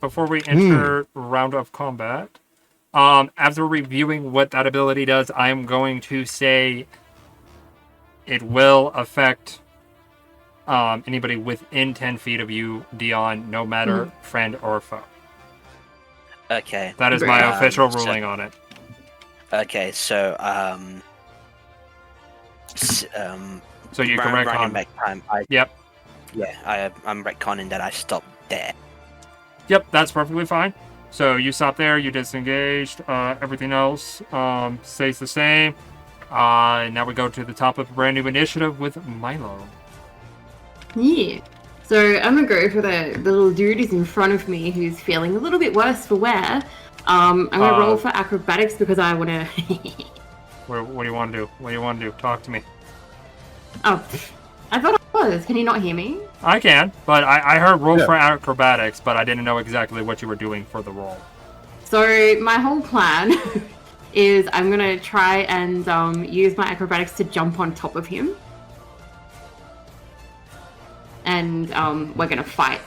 before we enter round of combat, after reviewing what that ability does, I'm going to say it will affect anybody within 10 feet of you, Dion, no matter friend or foe. Okay. That is my official ruling on it. Okay, so So you can retcon. Back time. Yep. Yeah, I'm retconning that I stopped there. Yep, that's perfectly fine. So you stop there, you disengaged, everything else stays the same. Now we go to the top of a brand new initiative with Milo. Yeah. So I'm gonna go for the little dude who's in front of me who's feeling a little bit worse for wear. I'm gonna roll for acrobatics because I wanna. What do you want to do? What do you want to do? Talk to me. Oh, I thought I was. Can you not hear me? I can, but I heard roll for acrobatics, but I didn't know exactly what you were doing for the roll. So my whole plan is I'm gonna try and use my acrobatics to jump on top of him, and we're gonna fight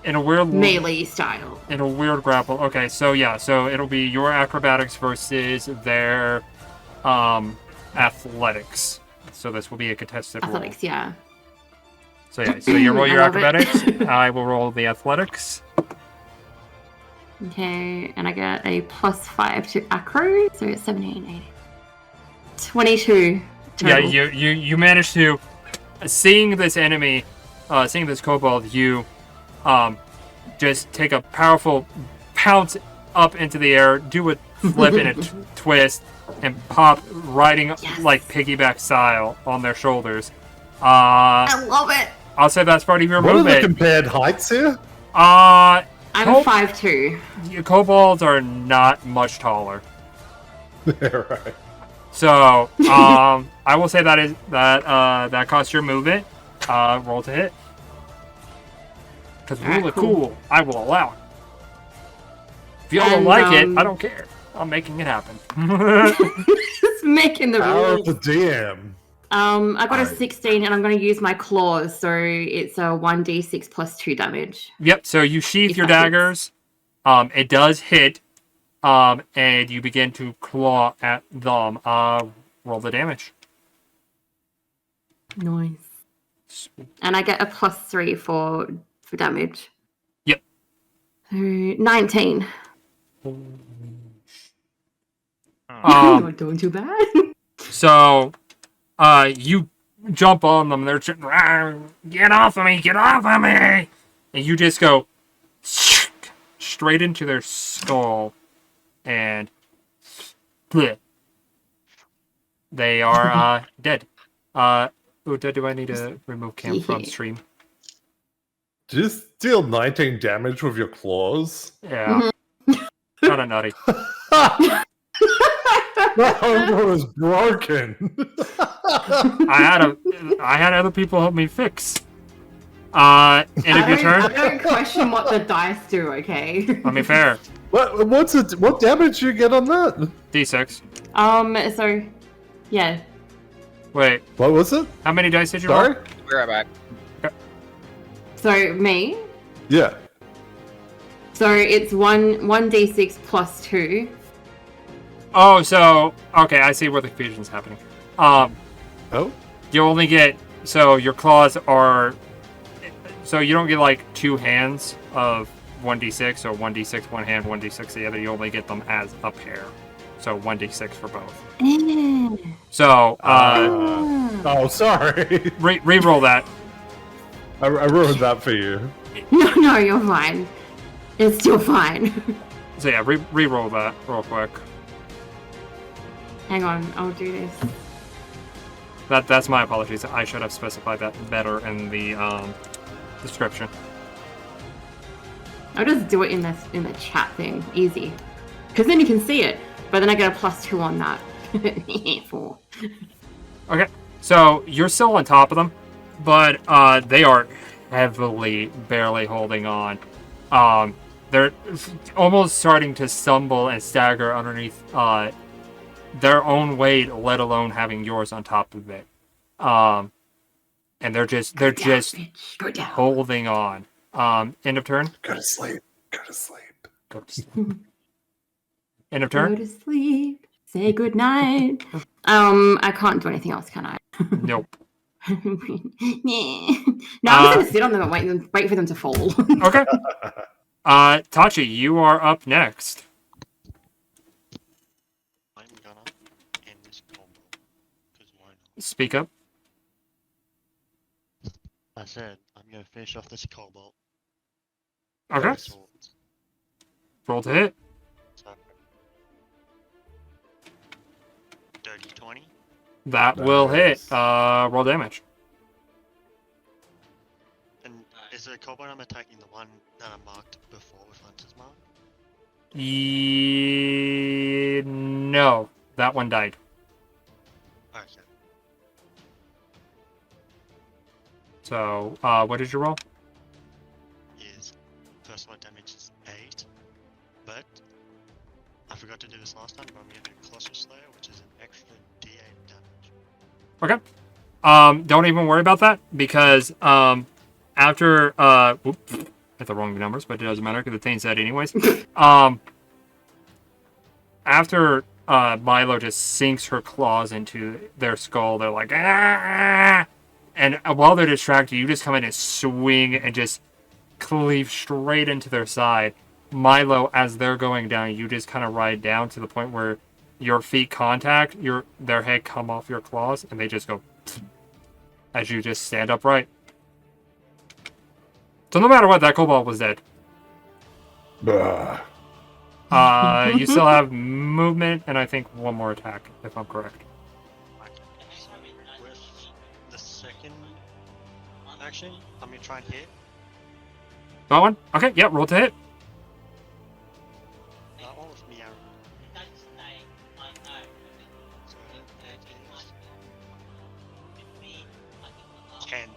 in a weird melee style. In a weird grapple. Okay, so yeah, so it'll be your acrobatics versus their athletics. So this will be a contested athletics, roll. Yeah. So yeah, so you roll your acrobatics. I will roll the athletics. Okay, and I get a +5 to acro, so it's 17, 18. 22 total. Yeah, you managed to, seeing this enemy, seeing this kobold, you just take a powerful pounce up into the air, do a flip and a twist, and pop riding like piggyback style on their shoulders. I love it. I'll say that's part of your movement. What are the compared heights here? I'm 5'2". Kobolds are not much taller. Right. So, I will say that costs your movement. Roll to hit. Because rule of cool, I will allow it. If y'all don't like it, I don't care. I'm making it happen. Just making the Power rules. of the DM. I got a 16, and I'm going to use my claws, so it's a 1d6 plus 2 damage. Yep. So you sheath your daggers. It does hit. And you begin to claw at them. Roll the damage. Nice. Sweet. And I get a +3 for damage. Yep. 19. Not doing too bad. So, you jump on them. They're just, get off of me! Get off of me! And you just go straight into their skull, and they are dead. Uta, do I need to remove Cam from stream? Did you deal 19 damage with your claws? Yeah. Kind of nutty. My armor was broken. I had other people help me fix. End of your turn. I don't question what the dice do. Okay. I mean, fair. What damage do you get on that? D6. So, yeah. Wait. What was it? How many dice did you roll? We're right back. Okay. So me. Yeah. So it's 1d6 plus 2. Oh, so okay, I see where the confusion's happening. Oh. You only get, so your claws are, so you don't get like two hands of 1d6 or 1d6 one hand, 1d6 the other. You only get them as a pair. So 1d6 for both. So oh, sorry. Re-roll that. I ruined that for you. No, you're fine. It's still fine. So yeah, re-roll that real quick. Hang on, I'll do this. That's my apologies. I should have specified that better in the description. I'll just do it in the chat thing, easy, because then you can see it. But then I get a +2 on that. 4. Okay, so you're still on top of them, but they are heavily, barely holding on. They're almost starting to stumble and stagger underneath their own weight, let alone having yours on top of it. And they're just holding on. End of turn. Go to sleep. Go to sleep. Go to sleep. End of Go turn? to sleep. Say good night. I can't do anything else, can I? Nope. Yeah. No, I'm just gonna sit on them and wait for them to fall. Okay. Tachi, you are up next. I'm gonna end this combo. Because why not? Speak up. I said, I'm gonna finish off this cobalt. Okay. with swords. Roll to hit. So, dirty 20. That will hit. Nice. Roll damage. And is the cobalt I'm attacking the one that I marked before with Hunter's Mark? No, that one died. Okay. So, what did you roll? Is first one damage is 8. But I forgot to do this last time, but I'm gonna do Colossal Slayer, which is an extra D8 damage. Okay. Don't even worry about that because after whoops, hit the wrong numbers, but it doesn't matter because the thing said anyways. After Milo just sinks her claws into their skull, they're like, ah! And while they're distracted, you just come in and swing and just cleave straight into their side. Milo, as they're going down, you just kind of ride down to the point where your feet contact, their head come off your claws, and they just go as you just stand upright. So no matter what, that kobold was dead. Bah. You still have movement and I think one more attack, if I'm correct. So with the second action, I'm gonna try and hit. That one? Okay, yeah, roll to hit. That one with Meow. So that is 10.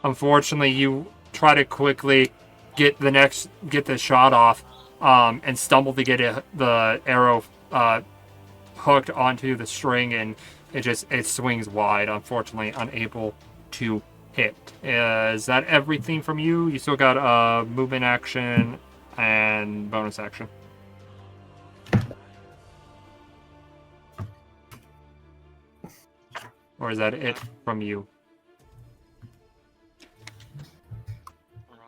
Unfortunately, you try to quickly get the shot off, and stumble to get the arrow hooked onto the string, and it swings wide. Unfortunately, unable to hit. Is that everything from you? You still got a movement action and bonus action. Or is that it from you? Right.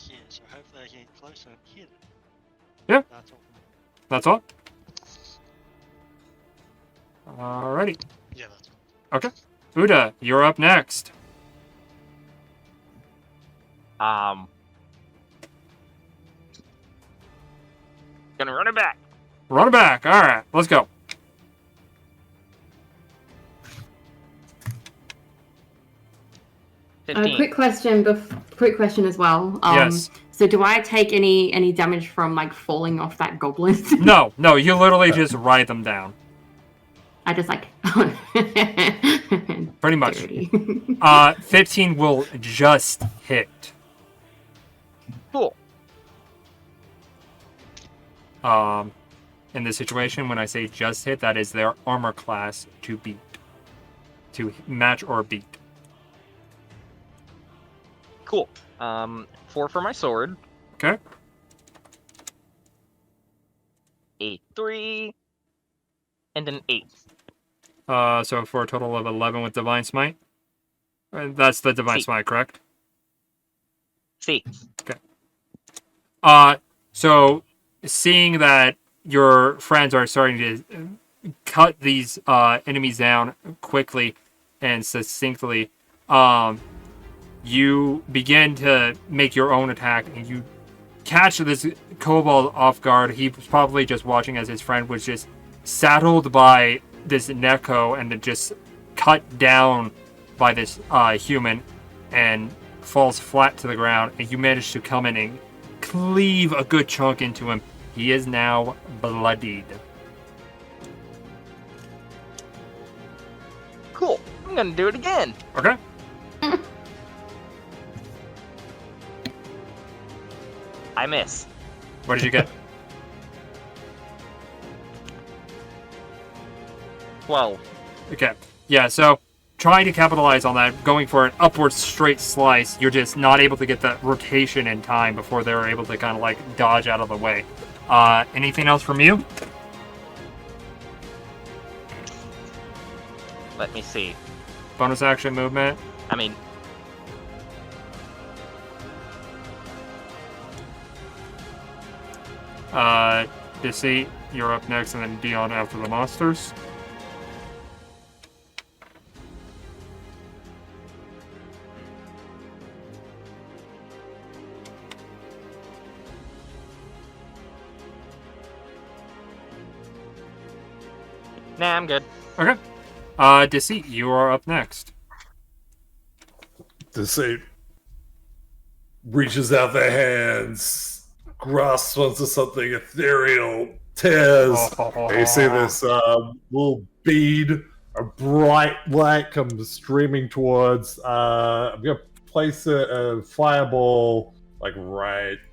Yeah, so hopefully I can get closer and hit it. Yeah. That's all. That's all? Alrighty. Yeah, that's all. Okay. Uda, you're up next. Gonna run it back. Run it back. Alright, let's go. A 15. quick question as well. Yes. So do I take any damage from like falling off that goblin? No, you literally just ride them down. I just like Pretty much. dirty. 15 will just hit. Cool. In this situation, when I say just hit, that is their armor class to beat. To match or beat. Cool. 4 for my sword. Okay? A 3. And an 8. So for a total of 11 with Divine Smite. That's the Divine See. Smite, correct? See. So seeing that your friends are starting to cut these enemies down quickly and succinctly, you begin to make your own attack, and you catch this kobold off guard. He was probably just watching as his friend was just saddled by this Neko and then just cut down by this human and falls flat to the ground, and you manage to come in and cleave a good chunk into him. He is now bloodied. Cool. I'm gonna do it again. Okay? I miss. What did you get? 12. Okay. Yeah, so trying to capitalize on that, going for an upward straight slice. You're just not able to get that rotation in time before they're able to kind of like dodge out of the way. Anything else from you? Let me see. Bonus action movement. I mean, Deceit, you're up next, and then Dion after the monsters. nah, I'm good. Okay. Deceit, you are up next. Deceit reaches out their hands, grasps onto something ethereal, tears. And you see this little bead, a bright light comes streaming towards. I'm gonna place a fireball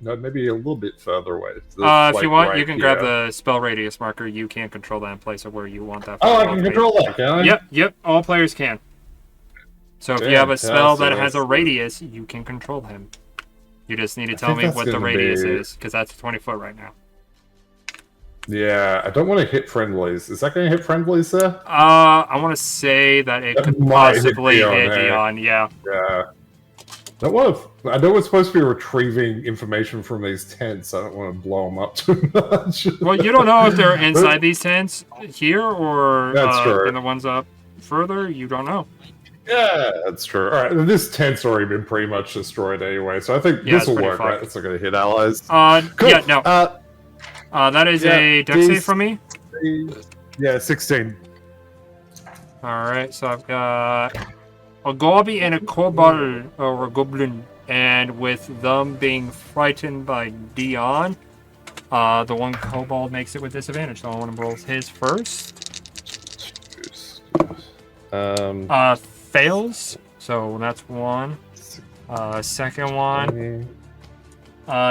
maybe a little bit further away. So If you want, right you can grab the spell radius marker. You can control that and place it where you want that. Oh, I fireball can to be. control that, can I? Yep. All players can. So if you have a spell that has a radius, you can control him. You just need to tell me what the radius is, because that's 20 foot right now. Yeah, I don't want to hit friendlies. Is that going to hit friendlies, sir? I want to say that it could might hit possibly Dion, hit hey. Dion, yeah. Yeah. I know we're supposed to be retrieving information from these tents. I don't want to blow them up too much. Well, you don't know if they're inside these tents here or That's true. in the ones up further. You don't know. Yeah, that's true. All right, this tent's already been pretty much destroyed anyway, so I think Yeah, this will it's pretty work, right? fucked. It's not going to hit allies. Cool. Yeah, no. That is yeah, a dex save from me. Yeah, 16. Alright, so I've got a gobby and a kobold, or a goblin, and with them being frightened by Dion, the one kobold makes it with disadvantage, so I want to roll his first. Fails, so that's one. Second one,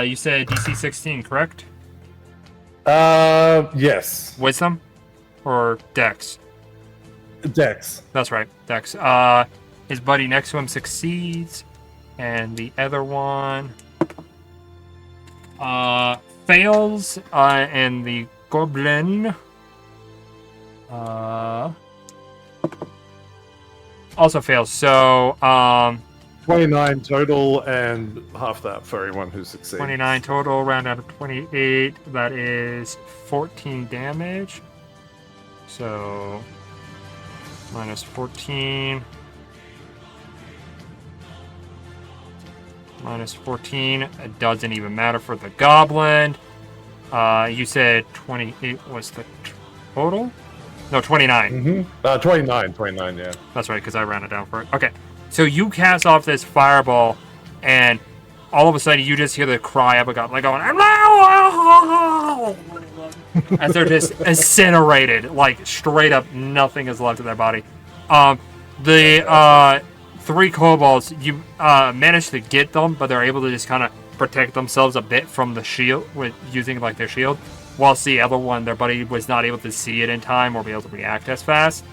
you said DC 16, correct? Yes. Wisdom? Or Dex? Dex. That's right, Dex. His buddy next to him succeeds, and the other one fails, and the goblin also fails. So 29 total, and half that for anyone who succeeds. 29 total, round out of 28. That is 14 damage. So minus 14. Minus 14. It doesn't even matter for the goblin. You said 28 was the total? No, 29. 29, yeah. That's right, because I ran it down for it. Okay. So you cast off this fireball, and all of a sudden you just hear the cry of a goblin going, as they're just incinerated, like straight up nothing is left of their body. The three kobolds, you managed to get them, but they're able to just kind of protect themselves a bit from the shield with using like their shield, whilst the other one, their buddy, was not able to see it in time or be able to react as fast,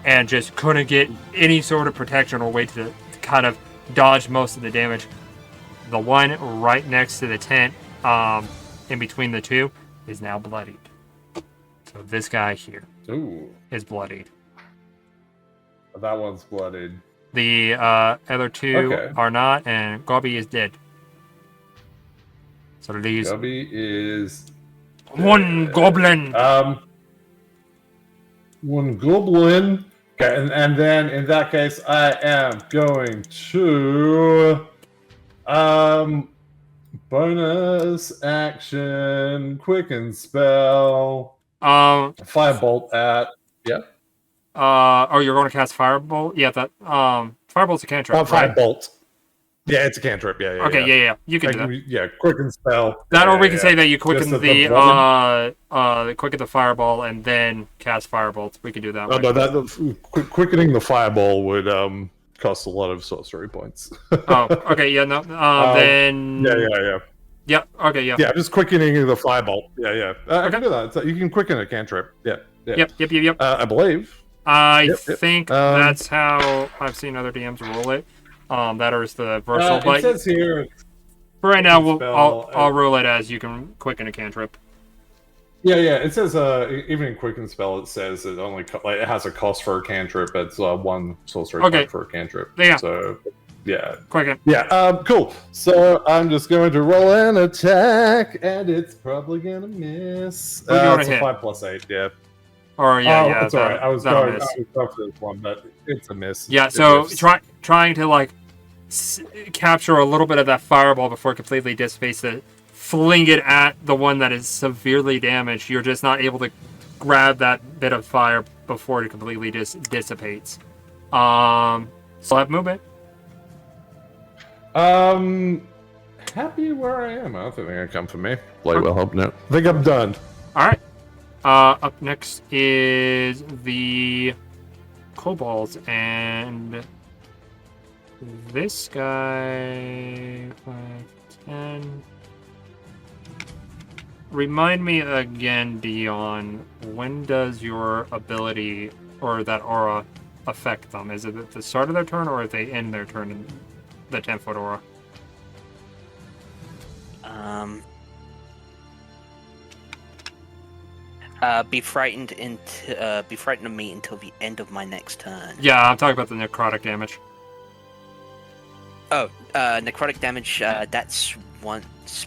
and just couldn't get any sort of protection or way to kind of dodge most of the damage. The one right next to the tent, in between the two, is now bloodied. So this guy here is bloodied. That one's bloodied. The other two are not, and Gobby is dead. So these Gobby is one goblin. One goblin. Okay, and then in that case, I am going to bonus action, quicken spell, firebolt at you're going to cast firebolt? Yeah, that firebolt's a cantrip. Right? Firebolt. Yeah, it's a cantrip. Yeah. Okay, yeah. You can do that. Yeah, quicken spell. That, or we can say that you quicken Just quicken the fireball and then cast firebolt. We can do that. Quickening the fireball would cost a lot of sorcery points. Okay, yeah, no. Then Yeah. Yeah. Okay, yeah. Yeah, just quickening the firebolt. Yeah. I can do that. You can quicken a cantrip. Yeah. Yep. I believe. I Yep. think that's how I've seen other DMs roll it. That is the versal, It but says here. for right now, spell, I'll rule it as you can quicken a cantrip. Yeah. It says even in Quicken Spell, it says it only it has a cost for a cantrip. It's one sorcery point for a cantrip. Yeah. So yeah. Quicken. Yeah. Cool. So I'm just going to roll an attack, and it's probably gonna miss. Who do you want it's to a hit? 5 plus 8. Yeah. Or yeah. That's alright. I was that'll going miss. for this one, but it's a miss. Yeah. It So missed. trying to like capture a little bit of that fireball before it completely dissipates it. Fling it at the one that is severely damaged. You're just not able to grab that bit of fire before it completely dissipates. So I have movement. Happy where I am. I don't think they're gonna come for me. Blade will help. No, I think I'm done. All right. Up next is the kobolds, and this guy 5, 10. Remind me again, Dion, when does your ability or that aura affect them? Is it at the start of their turn, or if they end their turn in the 10-foot aura? Be frightened of me until the end of my next turn. Yeah, I'm talking about the necrotic damage. Oh, necrotic damage. That's once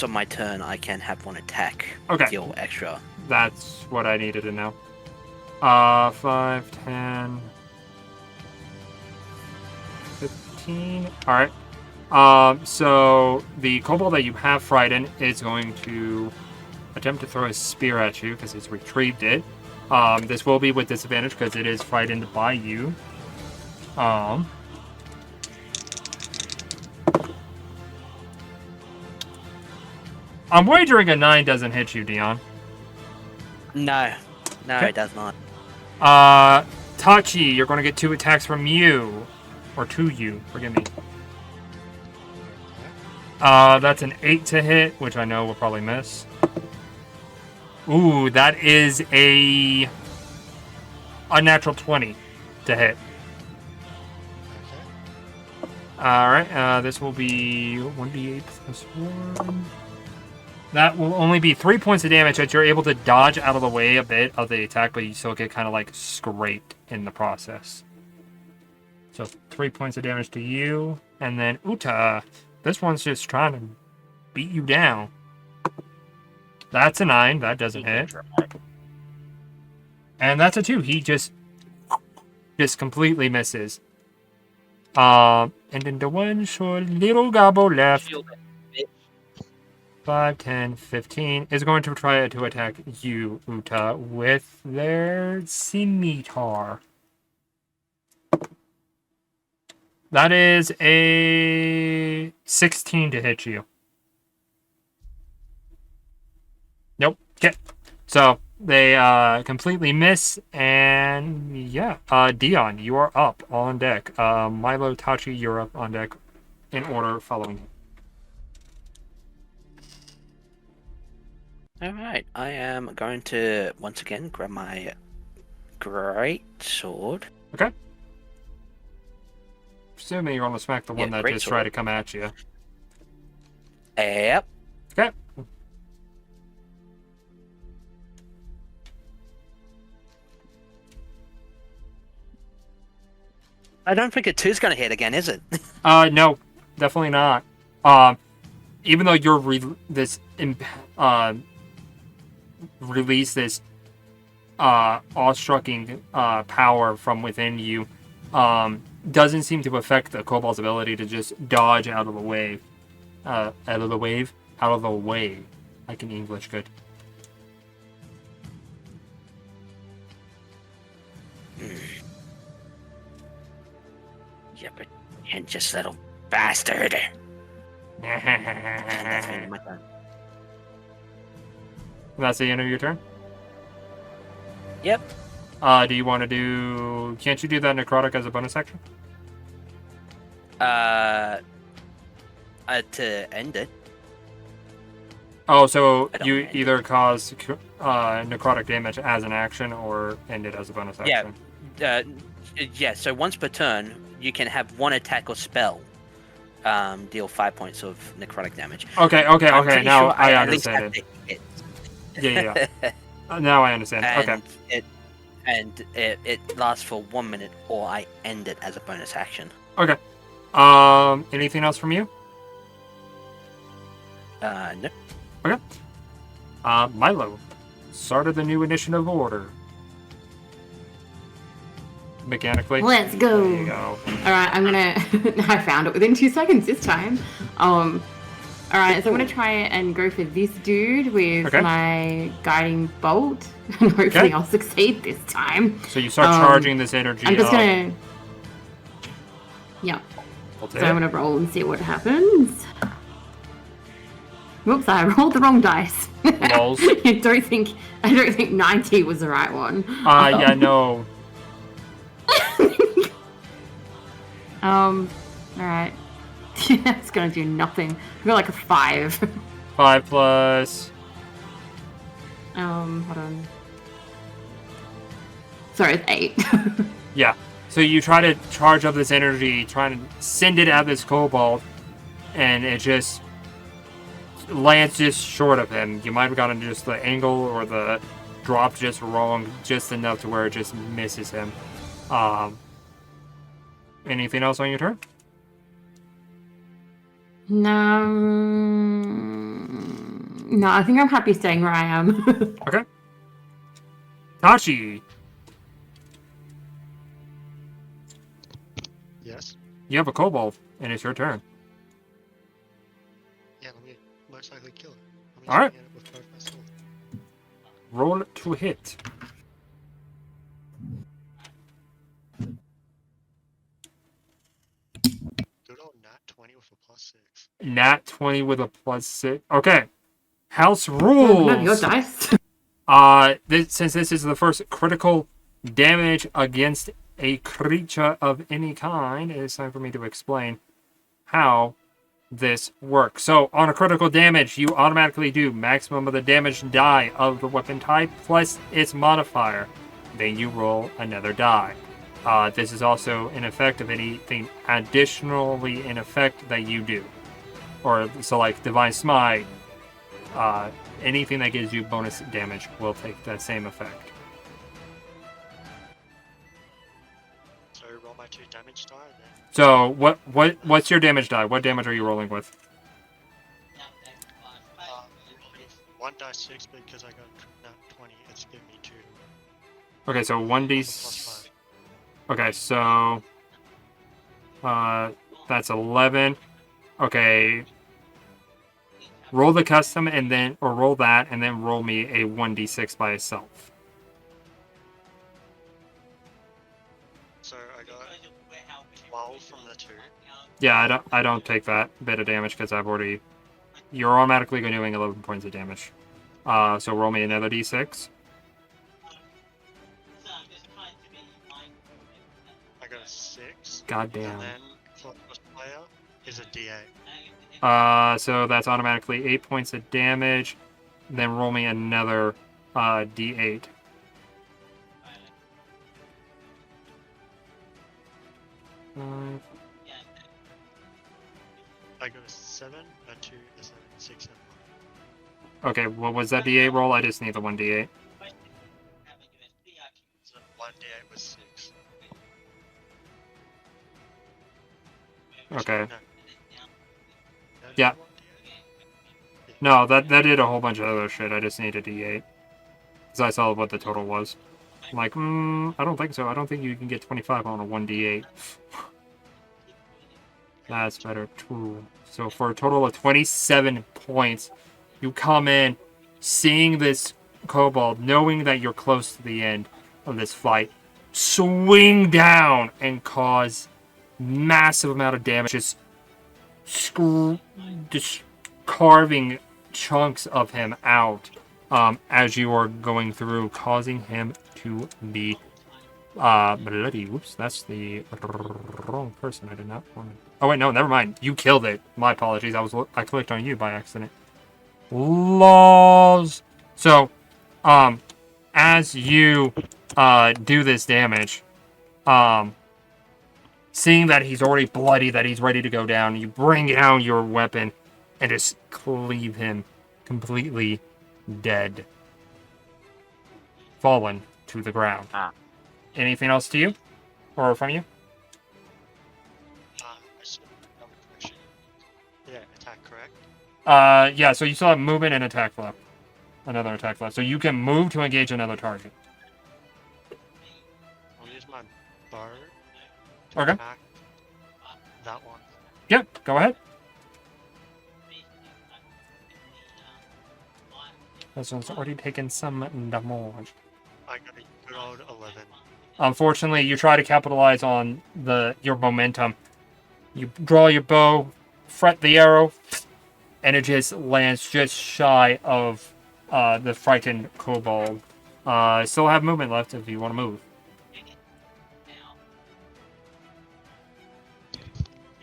on my turn, I can have one attack. Okay. Deal extra. That's what I needed to know. 5, 10, 15. All right. So the kobold that you have frightened is going to attempt to throw a spear at you because he's retrieved it. This will be with disadvantage because it is frightened by you. I'm wagering a 9 doesn't hit you, Dion. No, Okay. it does not. Tachi, you're going to get 2 attacks from you. Or to you, forgive me. That's an 8 to hit, which I know will probably miss. Ooh, that is a unnatural 20 to hit. Alright, this will be 1d8 plus 1. That will only be 3 points of damage that you're able to dodge out of the way a bit of the attack, but you still get kind of like scraped in the process. So 3 points of damage to you, and then Uta. This one's just trying to beat you down. That's a 9. That doesn't hit. And that's a 2. He just completely misses. And then the one short little gobble left. 5, 10, 15 is going to try to attack you, Uta, with their scimitar. That is a 16 to hit you. Nope. Okay. So they completely miss, and yeah. Dion, you are up on deck. Milo, Tachi, you're up on deck in order following him. Alright, I am going to once again grab my great sword. Okay. Assuming you're going to smack the one that great just sword. tried to come at you. Yep. Okay. I don't think a 2's going to hit again, is it? No, definitely not. Even though you're release this awestrucking power from within you, doesn't seem to affect the kobold's ability to just dodge out of the wave. Out of the way. I can English good. Yeah, but and just little bastard. And that's the end of my turn. That's the end of your turn? Yep. Do you want to do... Can't you do that necrotic as a bonus action? To end it. Oh, so I don't you end it. either cause necrotic damage as an action or end it as a bonus Yeah. action. Yeah, so once per turn, you can have one attack or spell deal 5 points of necrotic damage. Okay. I'm pretty Now sure I at least understand have it. to hit. Yeah. Now I understand. Okay. It lasts for 1 minute, or I end it as a bonus action. Okay. Anything else from you? No. Okay. Milo, start of the new initiative order. Mechanically. Let's go. There you go. All right, I'm gonna. I found it within 2 seconds this time. All right, so I'm gonna try and go for this dude with Okay. my guiding bolt, and hopefully Okay. I'll succeed this time. So you start charging this energy. I'm just up. gonna. Yeah. We'll So take I'm it. gonna roll and see what happens. Whoops! I rolled the wrong dice. Lols. I don't think 90 was the right one. Yeah, no. All right. It's gonna do nothing. I got like a 5. 5 plus. Hold on. Sorry, it's 8. Yeah. So you try to charge up this energy, trying to send it at this kobold, and it just lands just short of him. You might have gotten just the angle or the drop just wrong, just enough to where it just misses him. Anything else on your turn? No, I think I'm happy staying where I am. Okay. Tachi, Yes. you have a kobold, and it's your turn. Yeah, let me most likely kill it. I'm All right. shooting at it with both my sword. Roll to hit. Good old nat 20 with a +6. Nat 20 with a +6. Okay. House None of your rules. dice. Since this is the first critical damage against a creature of any kind, it is time for me to explain how this works. So, on a critical damage, you automatically do maximum of the damage die of the weapon type plus its modifier. Then you roll another die. This is also in effect of anything additionally in effect that you do. Or, so like Divine Smite, anything that gives you bonus damage will take that same effect. So roll my 2 damage die then. So, what's your damage die? What damage are you rolling with? Rolling 1 die 6 because I got nat 20, it's giving me 2. Okay, so With 1d. +5. Okay, so that's 11. Okay. Roll the custom and then, or roll that and then roll me a 1d6 by itself. So I got 12 from the 2. Yeah, I don't take that bit of damage because you're automatically doing 11 points of damage. So roll me another d6. I got a 6. God damn. And then for first player is a d8. So that's automatically 8 points of damage. Then roll me another d8. I got a 7, a 2, a 7, 6, and 1. Okay, what was that d8 roll? I just need the 1d8. So 1d8 was 6. Okay. No. Yeah. 1d8? No, that did a whole bunch of other shit. I just need a d8. Because I saw what the total was. I'm like, I don't think so. I don't think you can get 25 on a 1d8. That's better, too. So for a total of 27 points, you come in seeing this kobold, knowing that you're close to the end of this fight, swing down and cause massive amount of damage, just carving chunks of him out as you are going through, causing him to be bloody. Whoops, that's the wrong person. I did not want to. Oh wait, no, never mind. You killed it. My apologies. I clicked on you by accident. Laws. So, as you do this damage, seeing that he's already bloody, that he's ready to go down, you bring down your weapon and just cleave him completely dead. Fallen to the ground. Anything else to you? Or from you? I still have a question. Yeah, attack, correct? Yeah, so you still have movement and attack left. Another attack left. So you can move to engage another target. I'll use my bow to Okay. attack that one. Yep, go ahead. This one's already taken some damage. I got a good old 11. Unfortunately, you try to capitalize on your momentum. You draw your bow, fret the arrow, and it just lands just shy of the frightened kobold. Still have movement left if you want to move.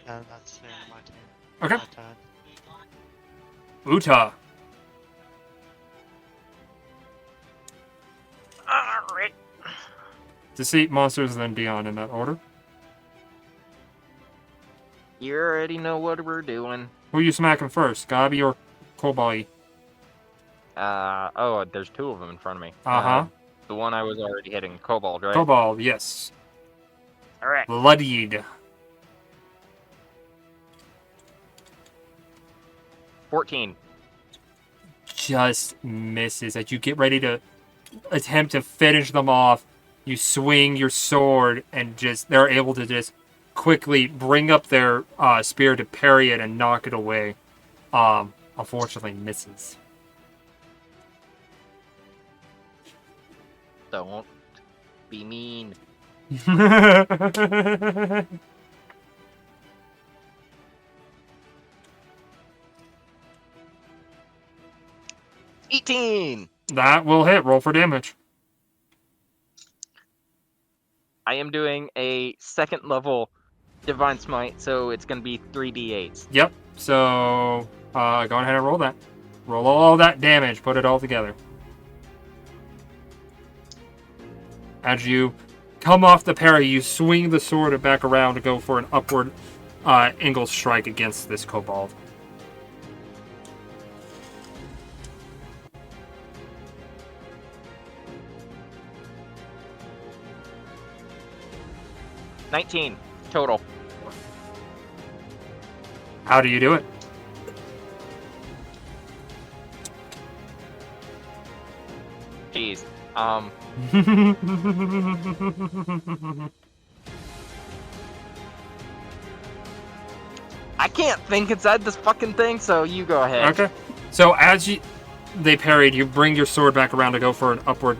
And that's the end of my turn. Okay. My turn. Uta. Alright. Deceit, monsters, then beyond in that order. You already know what we're doing. Who are you smacking first, Gabi or Kobai? Oh, there's two of them in front of me. Uh-huh. The one I was already hitting, Kobold, right? Kobold, yes. Alright. Bloodied. 14. Just misses. As you get ready to attempt to finish them off, you swing your sword and they're able to just quickly bring up their spear to parry it and knock it away. Unfortunately misses. Don't be mean. 18! That will hit. Roll for damage. I am doing a second level Divine Smite, so it's going to be 3d8s. Yep. So, go ahead and roll that. Roll all that damage. Put it all together. As you come off the parry, you swing the sword back around to go for an upward angle strike against this kobold. $19 total. How do you do it? Jeez. I can't think inside this fucking thing, so you go ahead. Okay. So as they parried, you bring your sword back around to go for an upward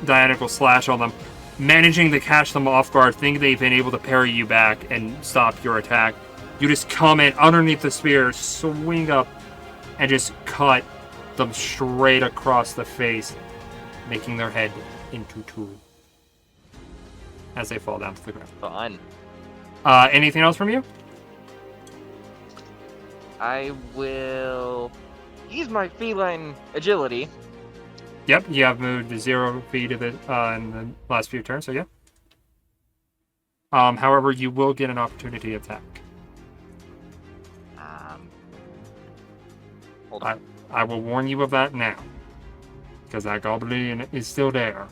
diagonal slash on them. Managing to catch them off guard, think they've been able to parry you back and stop your attack. You just come in underneath the spear, swing up, and just cut them straight across the face, making their head into two as they fall down to the ground. Fun. Anything else from you? I will use my feline agility. Yep, you have moved to 0 feet in the last few turns, so yeah. However, you will get an opportunity attack. Hold on. I will warn you of that now, because that goblin is still there.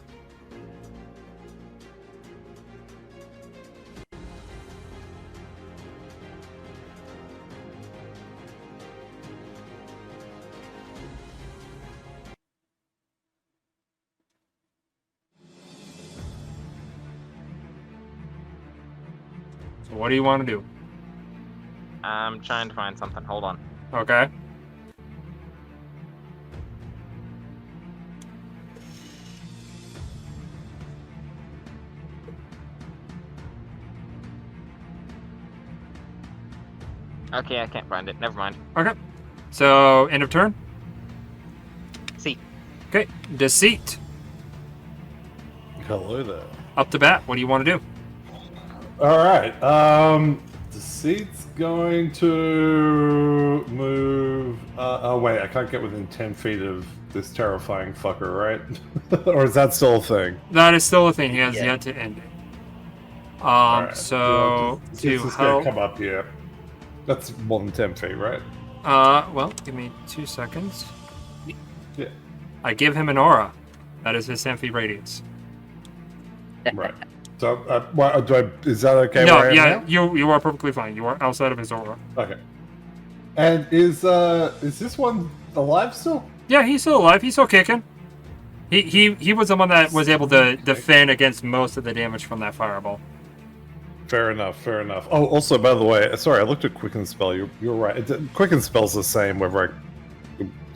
So what do you want to do? I'm trying to find something. Hold on. Okay. Okay, I can't find it. Never mind. Okay. So, end of turn? See. Okay. Deceit. Hello there. Up to bat. What do you want to do? All right. Deceit's going to move move. Oh wait, I can't get within 10 feet of this terrifying fucker, right? Or is that still a thing? That is still a thing. He has Yeah. yet to end it. Alright, So it's to just gonna help. come up here. That's more than 10 feet, right? Well, give me 2 seconds. Yeah. I give him an aura. That is his 10 feet radius. Right. So, is that okay? No, where I am yeah, now? you are perfectly fine. You are outside of his aura. Okay. And is this one alive still? Yeah, he's still alive. He's still kicking. He was the one that was able to defend against most of the damage from that fireball. Fair enough. Fair enough. Oh, also, by the way, sorry, I looked at Quicken Spell. You're right. Quicken Spell's the same. Whether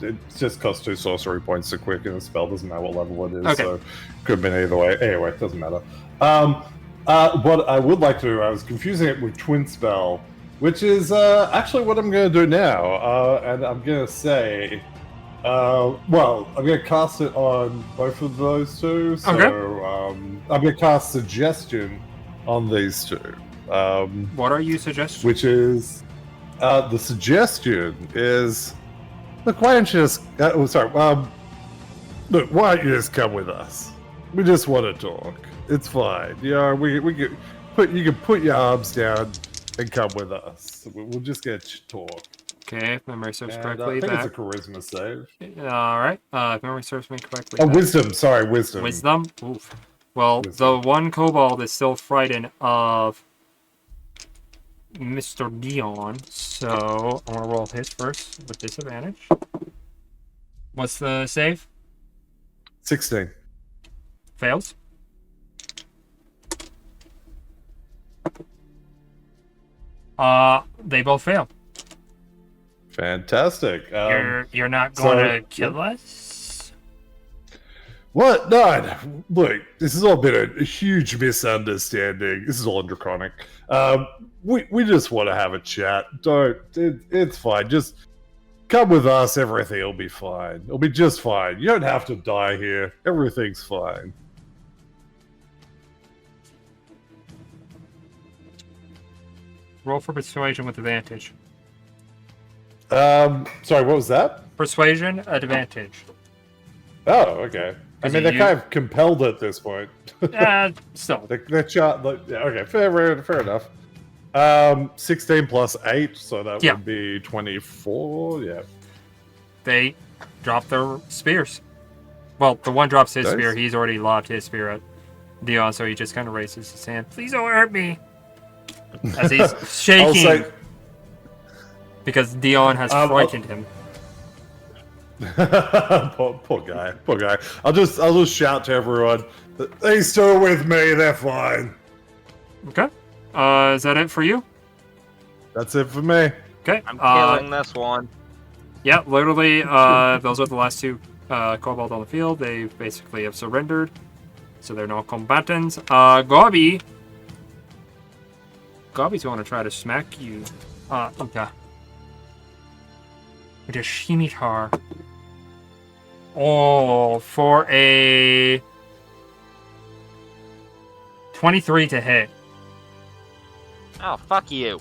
it just costs 2 sorcery points to quicken a spell. Doesn't matter what level it is. Okay. So could have been either way. Anyway, it doesn't matter. What I would like to do, I was confusing it with Twin Spell, which is actually what I'm going to do now. And I'm going to say, well, I'm going to cast it on both of those two. So I'm going to cast Suggestion on these two. What are you suggesting? Which is, the suggestion is, look, why don't you just, look, why don't you just come with us? We just want to talk. It's fine. You know, you can put your arms down and come with us. We'll just get to talk. Okay, if memory serves And, correctly. I think that... it's a charisma save. Alright, if memory serves me correctly. Oh, wisdom. Sorry, wisdom. Wisdom? Oof. Well, Wisdom. the one kobold is still frightened of Mr. Dion, so I'm gonna roll his first with disadvantage. What's the save? 16. Fails. They both fail. Fantastic. You're not going to so- kill us? What? No, look, this has all been a huge misunderstanding. This is all draconic. We just want to have a chat. It's fine. Just come with us. Everything will be fine. It'll be just fine. You don't have to die here. Everything's fine. Roll for persuasion with advantage. Sorry, what was that? Persuasion, advantage. Oh, okay. I mean, they're kind of compelled at this point. Still. They're yeah, okay, fair enough. 16 plus 8, so that Yeah. would be 24. Yeah. They drop their spears. Well, the one drops his Nice. spear. He's already lobbed his spear at Dion, so he just kind of raises his hand. Please don't hurt me. As he's I'll shaking say, because Dion has frightened him. poor guy. I'll just shout to everyone. These two are with me. They're fine. Okay. Is that it for you? That's it for me. Okay. I'm killing this one. Yeah, literally, those are the last two kobold on the field. They basically have surrendered, so they're no combatants. Gobby's going to try to smack you. Okay. With a scimitar. Oh, for a 23 to hit. Oh, fuck you.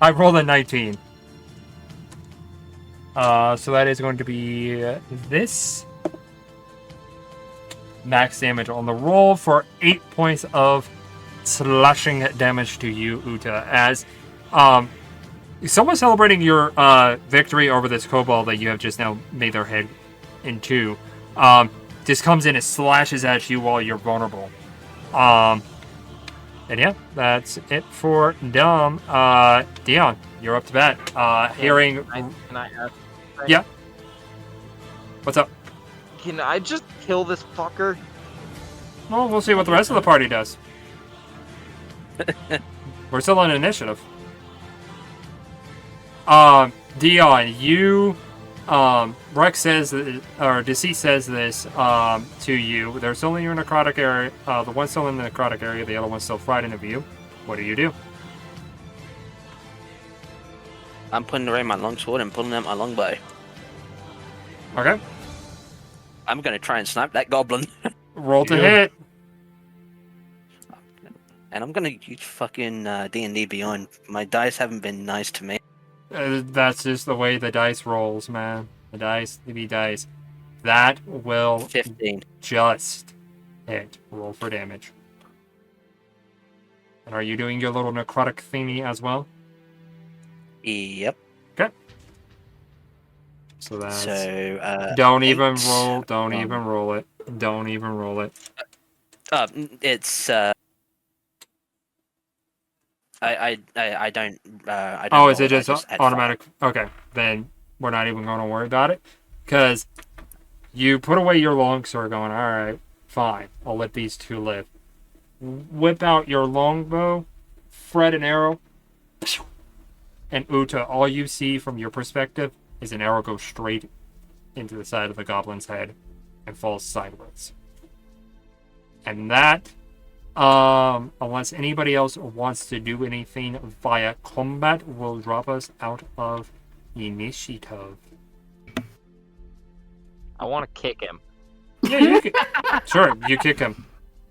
I rolled a 19. So that is going to be this. Max damage on the roll for 8 points of slashing damage to you, Uta, as someone celebrating your victory over this kobold that you have just now made their head in two. Just comes in and slashes at you while you're vulnerable. And yeah, that's it for Dom. Dion, you're up to bat. Hearing... Can I ask? Yeah. What's up? Can I just kill this fucker? Well, we'll see what the rest of the party does. We're still on initiative. Dion, you, Rex says, or Deceit says this, to you. They're still in your necrotic area. The one's still in the necrotic area, the other one's still frightened of you. What do? I'm putting away my longsword and pulling out my longbow. Okay. I'm gonna try and snipe that goblin. Roll to Yeah. hit. And I'm gonna use fucking D&D Beyond. My dice haven't been nice to me. That's just the way the dice rolls, man. The dice be dice. That will 15. just hit. Roll for damage. And are you doing your little necrotic thingy as well? Yep. Okay. So that's... So, don't even 8. roll. Don't even roll it. Don't even roll it. It's I don't I don't Oh, is roll it just add automatic? Okay, then we're not even going to worry about it. Because you put away your longsword going, alright, fine, I'll let these two live. Whip out your longbow, thread an arrow, and Uta, all you see from your perspective is an arrow go straight into the side of the goblin's head and falls sideways. And that, unless anybody else wants to do anything via combat, will drop us out of initiative. I want to kick him. Yeah, you kick. Sure, you kick him.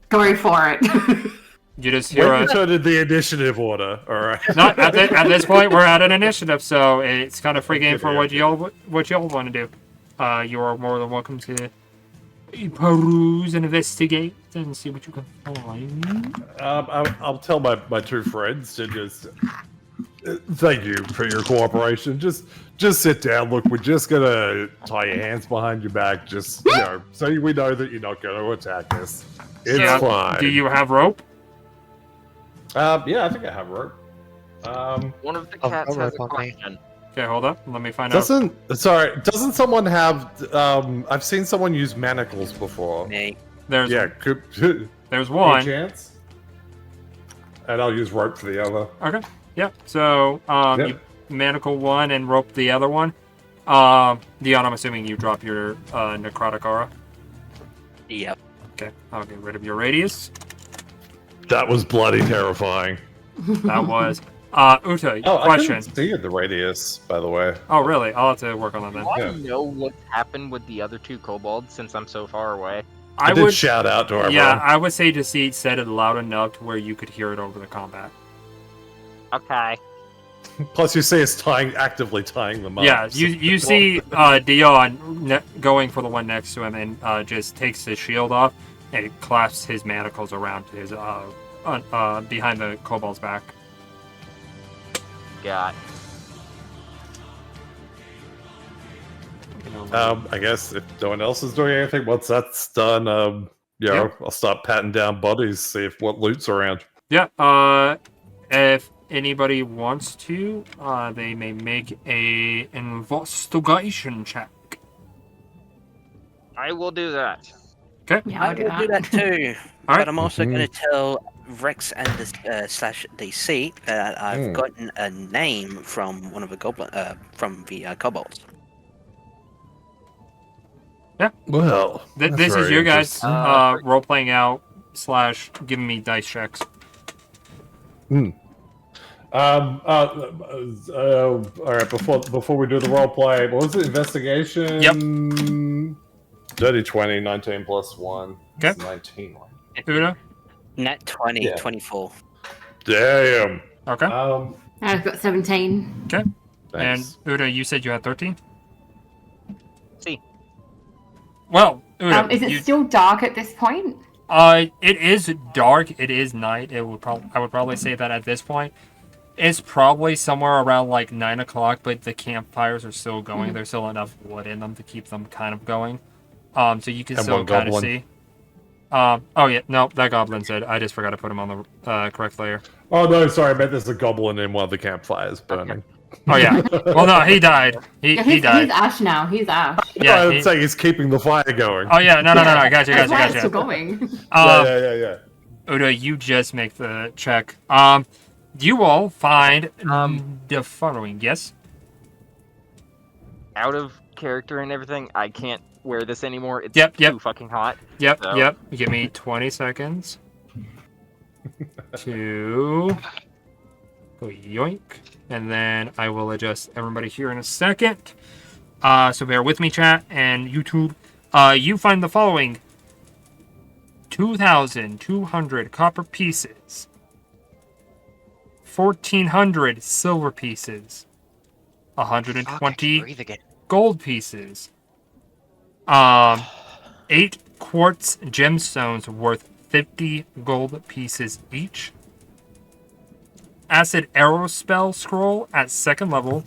Go for it. You just hear When returning the initiative order, alright. Not at this point. We're at an initiative, so it's kind of free game for what y'all want to do. You are more than welcome to peruse and investigate and see what you can find. I'll tell my two friends to just thank you for your cooperation. Just sit down. Look, we're just gonna tie your hands behind your back, just so we know that you're not gonna attack us. It's fine. Do you have rope? Yeah, I think I have rope. One of the cats has a question. Okay, hold up. Let me find out. Doesn't someone have? I've seen someone use manacles before. Me. There's There's one. chance. And I'll use rope for the other. Okay. Yeah. So you manacle one and rope the other one. Dion, I'm assuming you drop your necrotic aura. Yep. Okay. I'll get rid of your radius. That was bloody terrifying. That was. Uta, Oh, question. I couldn't see the radius, by the way. Oh, really? I'll have to work on that then. Do I know what happened with the other two kobolds since I'm so far away? I would shout out to everyone. Yeah, I would say just said it loud enough to where you could hear it over the combat. Okay. Plus, you see us actively tying them up. Yeah, you see Dion going for the one next to him and just takes his shield off and clasps his manacles around his behind the kobold's back. God. I guess if no one else is doing anything, once that's done, I'll start patting down bodies, see what loot's around. Yeah, if anybody wants to, they may make a investigation check. I will do that. Okay. Yeah, I I'll do will that. do that too. All right. But I'm also going to tell Rex and the slash DC that I've gotten a name from one of the kobolds. Yeah. Well, This is your guys role playing out / giving me dice checks. All right. Before we do the role play, what was it? Investigation. Yep. Dirty 20, 19 plus 1. Okay. It's 19. Una? Nat 20, Yeah. 24. Damn. Okay. I've got 17. Okay. Thanks. And Una, you said you had 13? See. Well, Una, Is it still dark at this point? it is dark. It is night. I would probably say that at this point. It's probably somewhere around like 9 o'clock, but the campfires are still going. There's still enough wood in them to keep them kind of going. So you can And still one kind of goblin. see. Oh yeah, no, that goblin's dead. I just forgot to put him on the correct layer. Oh no, sorry, I meant there's a goblin in one of the campfires burning. Oh yeah. Well, no, he died. He He's died. Ash now. He's Ash. Yeah. I'd say he's keeping the fire going. Oh yeah, no. Gotcha. That's why it's still going. Yeah. Uda, you just make the check. You all find the following. Yes. Out of character and everything, I can't wear this anymore. It's Yep. too fucking hot. Yep. So- Yep. Give me 20 seconds to go yoink, and then I will adjust everybody here in a second. So bear with me, chat and YouTube. You find the following: 2,200 copper pieces, 1,400 silver pieces, 120 breathe again. gold pieces. 8 quartz gemstones worth 50 gold pieces each. Acid arrow spell scroll at 2nd level.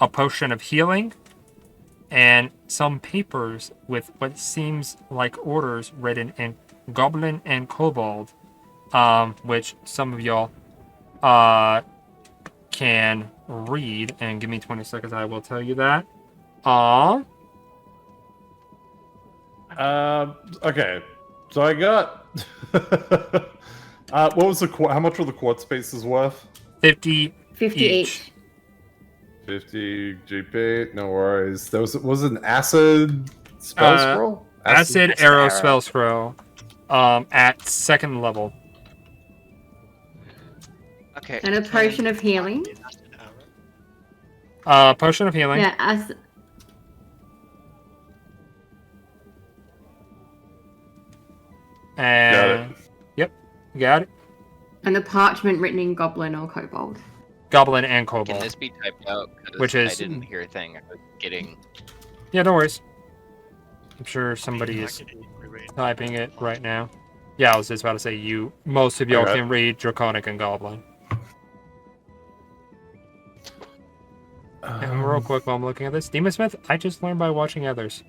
A potion of healing. And some papers with what seems like orders written in Goblin and Kobold. Which some of y'all can read. And give me 20 seconds, I will tell you that. Okay, so I got. What was how much were the quartz pieces worth? 50 50 each. 50 GP, no worries. There was an acid spell scroll? Acid arrow spell scroll. At 2nd level. Okay. And a potion of healing. Potion of healing. Yeah, acid. And Got it. Yep, got it. And the parchment written in Goblin or Kobold. Goblin and Can Kobold. this be typed out? 'Cause Which is- I didn't hear a thing. I was getting. Yeah, no worries. I'm sure somebody is typing it right now. Yeah, I was just about to say most of y'all Okay. can read Draconic and Goblin. And real quick while I'm looking at this, Demon Smith, I just learned by watching others.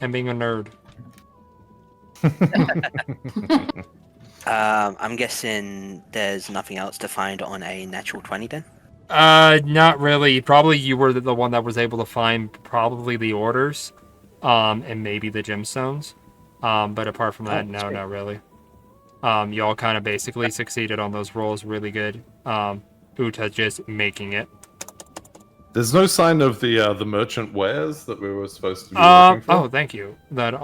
And being a nerd. I'm guessing there's nothing else to find on a natural 20 then? Not really. Probably you were the one that was able to find probably the orders, and maybe the gemstones. But apart from that, no, not really. Y'all kind of basically succeeded on those rolls really good. Uta just making it. There's no sign of the merchant wares that we were supposed to be looking for. Oh, thank you. That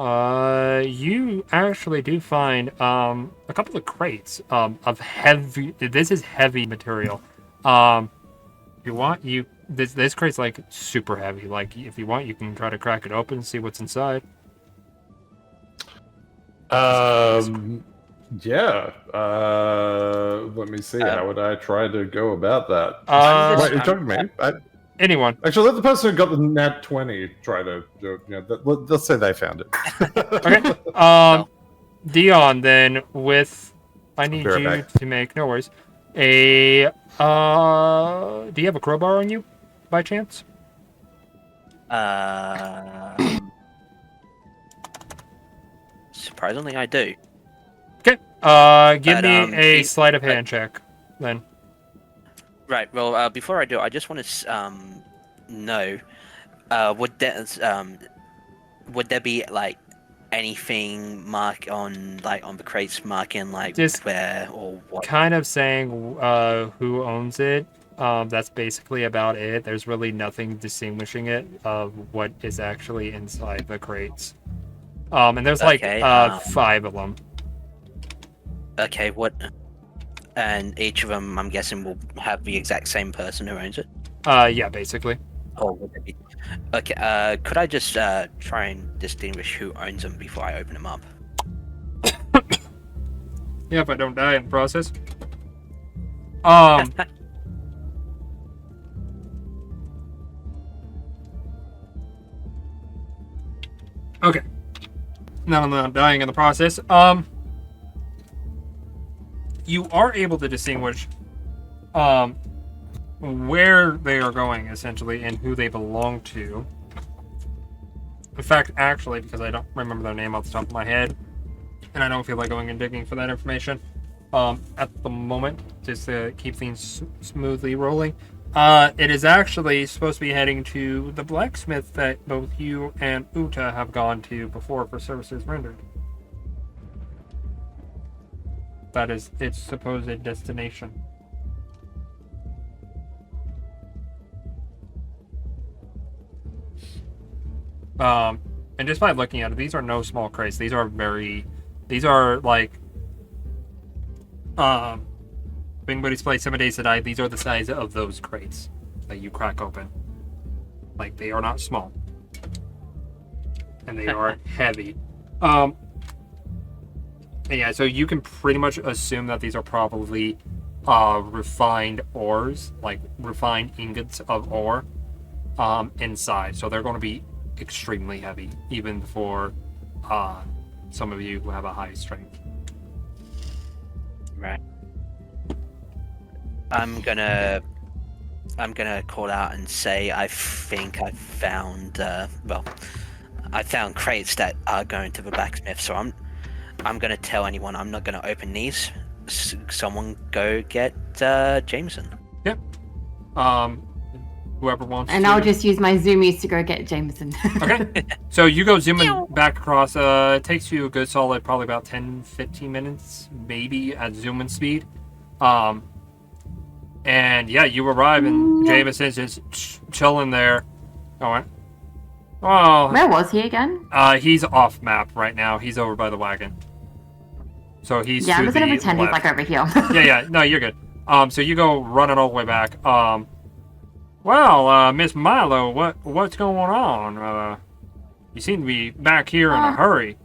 you actually do find a couple of crates of heavy. This is heavy material. If you want, this crate's like super heavy. Like if you want, you can try to crack it open and see what's inside. Yeah. Let me see. How would I try to go about that? Wait, you're talking to me? Anyone? Actually, let the person who got the nat 20 try to do. Let's say they found it. Okay. Dion, then I need Be right you back. to make no worries. Do you have a crowbar on you, by chance? Surprisingly, I do. Okay. Give But, me a he- sleight of hand check, then. Right. Well, before I do, I just want to know, would there be like anything on the crates marking like Just where or what? Kind of saying who owns it. That's basically about it. There's really nothing distinguishing it of what is actually inside the crates. And there's like Okay, 5 of them. Okay. What? And each of them, I'm guessing, will have the exact same person who owns it. Yeah, basically. Or would it be? Okay. Could I just try and distinguish who owns them before I open them up? Yeah, if I don't die in the process. Okay. Now I'm not dying in the process. You are able to distinguish where they are going, essentially, and who they belong to. In fact, actually, because I don't remember their name off the top of my head, and I don't feel like going and digging for that information at the moment, just to keep things smoothly rolling. It is actually supposed to be heading to the blacksmith that both you and Uta have gone to before for services rendered. That is its supposed destination. And just by looking at it, these are no small crates. These are like, if anybody's played 7 Days to Die, these are the size of those crates that you crack open. Like, they are not small. And they are heavy. Yeah, so you can pretty much assume that these are probably refined ores, like refined ingots of ore, inside. So they're going to be extremely heavy, even for some of you who have a high strength. Right. I'm gonna call out and say I think I found I found crates that are going to the blacksmith. So I'm gonna tell anyone I'm not gonna open these. Someone go get Jameson. Yep. Whoever wants And to. I'll just use my zoomies to go get Jameson. Okay. So you go zooming back across. It takes you a good solid, probably about 10-15 minutes, maybe at zooming speed. And yeah, you arrive and Jameson's just chilling there. Going, oh. Where was he again? He's off map right now. He's over by the wagon. So he's Yeah, to I'm just gonna the pretend left. he's like over here. Yeah. No, you're good. So you go running all the way back. Well, Miss Milo, what's going on? You seem to be back here in a hurry.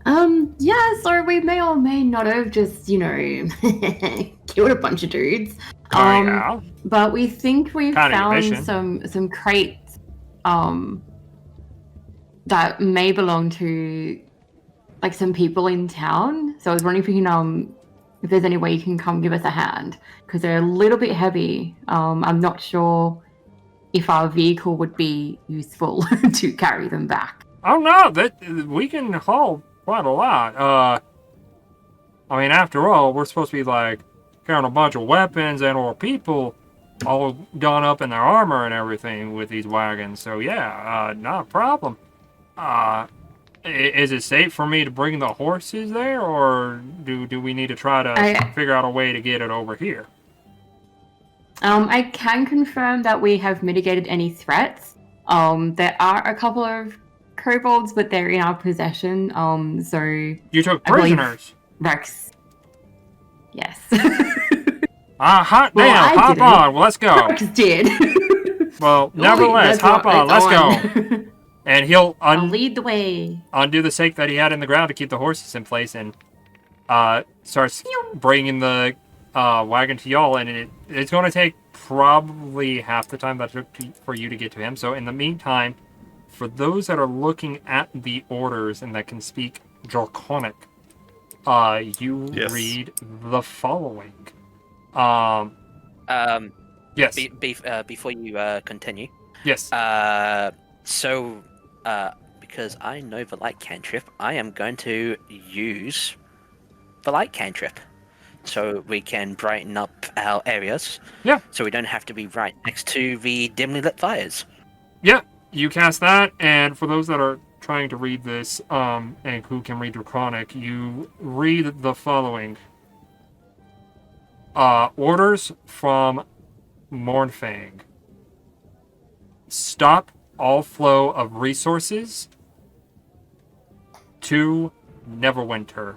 Yeah, so we may or may not have just, killed a bunch of dudes. Yeah. But we think we've Kind of your found mission. some crates, that may belong to, like, some people in town. So I was wondering if you can, if there's any way you can come give us a hand, because they're a little bit heavy. I'm not sure if our vehicle would be useful to carry them back. Oh no, we can haul quite a lot. I mean, after all, we're supposed to be like carrying a bunch of weapons and/or people, all done up in their armor and everything with these wagons. So yeah, not a problem. Is it safe for me to bring the horses there, or do we need to try to figure out a way to get it over here? I can confirm that we have mitigated any threats. There are a couple of kobolds, but they're in our possession. So You took I believe prisoners. Rex. Yes. Hot Well, I damn, hop didn't. on, well, let's go. Rex did. Well, nevertheless, That's hop what- on, it's let's go. on. And he'll I'll lead the way. undo the stake that he had in the ground to keep the horses in place, and starts bringing the wagon to y'all. And it's going to take probably half the time that it took for you to get to him. So in the meantime, for those that are looking at the orders and that can speak Draconic, you Yes. read the following. Yes. Before you continue, Yes. because I know the light cantrip, I am going to use the light cantrip, so we can brighten up our areas. Yeah. So we don't have to be right next to the dimly lit fires. Yeah, you cast that, and for those that are trying to read this, and who can read Draconic, you read the following. Orders from Mornfang. Stop all flow of resources to Neverwinter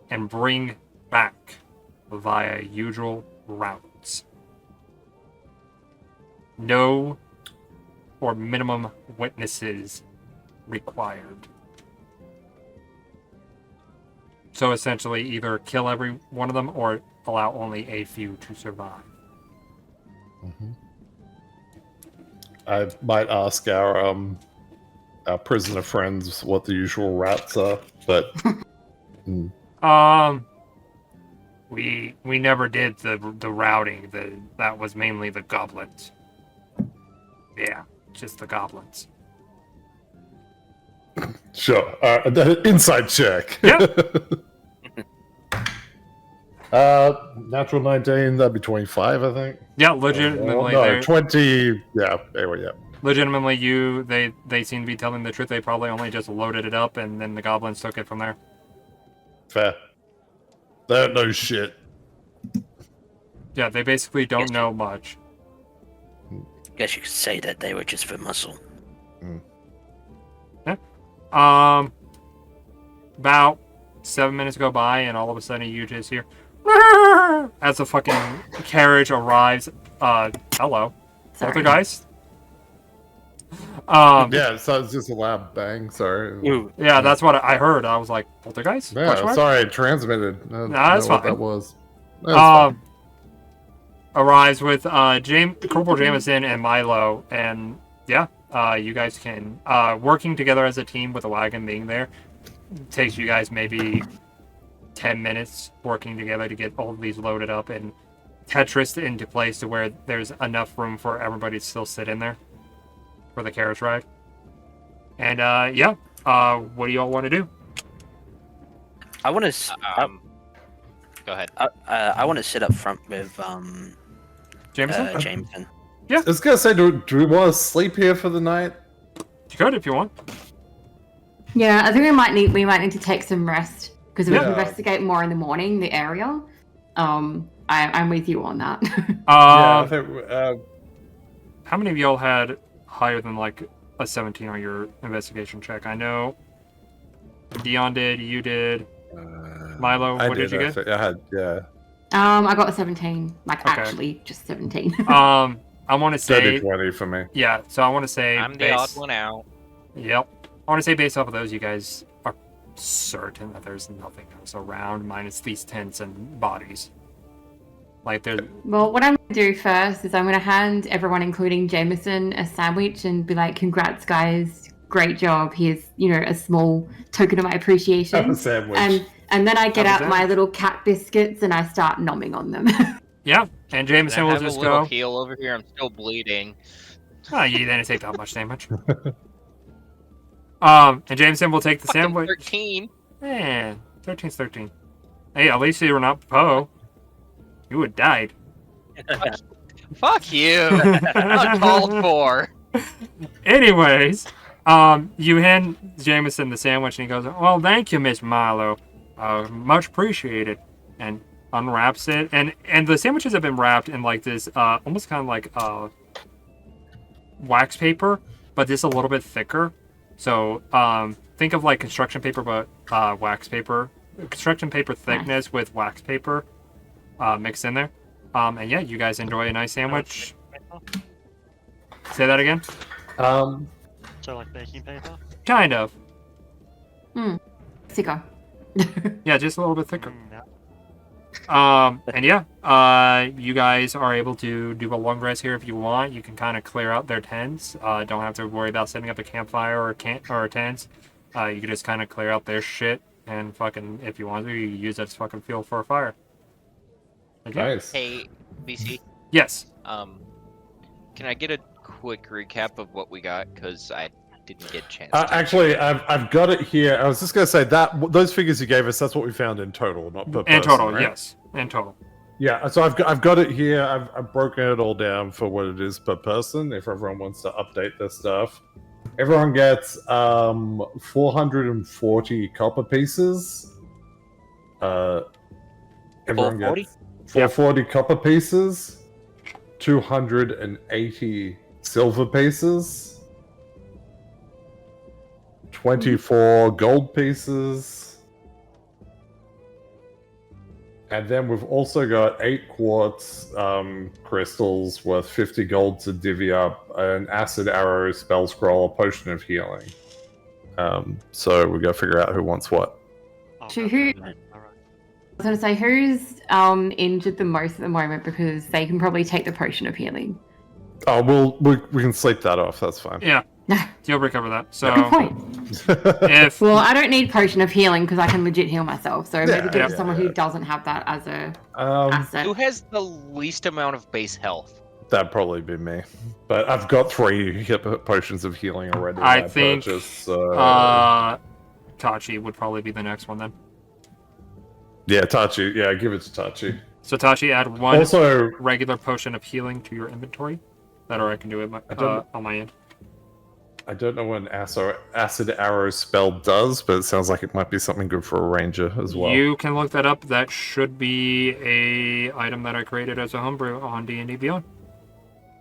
and bring back via usual routes. No or minimum witnesses required. So essentially, either kill every one of them or allow only a few to survive. I might ask our prisoner friends what the usual routes are, but We never did the routing. That was mainly the goblins. Yeah, just the goblins. sure. Inside check. Yeah. Natural 19, that'd be 25, I think. Yeah, legitimately. No, they're- 20. Yeah, anyway, yeah. Legitimately, they seem to be telling the truth. They probably only just loaded it up, and then the goblins took it from there. Fair. They don't know shit. Yeah, they basically don't know much. Guess you could say that they were just for muscle. About 7 minutes go by, and all of a sudden you just hear as the fucking carriage arrives. Hello, Sorry. poltergeist. Yeah, so it's just a loud bang. Sorry. Ooh. Yeah, that's what I heard. I was like, poltergeist? Yeah, Question mark? sorry, I transmitted. I don't Nah, that's know what fine. that was. That's fine. Arrives with Corporal Jameson and Milo, and yeah, you guys can working together as a team with a wagon being there takes you guys maybe 10 minutes working together to get all of these loaded up and Tetris into place to where there's enough room for everybody to still sit in there for the carriage ride. And yeah, what do you all want to do? I want to. Go ahead. I want to sit up front with Jameson? Jameson. I was gonna say, do we want to sleep here for the night? You could if you want. Yeah, I think we might need to take some rest because we Yeah. can investigate more in the morning the area. I'm with you on that. Yeah, I think. How many of y'all had higher than like a 17 on your investigation check? I know Dion did, you did. Milo, what did you get? I had, yeah. I got a 17. Like Okay. actually just 17. I want to say 30-20 for me. yeah. So I want to say I'm the odd one out. Yep. I want to say based off of those, you guys are certain that there's nothing else around minus these tents and bodies. Like there's Well, what I'm gonna do first is I'm gonna hand everyone, including Jameson, a sandwich and be like, "Congrats, guys! Great job. Here's a small token of my appreciation." Have a sandwich. And then I get Have a out my sandwich. little cat biscuits and I start nomming on them. yeah. And Jameson I will have just a little go. heal over here. I'm still bleeding. Oh, you didn't take that much damage. And Jameson will take the Fucking sandwich. 13. 13's 13. Hey, at least you were not Poe. You would have died. Fuck you. Uncalled for. Anyways, you hand Jameson the sandwich and he goes, "Well, thank you, Miss Milo. Much appreciated." And unwraps it. And the sandwiches have been wrapped in like this, almost kind of like wax paper, but just a little bit thicker. So, think of like construction paper, but wax paper. Construction paper thickness with wax paper mixed in there. And yeah, you guys enjoy a nice sandwich. Say that again? So like baking paper? Kind of. Sicker. Yeah, just a little bit thicker. Yeah. And yeah, you guys are able to do a long rest here if you want. You can kind of clear out their tents. Don't have to worry about setting up a campfire or tents. You can just kind of clear out their shit and fucking, if you want to, you use that as fucking fuel for a fire. Okay. Nice. Hey, BC. Yes. Can I get a quick recap of what we got? Because I didn't get a chance. Actually, I've got it here. I was just going to say that those figures you gave us, that's what we found in total, not per person. In total, right? yes. In total. Yeah, so I've got it here. I've broken it all down for what it is per person. If everyone wants to update their stuff, everyone gets 440 copper pieces. Everyone 440? gets 440 copper pieces, 280 silver pieces, 24 gold pieces, and then we've also got 8 quartz crystals worth 50 gold to divvy up, an acid arrow, spell scroll, a potion of healing. So we gotta figure out who wants what. Oh, To okay, who- alright. I was gonna say who's injured the most at the moment because they can probably take the potion of healing. Oh, we can sleep that off. That's fine. Yeah, Good you'll recover that. So, point. if Well, I don't need potion of healing because I can legit heal myself. So maybe give it to yeah, someone yeah. who doesn't have that as a um, asset. Who has the least amount of base health? that'd probably be me. But I've got 3 potions of healing already. I that think, purchased, Tachi would probably be the next one then. yeah, Tachi. Yeah, give it to Tachi. So Tachi, add one Also, regular potion of healing to your inventory. That or I can do it on my end. I don't know what an acid arrow spell does, but it sounds like it might be something good for a ranger as well. You can look that up. That should be a item that I created as a homebrew on D&D Beyond.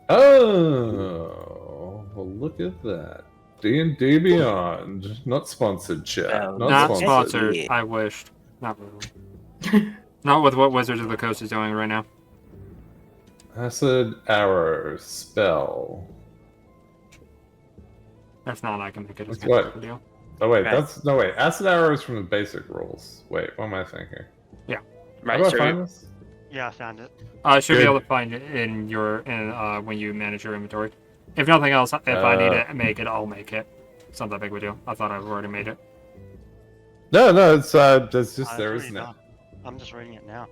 Oh, well, look at that. D&D Beyond. Not sponsored, chat. Not sponsored. sponsored. Yeah. I wished. Not really. Not with what Wizards of the Coast is doing right now. Acid arrow spell. If not, I can make it as That's big as what? a deal. Oh wait, Right. no wait. Acid arrows from the basic rules. Wait, what am I thinking? How Right. do I So find this? Yeah, I found it. I should be Good. able to find it in when you manage your inventory. If nothing else, if I need to make it, I'll make it. It's not that big of a deal. I thought I've already made it. No, it's just It's there, already isn't it? done. I'm just reading it now.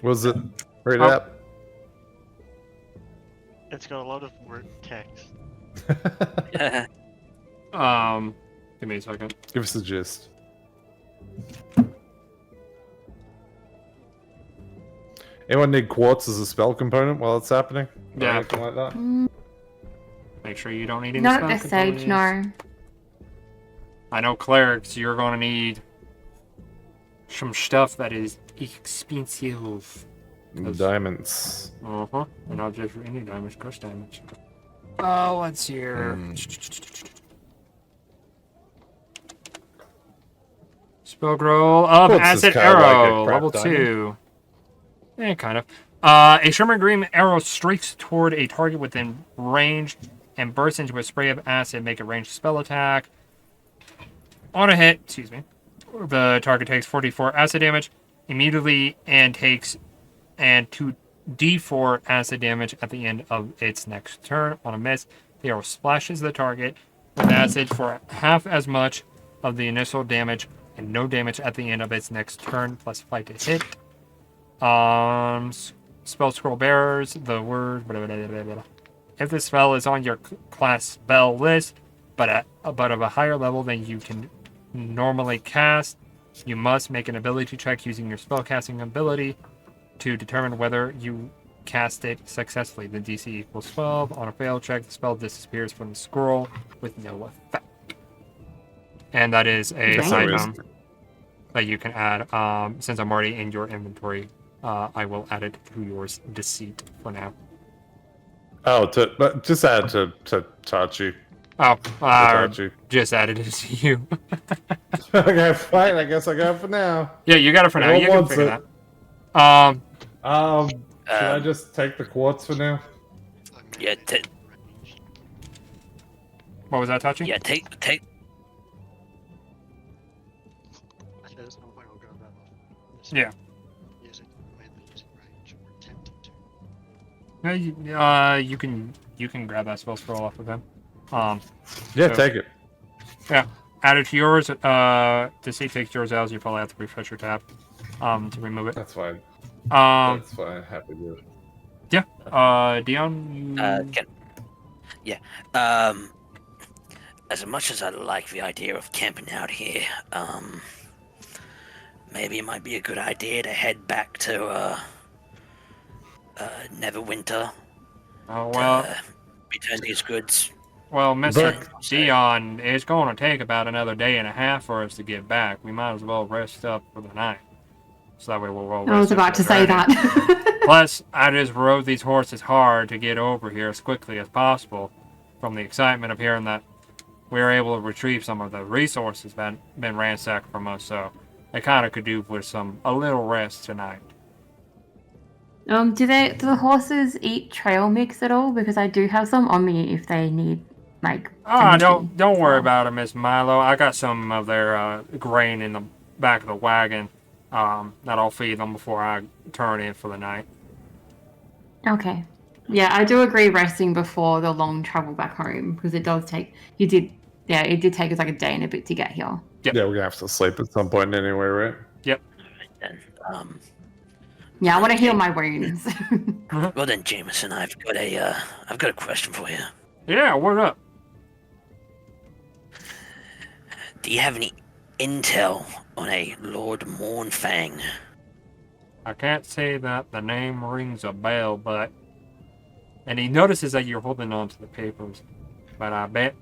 Was it? Read Oh. it up. It's got a lot of word text. Give me a second. Give us the gist. Anyone need quartz as a spell component while it's happening? Or Yeah. anything like that? Make sure you don't need any Not spell at this stage, components. no. I know clerics, you're going to need some stuff that is expensive. Diamonds. Uh-huh. And not just for any damage, crush damage. Oh, let's hear. Spell roll of Quartz is Acid kinda like a Arrow, crap level diamond. 2. Yeah, kind of. A shimmering green arrow streaks toward a target within range and bursts into a spray of acid. Make a ranged spell attack. On a hit, the target takes 44 acid damage immediately and takes 2d4 acid damage at the end of its next turn. On a miss, the arrow splashes the target with acid for half as much of the initial damage and no damage at the end of its next turn, plus 5 to hit. Spell scroll bearers, the word. Blah, blah, blah, blah, blah. If the spell is on your class spell list, but of a higher level than you can normally cast, you must make an ability check using your spellcasting ability to determine whether you cast it successfully. The DC equals 12. On a failed check, the spell disappears from the scroll with no effect. And that is a Nice. item that you can add. Since I'm already in your inventory, I will add it to yours deceit for now. Oh, but just add to Tachi. Oh, Tachi. just added it to you. Okay, fine. I guess I got it for now. Yeah, you got it for now. Everyone You can wants figure it. that. Should I just take the quartz for now? I made Yeah, it ranged. What was that, Tachi? yeah. Take. Actually, there's no point I'll grab that off. Just Yeah. Using, mainly using range, or attempting to. Yeah, you can grab that spell scroll off of him. Yeah, So- take it. Add it to yours. Deceit takes yours out. So you probably have to refresh your tab to remove it. That's fine. Um, That's fine. Happy to. Dion. As much as I like the idea of camping out here, maybe it might be a good idea to head back to Neverwinter. Oh well. Return these goods. Well, Mr. But- Dion, it's going to take about another day and a half for us to get back. We might as well rest up for the night. So that way we'll roll. I was about to say that. Plus, I just rode these horses hard to get over here as quickly as possible from the excitement of hearing that we were able to retrieve some of the resources that been ransacked from us. So I kind of could do with a little rest tonight. Do the horses eat trail mix at all? Because I do have some on me if they need anything. Don't worry about it, Miss Milo. I got some of their grain in the back of the wagon. That I'll feed them before I turn in for the night. Okay. Yeah, I do agree resting before the long travel back home because it does take. It did take us like a day and a bit to get here. Yep. Yeah, we're gonna have to sleep at some point anyway, right? Then, Yeah, I want to heal my wounds. well then, Jameson, I've got a question for you. Yeah, what up? Do you have any intel on a Lord Mournfang? I can't say that the name rings a bell, but... And he notices that you're holding on to the papers. But I bet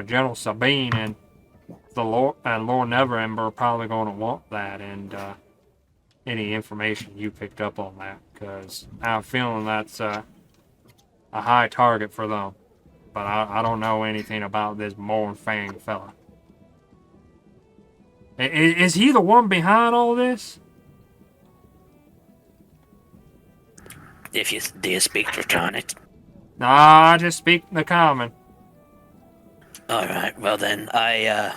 General Sabine and Lord Neverwinter are probably going to want that and any information you picked up on that. Because I have a feeling that's a high target for them. But I don't know anything about this Mournfang fella. Is he the one behind all this? Do you speak Draconic? Nah, I just speak the common. All right. Well then, I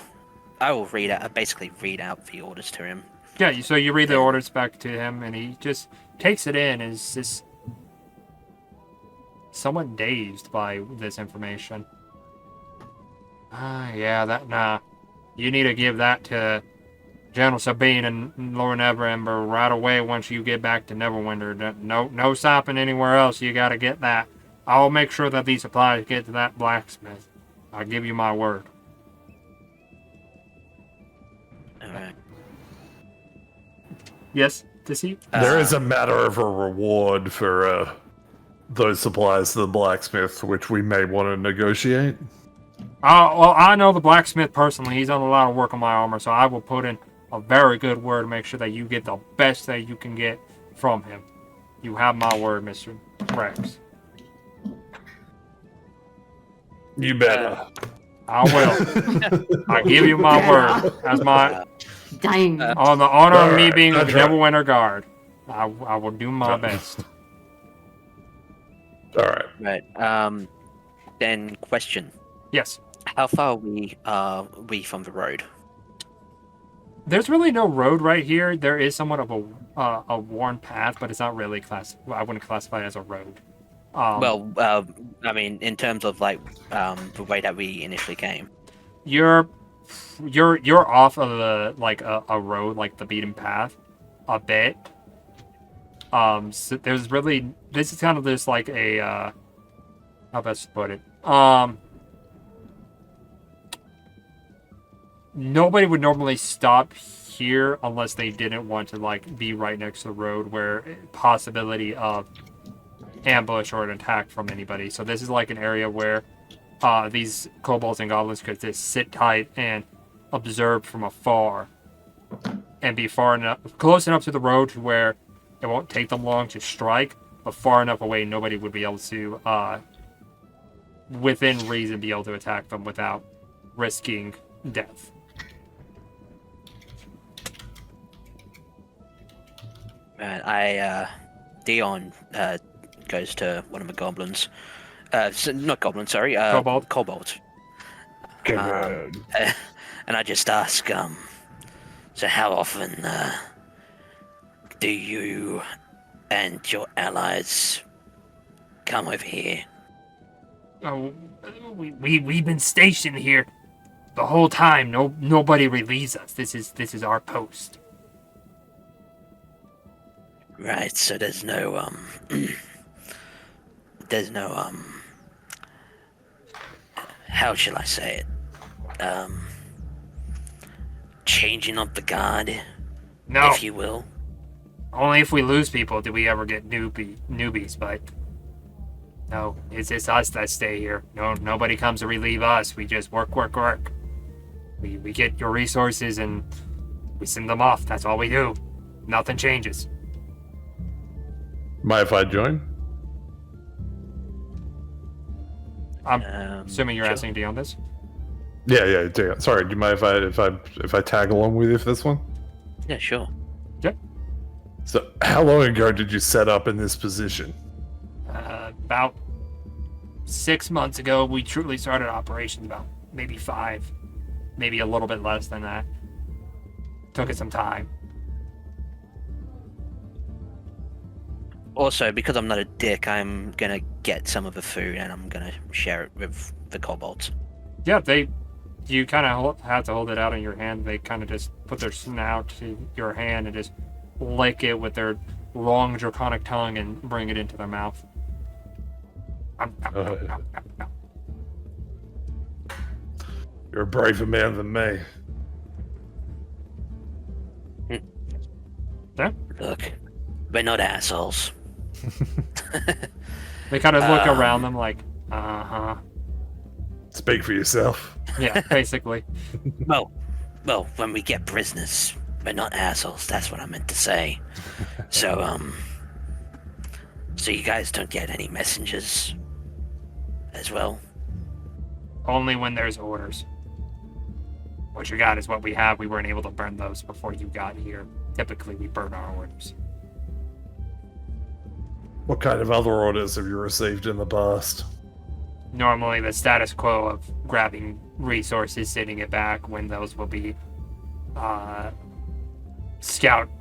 will basically read out the orders to him. Yeah, so you read the Then- orders back to him, and he just takes it in and is just somewhat dazed by this information. Nah. You need to give that to General Sabine and Lord Neverember right away once you get back to Neverwinter. No stopping anywhere else. You gotta get that. I'll make sure that these supplies get to that blacksmith. I'll give you my word. All right. Yes, to see? There is a matter of a reward for those supplies to the blacksmith, which we may want to negotiate. Well, I know the blacksmith personally. He's done a lot of work on my armor, so I will put in a very good word to make sure that you get the best that you can get from him. You have my word, Mr. Rex. You better. I will. I give you my word as my Dang. on the honor of me Alright, being the that's right. Neverwinter Guard. I will do my best. All right. Right. Then question: Yes. how far are we from the road? There's really no road right here. There is somewhat of a worn path, but it's not really I wouldn't classify it as a road. Well, I mean, in terms of like the way that we initially came. You're off of a road, like the beaten path, a bit. So there's really this is kind of just like a how best to put it. Nobody would normally stop here unless they didn't want to like be right next to the road where possibility of ambush or an attack from anybody. So this is like an area where these kobolds and goblins could just sit tight and observe from afar and be close enough to the road to where it won't take them long to strike, but far enough away nobody would be able to within reason be able to attack them without risking death. And Dion goes to one of the goblins. Not goblins, sorry. Kobold? Kobold. Come on. And I just ask, so how often do you and your allies come over here? Oh, we've been stationed here the whole time. Nobody relieves us. This is our post. Right, so there's no how shall I say it? Changing of the guard, No, if you will. only if we lose people do we ever get newbies. But no, it's us that stay here. Nobody comes to relieve us. We just work. We get your resources and we send them off. That's all we do. Nothing changes. Mind if I join? I'm assuming you're Sure. asking Dion this. Yeah. Sorry, do you mind if I tag along with you for this one? Yeah, sure. So, how long ago did you set up in this position? About 6 months ago, we truly started operations. About maybe 5, maybe a little bit less than that. Took us some time. Also, because I'm not a dick, I'm gonna get some of the food and I'm gonna share it with the kobolds. Yeah, you kind of have to hold it out in your hand. They kind of just put their snout to your hand and just lick it with their long draconic tongue and bring it into their mouth. You're a braver man than me. Look, we're not assholes. They kind of look around them like, uh-huh. Speak for yourself. Yeah, basically. Well, when we get prisoners, we're not assholes. That's what I meant to say. So, so you guys don't get any messengers as well? Only when there's orders. What you got is what we have. We weren't able to burn those before you got here. Typically, we burn our orders. What kind of other orders have you received in the past? normally the status quo of grabbing resources, sending it back when those will be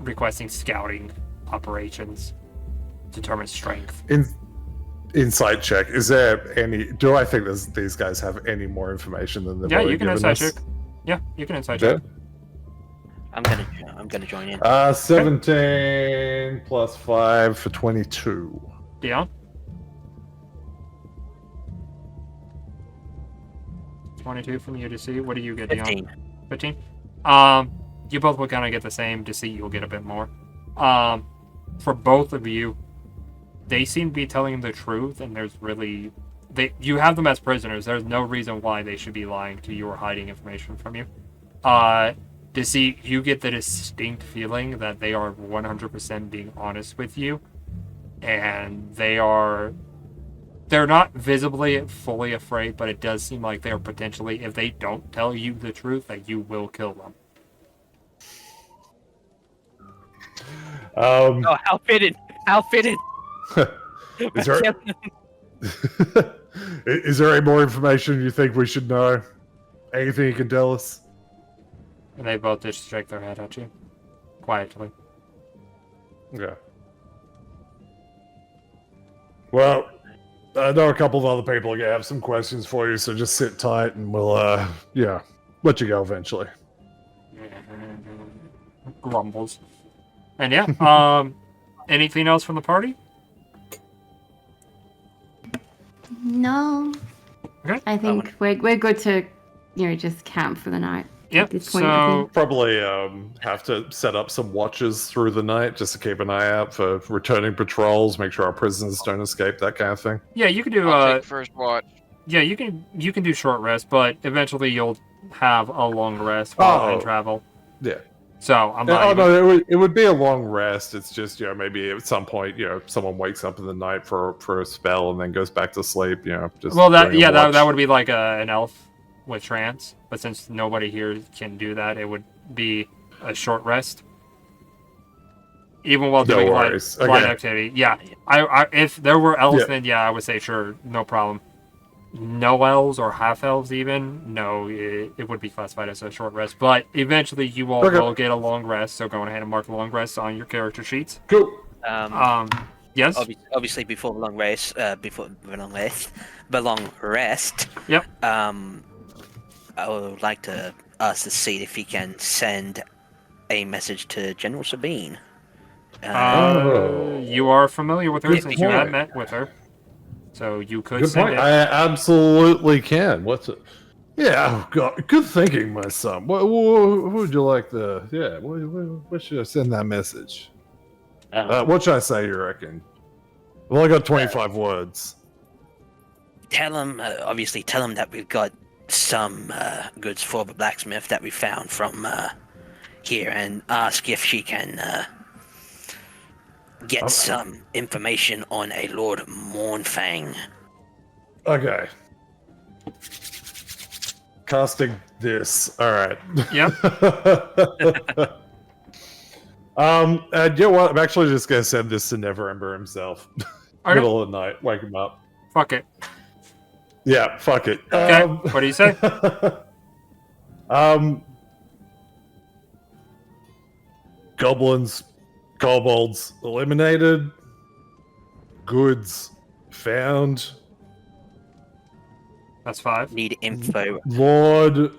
requesting scouting operations, determine strength. Insight check. Is there any? Do I think these guys have any more information than they've already you can given insight us? check. Yeah, you can insight Yeah. check. I'm gonna join in. 17 plus 5 for 22. Dion? 22 from you to see. What do you get, Dion? 15. 15? You both will kind of get the same. To see, you'll get a bit more. For both of you, they seem to be telling the truth, and there's really... You have them as prisoners. There's no reason why they should be lying to you or hiding information from you. To see, you get the distinct feeling that they are 100% being honest with you, and they're not visibly fully afraid, but it does seem like they're potentially, if they don't tell you the truth, that you will kill them. Oh, how fitted! How fitted! Is there, is there any more information you think we should know? Anything you can tell us? And they both just shake their head at you. Quietly. Yeah. Well, I know a couple of other people are going to have some questions for you, so just sit tight and we'll, let you go eventually. Grumbles. And yeah, anything else from the party? No. Okay. I think we're good to, just camp for the night. Yep, At this point, I so... think. Probably have to set up some watches through the night just to keep an eye out for returning patrols, make sure our prisoners don't escape, that kind of thing. Yeah, you can do... I'll take first watch. Yeah, you can do short rest, but eventually you'll have a long rest while in travel. Yeah. So, I'm not... no, it would be a long rest. It's just, maybe at some point, someone wakes up in the night for a spell and then goes back to sleep, just... Well, during a watch. that would be like an elf with trance, but since nobody here can do that, it would be a short rest. Even while doing light activity. Yeah, I if there were elves, then I would say sure, no problem. No elves or half elves even, no, it would be classified as a short rest. But eventually you all will get a long rest, so go ahead and mark the long rest on your character sheets. Cool. Yes. Obviously, before the long rest, the long rest. Yep. I would like to ask the seat if he can send a message to General Sabine. You are familiar with her since you had met with her, so you could Good send point. it. I absolutely can. What's it? Yeah, oh God. Good thinking, my son. What would you like to? Yeah, what should I send that message? What should I say? You reckon? I've only got 25 words. Tell him that we've got some goods for the blacksmith that we found from here, and ask if she can get some information on a Lord Mournfang. Okay. Casting this. All right. Yep. You know what? I'm actually just gonna send this to Neverwinter himself. Okay. Middle of the night, wake him up. Fuck it. Yeah, fuck it. Okay. What do you say? Goblins, kobolds eliminated. Goods found. That's 5. Need info. Lord.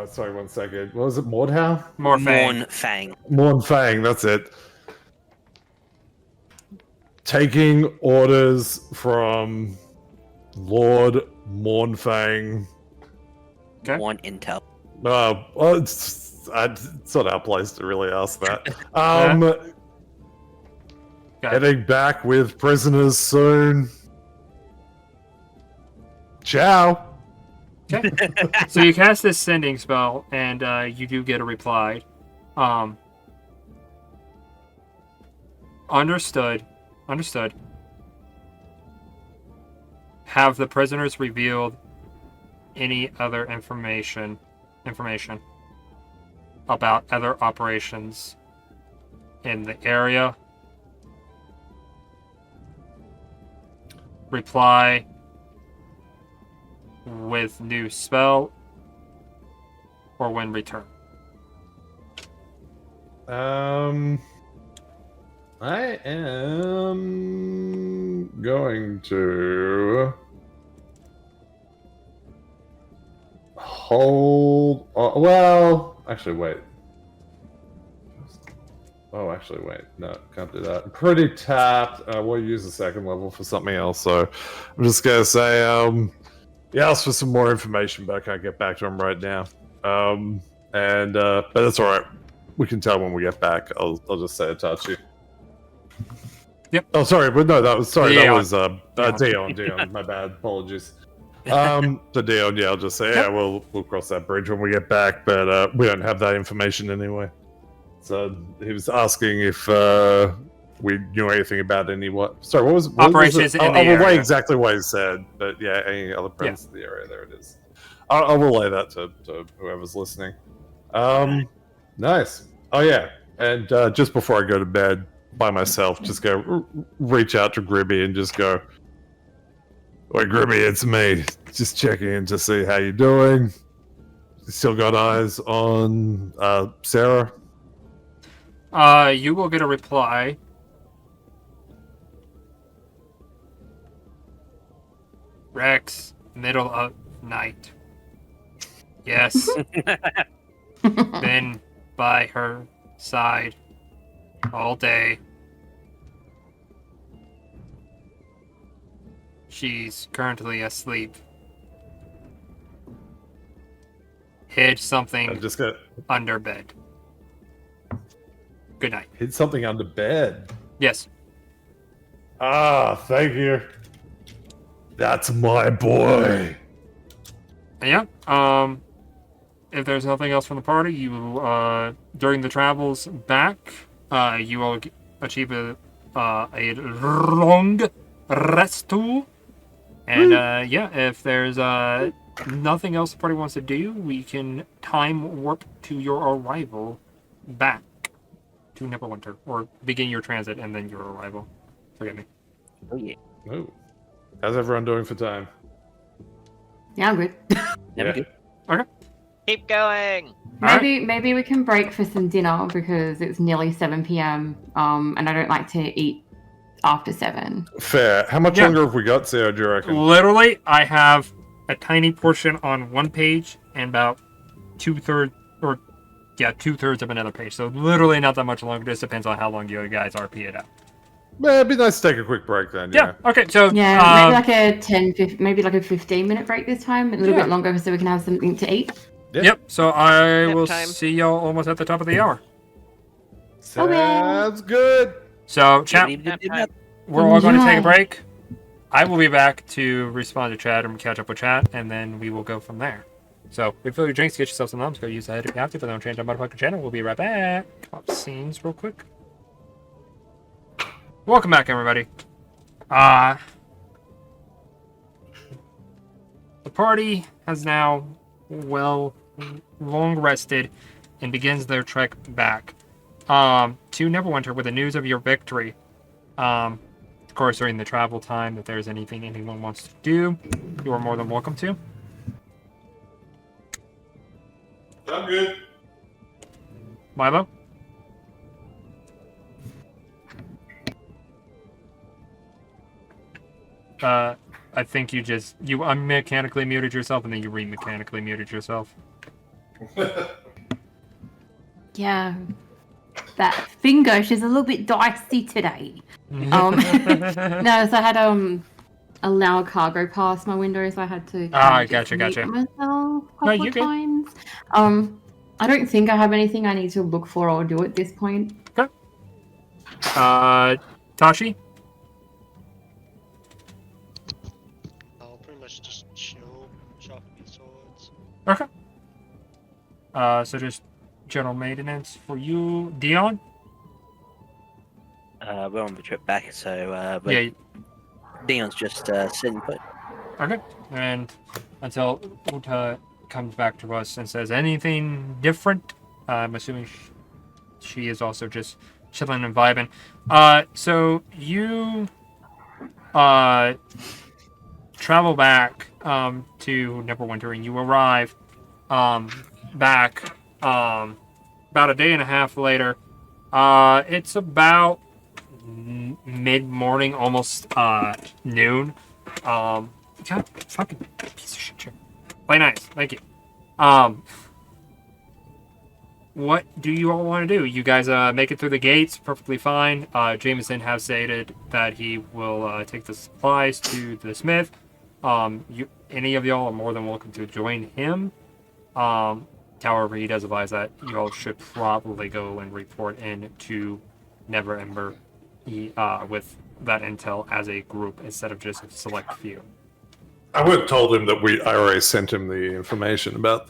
Sorry, 1 second. What was it? Mordhau? Mournfang. Mournfang, that's it. Taking orders from Lord Mournfang. Okay. Want intel. Well, it's not our place to really ask that. Heading back with prisoners soon. Ciao. Okay. So you cast this sending spell, and you do get a reply. Understood. Have the prisoners revealed any other information about other operations in the area? Reply, with new spell or when return. I am going to hold. Well, actually, wait. Oh, actually, wait. No, can't do that. I'm pretty tapped. We'll use the second level for something else. So I'm just gonna say, he asked for some more information, but I can't get back to him right now. But that's all right. We can tell when we get back. I'll just say Itachi. Yep. Oh, sorry, but no, that was Dion. Dion. My bad. Apologies. To Dion, yeah, I'll just say, yeah, we'll cross that bridge when we get back, but we don't have that information anyway. So he was asking if we knew anything about Sorry, what was operations it? in the I'll relay area. exactly what he said, but yeah, any other presence in the area, there it is. I'll relay that to whoever's listening. Nice. Oh yeah, and just before I go to bed by myself, just go reach out to Gribby and just go, "Wait, Gribby, it's me. Just checking in to see how you're doing. Still got eyes on Sarah?" You will get a reply. Rex, middle of night. Yes. Been by her side all day. She's currently asleep. Hid something I'm just gonna under bed. Good night. hid something under bed. Yes. Ah, thank you. That's my boy. And yeah. If there's nothing else from the party, you during the travels back, you will achieve a long rest tool. And yeah, if there's nothing else the party wants to do, we can time warp to your arrival back to Neverwinter, or begin your transit and then your arrival. Forget me. Oh yeah. Oh. How's everyone doing for time? Yeah, I'm good. Never good. Okay. Keep going. Maybe we can break for some dinner because it's nearly 7 p.m. And I don't like to eat after 7. Fair. How much Yeah. longer have we got, Sarah, do you reckon? Literally, I have a tiny portion on one page and about two-thirds of another page. So literally not that much longer. Just depends on how long you guys RP it out. Well, it'd be nice to take a quick break then, yeah. Okay, so Yeah, maybe like a 15-minute break this time. A little Yeah. bit longer so we can have something to eat. Yep. So I Nap will time. see y'all almost at the top of the hour. Sounds good. So chat, Nap time. we're all going to take a Enjoy. break. I will be back to respond to chat and catch up with chat, and then we will go from there. So refill your drinks, get yourself some items, go use the head if you have to, but don't change our motherfucking channel. We'll be right back. Pop scenes real quick. Welcome back, everybody. The party has now long rested and begins their trek back to Neverwinter with the news of your victory. Of course, during the travel time, if there's anything anyone wants to do, you are more than welcome to. I'm good. Milo? I think you unmechanically muted yourself and then you re-mechanically muted yourself. Yeah. That finger, she's a little bit dicey today. No, so I had a loud cargo pass my window, so I had to gotcha. mute myself a No, couple you're of good. times. I don't think I have anything I need to look for or do at this point. Okay. Tashi? I'll pretty much just chill, sharpening swords. Okay. So just general maintenance for you. Dion? We're on the trip back, so Yeah. Dion's just sitting put. Okay. And until Uta comes back to us and says anything different, I'm assuming she is also just chilling and vibing. So you travel back to Neverwinter, and you arrive back about a day and a half later. It's about mid-morning, almost noon. God, fucking piece of shit. Play nice, thank you. What do you all want to do? You guys make it through the gates perfectly fine. Jameson has stated that he will take the supplies to the smith. Any of y'all are more than welcome to join him. However, he does advise that you all should probably go and report in to Neverember with that intel as a group instead of just a select few. I would have told him that I already sent him the information about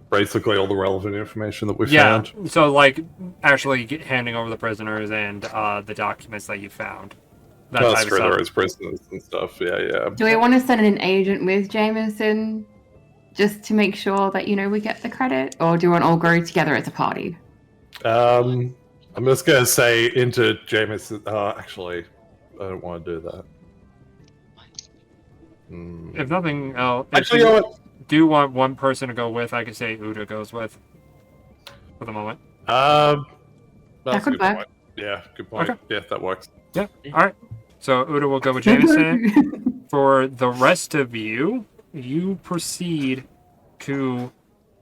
basically all the relevant information that we found. Yeah, so like actually handing over the prisoners and the documents that you found. That Well, type of stuff. as prisoners and stuff. Yeah. Do we want to send an agent with Jameson just to make sure that, we get the credit? Or do you want all go together as a party? I'm just going to say into Jameson. Actually, I don't want to do that. If nothing else, Actually, you know what? Do you want one person to go with? I could say Uda goes with for the moment. That That's a could good work. point. Yeah, good point. Okay. Yeah, that works. Yeah. All right. So Uda will go with Jameson. For the rest of you, you proceed to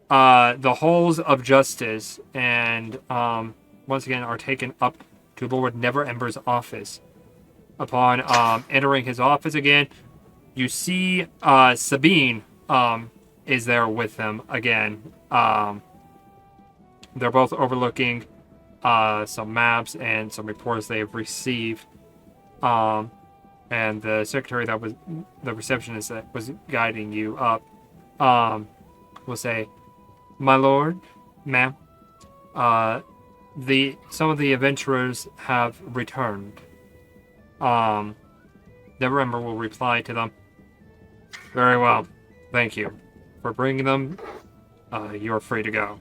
the halls of justice, and once again are taken up to Lord Neverember's office. Upon entering his office again, you see Sabine is there with them again. They're both overlooking some maps and some reports they have received. And the secretary that was the receptionist that was guiding you up will say, "My lord, ma'am, some of the adventurers have returned." Neverember will reply to them, "Very well, thank you for bringing them. You are free to go."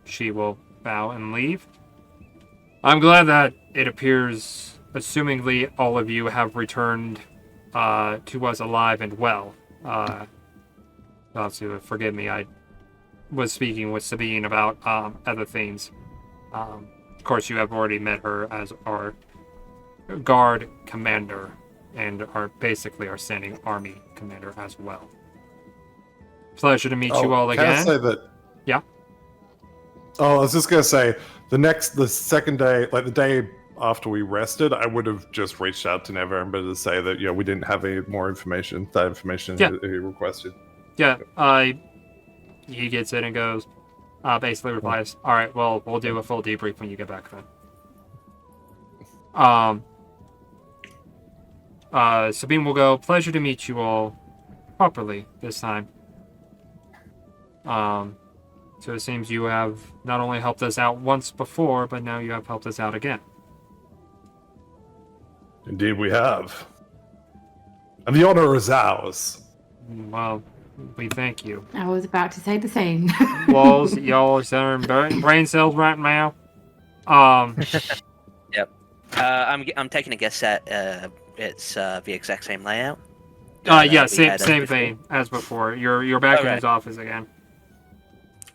She will bow and leave. I'm glad that it appears, assumingly, all of you have returned to us alive and well. Also, forgive me, I was speaking with Sabine about other things. Of course, you have already met her as our guard commander and are basically our standing army commander as well. Pleasure to meet you all Can again. I say that? Yeah. Oh, I was just gonna say the second day, like the day after we rested, I would have just reached out to Neverember to say that we didn't have any more information. That information Yeah. he requested. Yeah. He gets it and goes. Basically replies, "All right. Well, we'll do a full debrief when you get back then." Sabine will go, "Pleasure to meet you all properly this time. So it seems you have not only helped us out once before, but now you have helped us out again." Indeed, we have. And the honor is ours. Well, we thank you. I was about to say the same. Walls, y'all are selling brain cells right now. Yep. I'm taking a guess at it's the exact same layout. Yeah, we had same as same before. thing as before. You're back in Alright. his office again.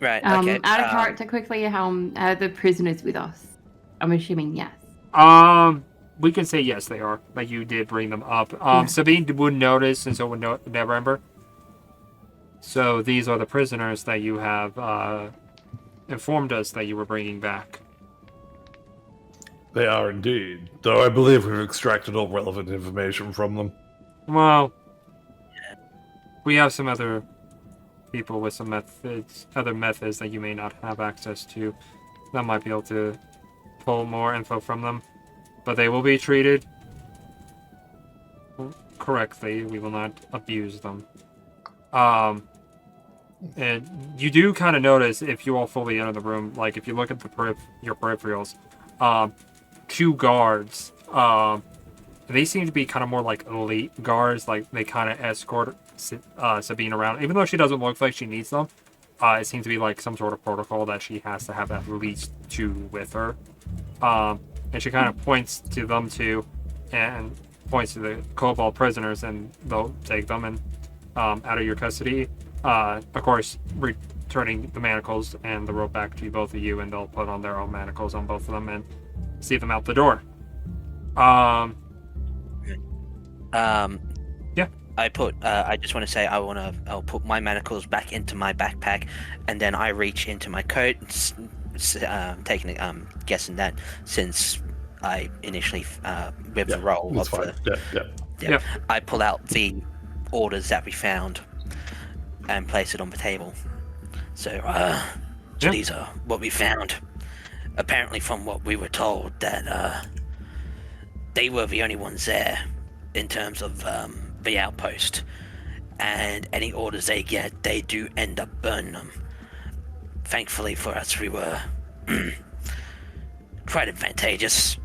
Right. Okay. Out of character, quickly, are the prisoners with us? I'm assuming yes. We can say yes, they are. Like you did bring them up. Yeah. Sabine would notice, and so would Neverember. So these are the prisoners that you have informed us that you were bringing back. They are indeed. Though I believe we've extracted all relevant information from them. Well, we have some other people with some other methods that you may not have access to that might be able to pull more info from them. But they will be treated correctly. We will not abuse them. And you do kind of notice, if you all fully enter the room, like if you look at your peripherals, 2 guards, they seem to be kind of more like elite guards, like they kind of escort Sabine around. Even though she doesn't look like she needs them, it seems to be like some sort of protocol that she has to have at least 2 with her. And she kind of points to them 2 and points to the kobold prisoners, and they'll take them and out of your custody. Of course, returning the manacles and the rope back to both of you, and they'll put on their own manacles on both of them and see them out the door. Yeah. I just want to say I'll put my manacles back into my backpack, and then I reach into my coat, guessing that since I initially with the roll That's of fine. the Yeah. I pull out the orders that we found and place it on the table. So these are what we found. Apparently, from what we were told, that they were the only ones there in terms of the outpost, and any orders they get, they do end up burning them. Thankfully for us, we were quite advantageous,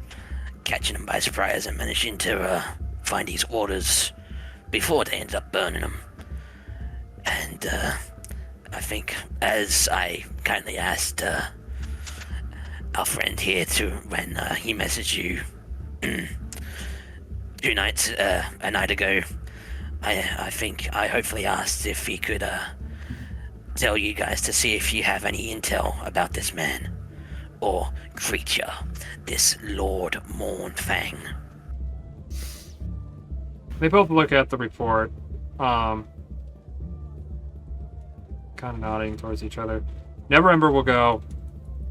catching them by surprise and managing to find these orders before they ended up burning them. And I think, as I kindly asked our friend here to, when he messaged you a night ago, I think I hopefully asked if he could tell you guys to see if you have any intel about this man or creature, this Lord Mournfang. They both look at the report, kind of nodding towards each other. Neverwinter will go,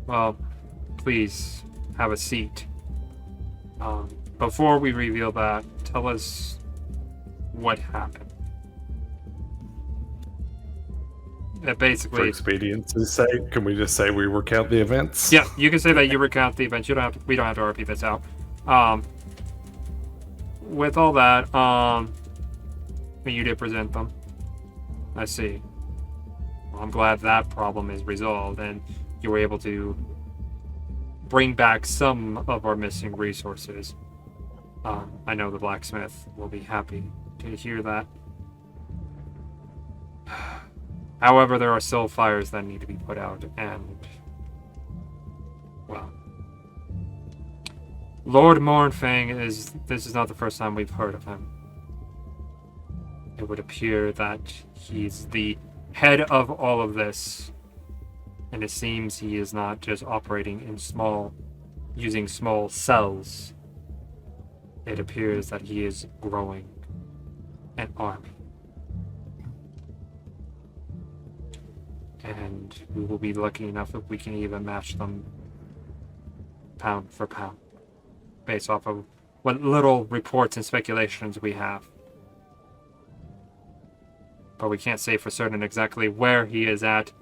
well, please have a seat. Before we reveal that, tell us what happened. For Basically, expedience's sake, can we just say we recount the events? yeah, you can say that you recount the events. We don't have to repeat this out. With all that, you did present them. I see. Well, I'm glad that problem is resolved, and you were able to bring back some of our missing resources. I know the blacksmith will be happy to hear that. However, there are still fires that need to be put out, and, well, Lord Mournfang this is not the first time we've heard of him. It would appear that he's the head of all of this, and it seems he is not just operating in using small cells. It appears that he is growing an army. And we will be lucky enough if we can even match them pound for pound, based off of what little reports and speculations we have. But we can't say for certain exactly where he is at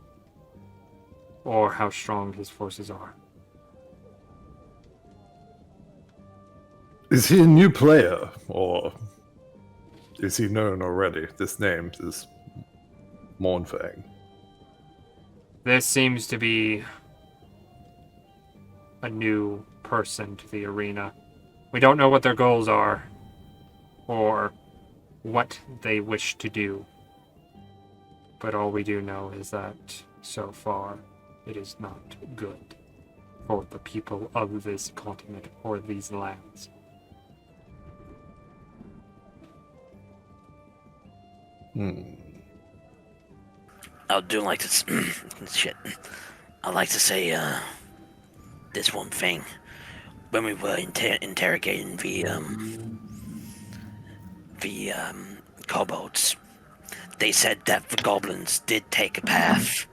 or how strong his forces are. Is he a new player, or is he known already? This name is Mournfang. This seems to be a new person to the arena. We don't know what their goals are or what they wish to do. But all we do know is that so far it is not good for the people of this continent or these lands. I do like to shit. I like to say this one thing. When we were interrogating the kobolds, they said that the goblins did take a path,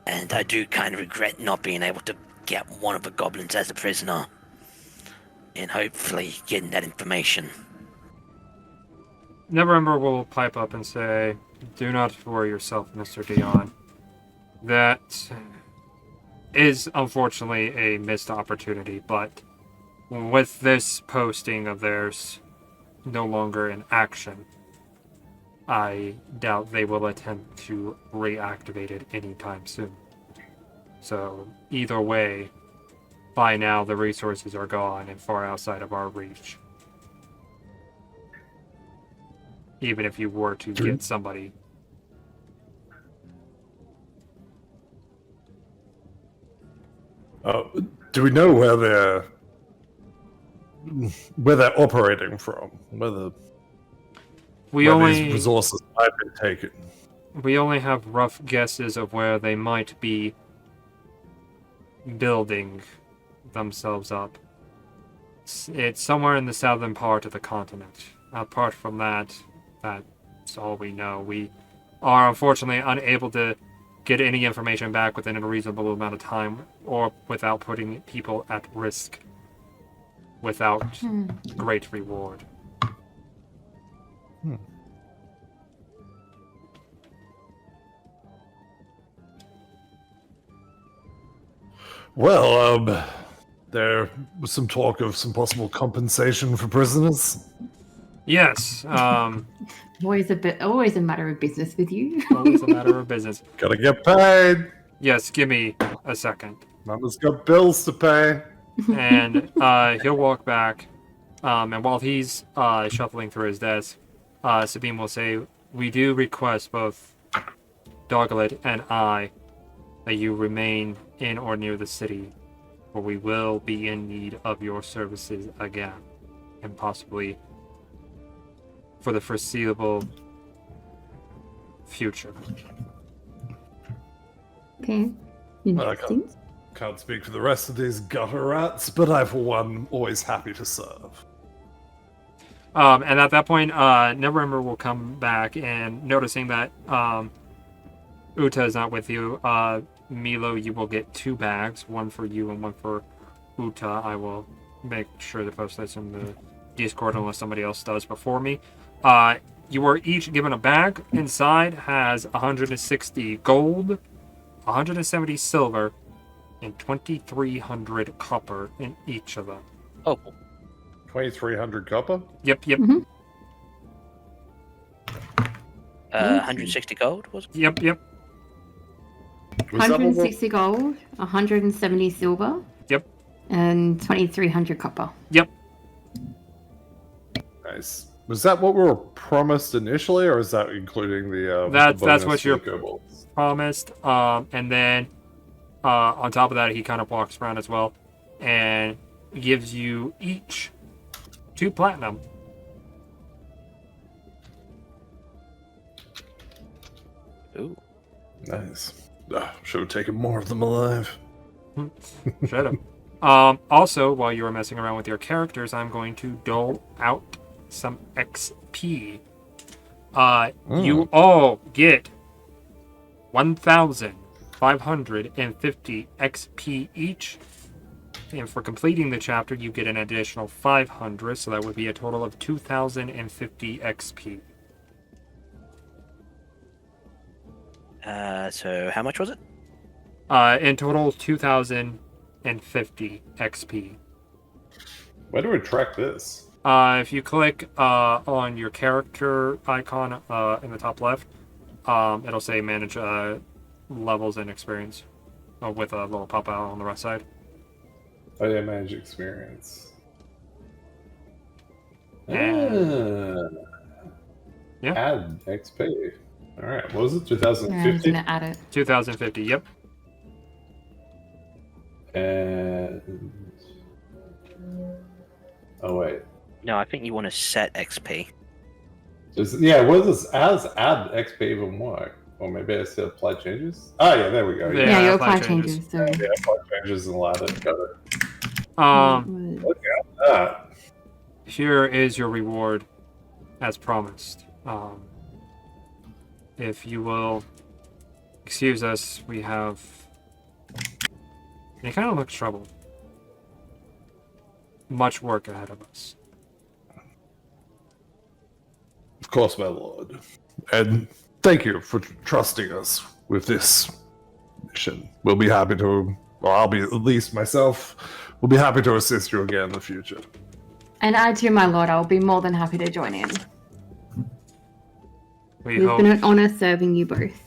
and I do kind of regret not being able to get one of the goblins as a prisoner, and hopefully getting that information. Neverwinter will pipe up and say, "Do not worry yourself, Mr. Dion. That is unfortunately a missed opportunity, but with this posting of theirs no longer in action, I doubt they will attempt to reactivate it anytime soon. So either way, by now the resources are gone and far outside of our reach. Even if you were to get somebody." Do we know where where they're operating from, where these resources might be taken. We only have rough guesses of where they might be building themselves up. It's somewhere in the southern part of the continent. Apart from that, that's all we know. We are unfortunately unable to get any information back within a reasonable amount of time, or without putting people at risk, without great reward. Well, there was some talk of some possible compensation for prisoners. Yes, Always a matter of business with you. always a matter of business. Gotta get paid. Yes, give me a second. Mama's got bills to pay. And he'll walk back, and while he's shuffling through his desk, Sabine will say, "We do request both Doglet and I that you remain in or near the city, for we will be in need of your services again, and possibly for the foreseeable future." Okay. Interesting. Can't speak for the rest of these gutter rats, but I, for one, always happy to serve. And at that point, Neverwinter will come back, and noticing that Uta is not with you, Milo, you will get 2 bags, one for you and one for Uta. I will make sure to post this in the Discord unless somebody else does before me. You were each given a bag. Inside has 160 gold, 170 silver, and 2,300 copper in each of them. Oh, 2,300 copper? Yep. 160 gold was it? Yep. Was that what 160 gold, 170 silver. Yep. And 2,300 copper. Yep. Nice. Was that what we were promised initially, or is that including the That's bonus what for you're the kobolds? promised. And then on top of that, he kind of walks around as well and gives you each 2 platinum. Ooh. Nice. Should have taken more of them alive. Should have. Also, while you were messing around with your characters, I'm going to dole out some XP. You all get 1,550 XP each. And for completing the chapter, you get an additional 500, so that would be a total of 2,050 XP. So how much was it? In total, 2,050 XP. Where do we track this? If you click on your character icon in the top left, it'll say manage levels and experience with a little pop out on the right side. Oh yeah, manage experience. Yeah. Add XP. All right, what was it? Yeah, I'm just 2050. gonna add it. 2,050, yep. And oh wait, No, I think you want to set XP. what is this? How does add XP even work? Or maybe I still apply changes. Oh yeah, there we go. Yeah. Yeah, you apply apply changes. So Yeah, apply changes and allow it. Got it. Um, Ah, Here is your reward, as promised. If you will excuse us, we have any kind of looks trouble. Much work ahead of us. of course, my lord. And thank you for trusting us with this mission. We'll be happy to, or I'll be, at least myself, will be happy to assist you again in the future. And I too, my lord, I'll be more than happy to join in. We It's hope been an honor serving you both.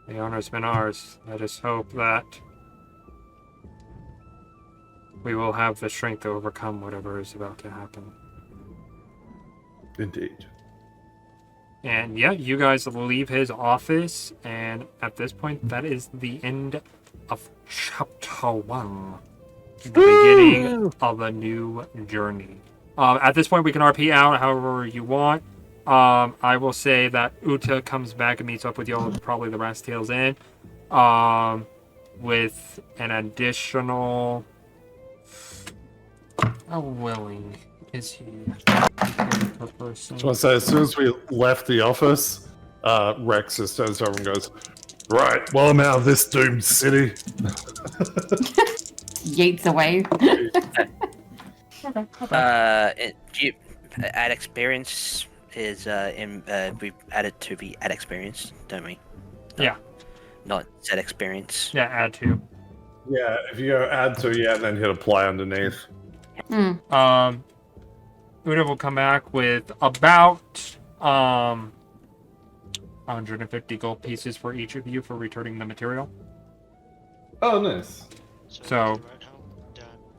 the honor's been ours. I just hope that we will have the strength to overcome whatever is about to happen. Indeed. And yeah, you guys leave his office, and at this point, that is the end of chapter 1. the beginning of a new journey. At this point, we can RP out however you want. I will say that Uta comes back and meets up with y'all, probably the Rat's Tail's Inn, with an additional. How willing is he? Per person? So I say, as soon as we left the office, Rex just turns over and goes, "Right, well, I'm out of this doomed city." Yeets away. Do you add experience is we add it to the add experience, don't we? Yeah. Not set experience. Yeah, add 2. Yeah, if you go add to, and then hit apply underneath. Mm. Uda will come back with about 150 gold pieces for each of you for returning the material. Oh, nice. So- how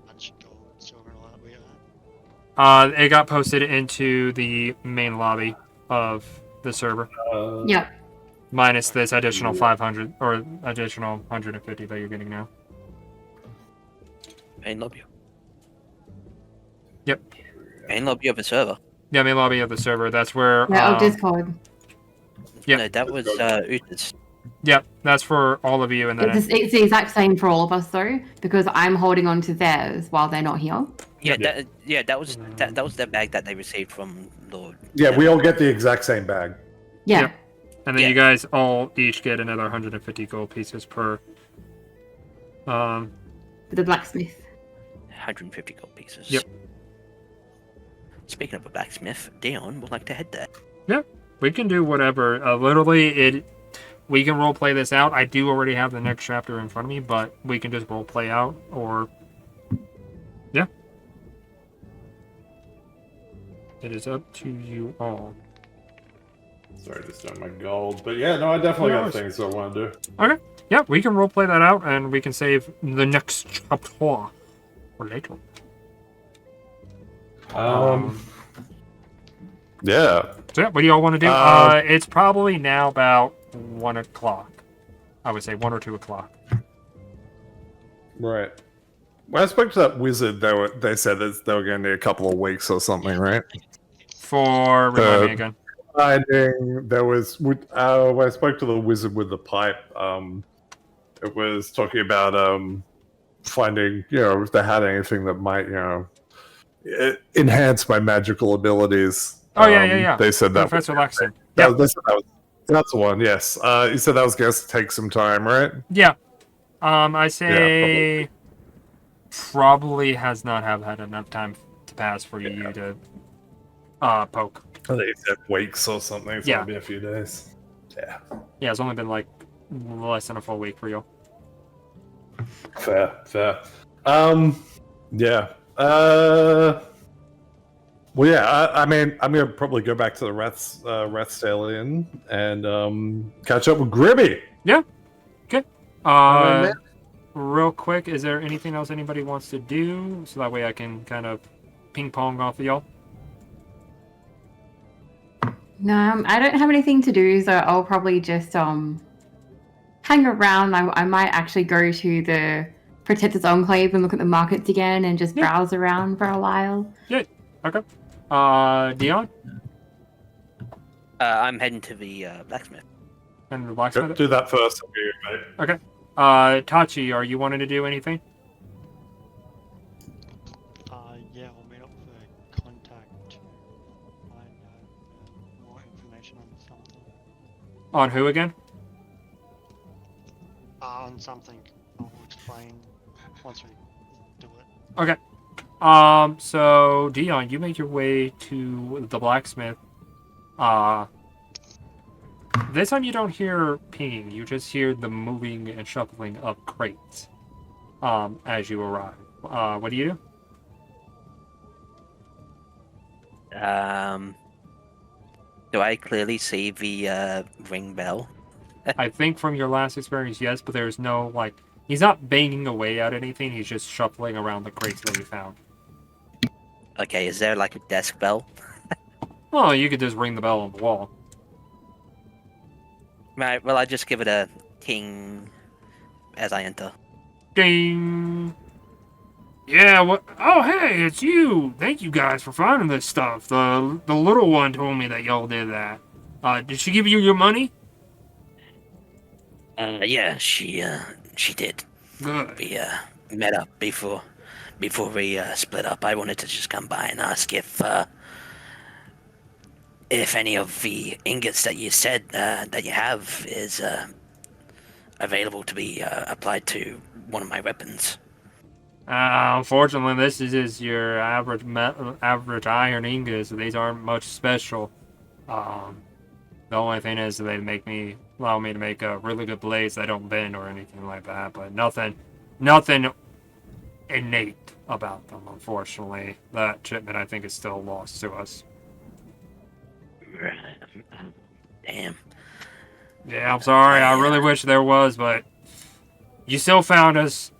much gold, silver, and all that we got? It got posted into the main lobby of the server, Yep. minus this additional 500 or additional 150 that you're getting now. Main lobby. Yep. Main lobby of the server. Yeah, main lobby of the server. That's where. Yeah, Discord. Yep. No, that was Uta's. Yep, that's for all of you, and then It's the exact same for all of us though, because I'm holding on to theirs while they're not here. Yeah, that was the bag that they received from Lord. Yeah, we all get the exact same bag. Yeah. Yep. And then Yeah. you guys all each get another 150 gold pieces per. The blacksmith. 150 gold pieces. Yep. Speaking of a blacksmith, Dion would like to head there. We can do whatever. Literally, we can role play this out. I do already have the next chapter in front of me, but we can just role play out, or yeah, it is up to you all. Sorry, just doing my gold. But yeah, no, I definitely No got worries. things I want to do. Okay, yeah, we can role play that out, and we can save the next chapter for later. Yeah. So yeah, what do y'all want to do? It's probably now about 1 o'clock. I would say 1 or 2 o'clock. Right. When I spoke to that wizard, they said that they were going to need a couple of weeks or something, right? For remind me again. Finding there was when I spoke to the wizard with the pipe, it was talking about finding, if they had anything that might, enhance my magical abilities. Oh yeah. They said that. Professor Lexon. Yeah, Yeah, they said that's the one. Yes. You said that was going to take some time, right? yeah. I say probably has not have had enough time to pass for you to poke. I think it said weeks or something. So Yeah. it'll be a few days. Yeah. Yeah, it's only been like less than a full week for you. Fair. Yeah. Well, yeah. I mean, I'm gonna probably go back to the Rat's Tail Inn and catch up with Gribby. Yeah. Okay. Alright, Real quick, is there anything else anybody wants to do? So that way I can kind of ping pong off of y'all. No, I don't have anything to do, so I'll probably just hang around. I might actually go to the Protector's Enclave and look at the markets again and just browse around for a while. Yeah. Okay. Dion I'm heading to the blacksmith. and the Go blacksmith. do that first. Mate. Okay. Tachi, are you wanting to do anything? Yeah, I'll meet up with a contact to find more information on something. On who again? On something. I'll explain once we do it. Okay. So Dion, you make your way to the blacksmith. This time you don't hear pinging, you just hear the moving and shuffling of crates. As you arrive. What do you do? Do I clearly see the ring bell? I think from your last experience, yes, but there's no, he's not banging away at anything, he's just shuffling around the crates that you found. Okay, is there like a desk bell? Well, you could just ring the bell on the wall. Right, well, I just give it a ting as I enter. Ding! Yeah, what? Oh, hey, it's you. Thank you guys for finding this stuff. The little one told me that y'all did that. Did she give you your money? Yeah, she did. Good. We met up before we split up. I wanted to just come by and ask if any of the ingots that you said that you have is available to be applied to one of my weapons. Unfortunately, this is just your average iron ingots. These aren't much special. The only thing is they allow me to make really good blades that don't bend or anything like that. But nothing innate about them. Unfortunately, that shipment I think is still lost to us. Damn. Yeah, I'm sorry. I really wish there was, but you still found us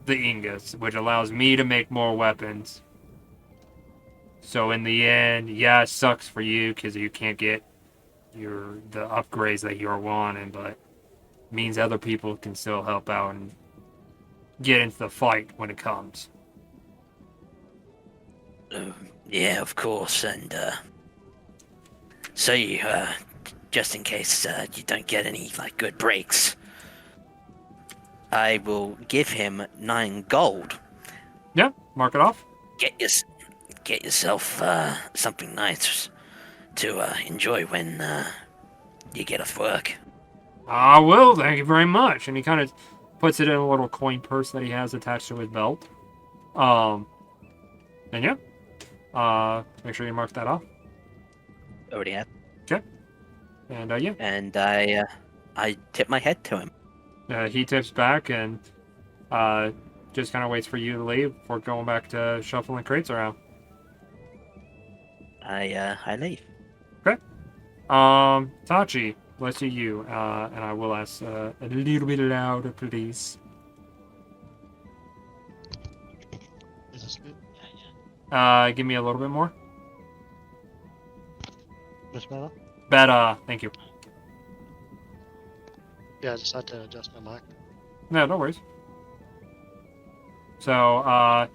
the ingots, which allows me to make more weapons. So in the end, yeah, it sucks for you because you can't get the upgrades that you're wanting, but means other people can still help out and get into the fight when it comes. Yeah, of course, and so you just in case you don't get any good breaks, I will give him 9 gold. Yeah, mark it off. Get yourself something nice to enjoy when you get off work. I will, thank you very much. And he kind of puts it in a little coin purse that he has attached to his belt. And yeah, make sure you mark that off. Already have. Okay. And yeah. And I tip my head to him. He tips back and just kind of waits for you to leave before going back to shuffling crates around. I leave. Okay. Tachi, let's see you. And I will ask a little bit louder, please. Is this good? Give me a little bit more. This better? Better, thank you. Yeah, I just had to adjust my mic. No, no worries. So,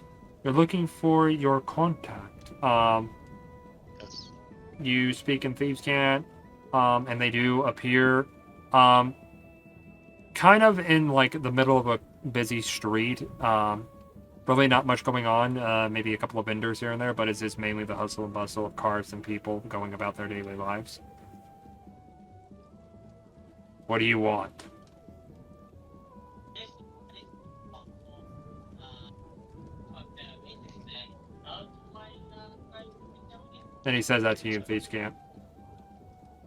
you're looking for your contact. Yes. You speak in Thieves' Cant, and they do appear, kind of in the middle of a busy street. Really not much going on. Maybe a couple of vendors here and there, but it's just mainly the hustle and bustle of cars and people going about their daily lives. What do you want? And he says that to you in Thieves' Camp.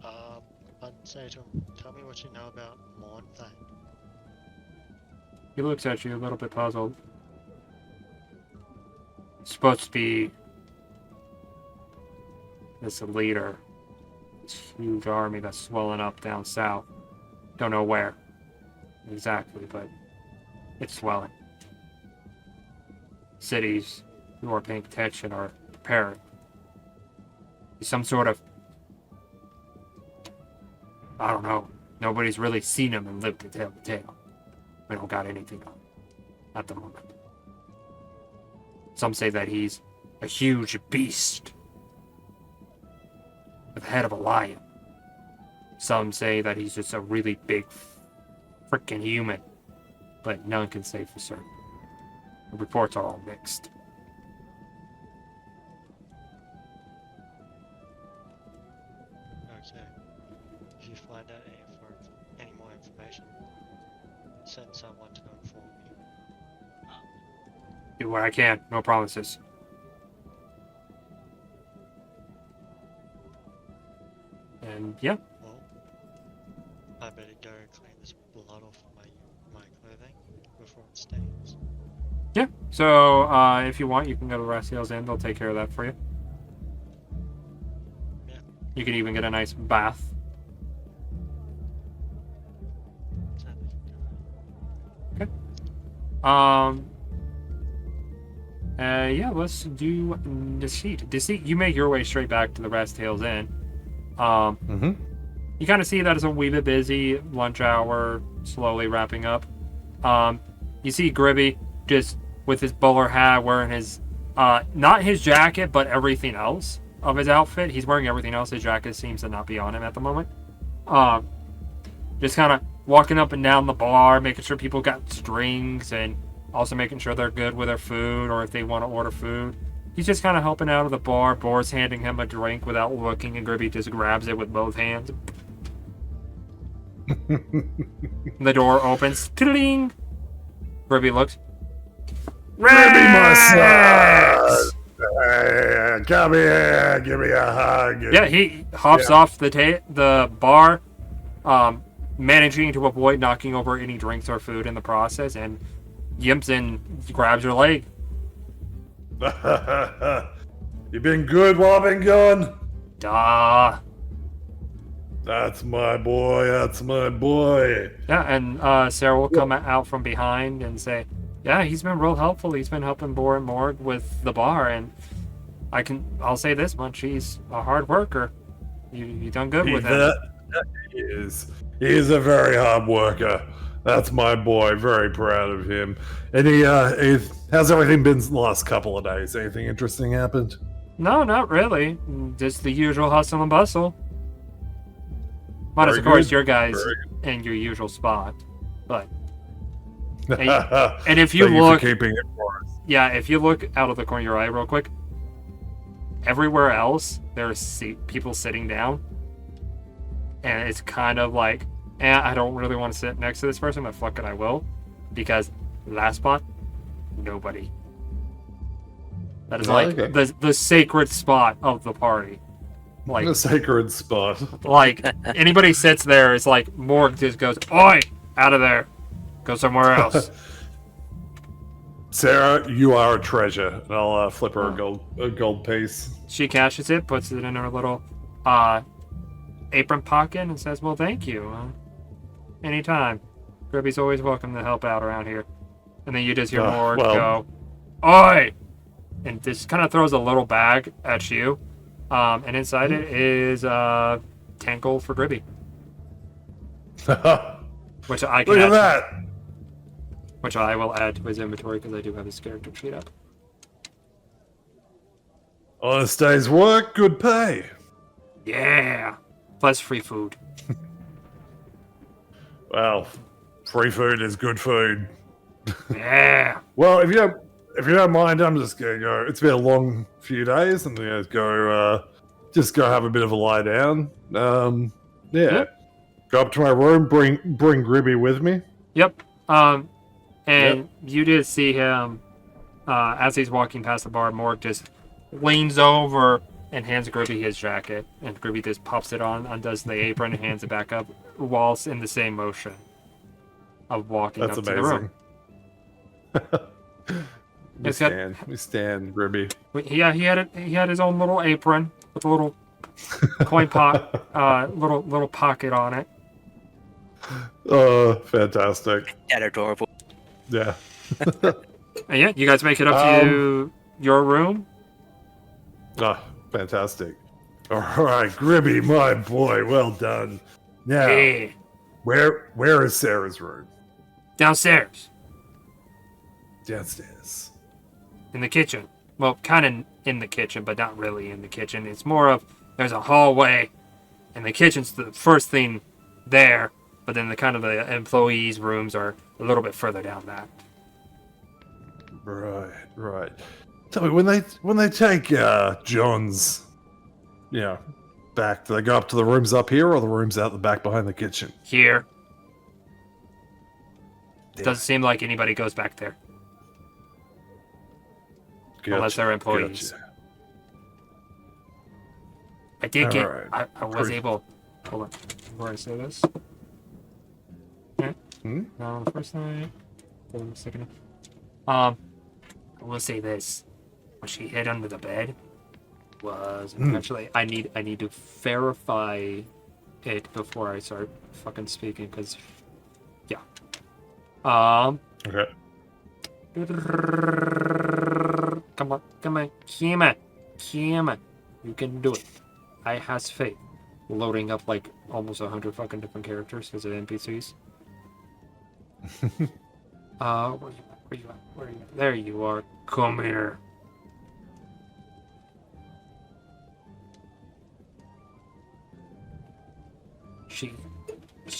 I'd say to him, tell me what you know about Mornthane. He looks at you a little bit puzzled. It's supposed to be this leader, this huge army that's swelling up down south. Don't know where exactly, but it's swelling. Cities who are paying attention are preparing. Some sort of, I don't know. Nobody's really seen him and lived to tell the tale. We don't got anything on him at the moment. Some say that he's a huge beast with the head of a lion. Some say that he's just a really big freaking human, but none can say for certain. The reports are all mixed. Okay. If you find out any more information, send someone to inform me. Do what I can, no promises. And yeah. Well, I better go and clean this blood off my clothing before it stains. Yeah. So if you want, you can go to Rastiel's Inn. They'll take care of that for you. Yeah. You can even get a nice bath. Okay. Yeah, let's do Deceit. Deceit, you make your way straight back to the Rastiel's Inn. You kind of see that it's a wee bit busy. Lunch hour, slowly wrapping up. You see Gribby just with his bowler hat, wearing his not his jacket, but everything else of his outfit. He's wearing everything else. His jacket seems to not be on him at the moment. Just kind of walking up and down the bar, making sure people got drinks, and also making sure they're good with their food, or if they want to order food. He's just kind of helping out at the bar. Boar's handing him a drink without looking, and Gribby just grabs it with both hands. The door opens. Tiddling! Gribby looks. Gribby, my son! Hey, come here, give me a hug. Yeah, he hops off the bar, managing to avoid knocking over any drinks or food in the process, and yimps and grabs your leg. You been good while I've been gone? Duh. That's my boy, that's my boy. Yeah, and Sarah will come out from behind and say, yeah, he's been real helpful. He's been helping Bor and Morg with the bar, and I'll say this much, he's a hard worker. You done good with him. He is. He is a very hard worker. That's my boy. Very proud of him. And how's everything been the last couple of days? Anything interesting happened? No, not really. Just the usual hustle and bustle. Minus, Very of course, good. your guys Very in your usual spot. But good. and if you Thank look, for keeping it for us. yeah, if you look out of the corner of your eye real quick, everywhere else there are people sitting down, and it's kind of like, I don't really want to sit next to this person, but fuck it, I will, because last spot, nobody. That is like the sacred spot of the party. Like A sacred spot. Like anybody sits there, it's like Morg just goes, "Oi, out of there, go somewhere else." Sarah, you are a treasure, and I'll flip her a gold piece. She cashes it, puts it in her little apron pocket, and says, "Well, thank you. Anytime. Gribby's always welcome to help out around here." And then you just hear Morg go, "Oi!" and just kind of throws a little bag at you. And inside it is 10 gold for Gribby. Which I can Look at add that! which I will add to his inventory because I do have his character sheet up. Honest day's work, good pay. Yeah! Plus free food. Well, free food is good food. Yeah! Well, if you don't mind, I'm just gonna go. It's been a long few days, and just go have a bit of a lie down. Yeah. Go up to my room, bring Gribby with me. Yep. You did see him as he's walking past the bar. Morg just leans over and hands Gribby his jacket, and Gribby just pops it on, undoes the apron, and hands it back up, whilst in the same motion of walking That's up to the room. amazing. We stand, Gribby. Yeah, he had his own little apron with a little coin little pocket on it. Oh, fantastic. That adorable. Yeah. And yeah, you guys make it up to your room. Oh, fantastic. All right, Gribby, my boy, well done. Now, Yeah. where is Sarah's room? Downstairs. Downstairs. In the kitchen. Well, kind of in the kitchen, but not really in the kitchen. It's more of there's a hallway, and the kitchen's the first thing there, but then the employees' rooms are a little bit further down that. Right. Tell me, when they take John's, back, do they go up to the rooms up here or the rooms out the back behind the kitchen? Here. Yeah. Doesn't seem like anybody goes back there. Unless they're employees. Gotcha. I did get. Alright. I was able. Hold on. Before I say this. Okay. No, the first night. Hold on a second. I will say this. What she hid under the bed was actually. I need to verify it before I start fucking speaking, because. Yeah. Okay. Come on. You can do it. I has faith. Loading up like almost 100 fucking different characters because of NPCs. Where's Where you at? Where are you at? There you are. Come here. She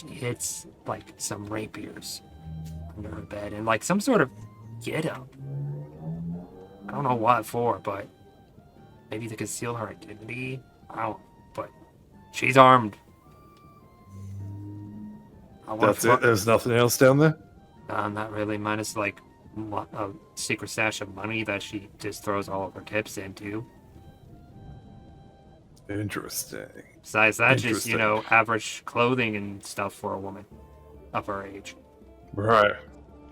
hits like some rapiers under her bed and like some sort of get up. I don't know what for, but maybe to conceal her identity. I don't. But she's armed. That's it? There's nothing else down there? Not really. Minus like a secret stash of money that she just throws all of her tips into. Interesting. Besides that, just, Interesting. average clothing and stuff for a woman of her age. Right.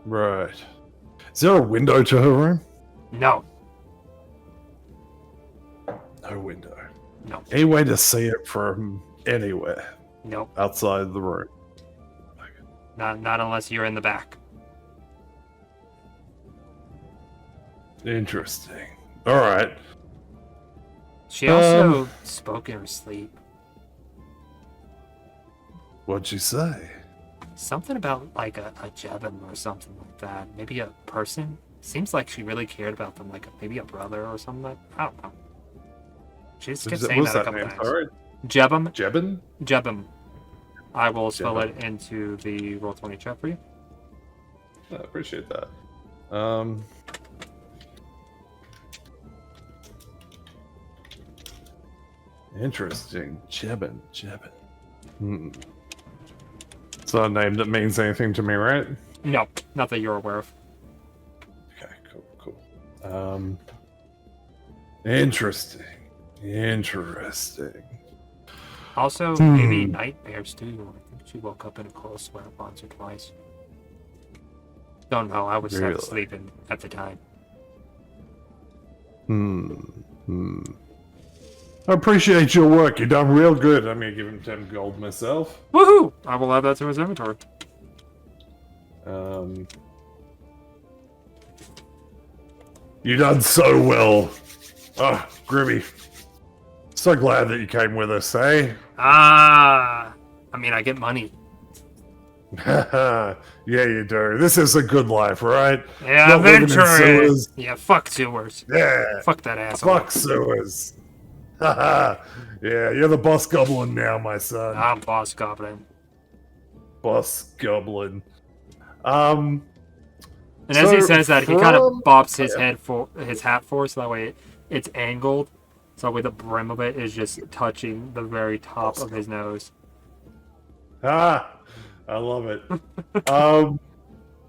Right. Is there a window to her room? No. No window. No. Any way to see it from anywhere Nope. outside the room? Not unless you're in the back. Interesting. All right. She also spoke in her sleep. What'd you say? Something about like a Jevon or something like that. Maybe a person. Seems like she really cared about them, like maybe a brother or something. I don't know. She just kept saying that a couple times. Sorry. Jebum. Jebin? Jebum. I will spell Jebum. it into the Roll20 chat for you. I appreciate that. Interesting. Jebin. It's not a name that means anything to me, right? No, not that you're aware of. Okay, cool. Interesting. Also, maybe nightmares too. I think she woke up in a close sweat once or twice. Don't know. I was Really? sleeping at the time. I appreciate your work. You've done real good. I'm gonna give him 10 gold myself. Woohoo! I will add that to his inventory. You done so well. Ah, Grimmy. So glad that you came with us, eh? I mean, I get money. Yeah, you do. This is a good life, right? Yeah, Not living in adventure. sewers. Yeah, fuck sewers. Yeah, Fuck that asshole. fuck sewers. Haha. Yeah, you're the boss goblin now, my son. I'm Boss Goblin. Boss goblin. And as he So says that, he kind of from- bops his head for his hat for, so that way it's angled. So that way the brim of it is just touching the very top of his nose. Ah, I love it.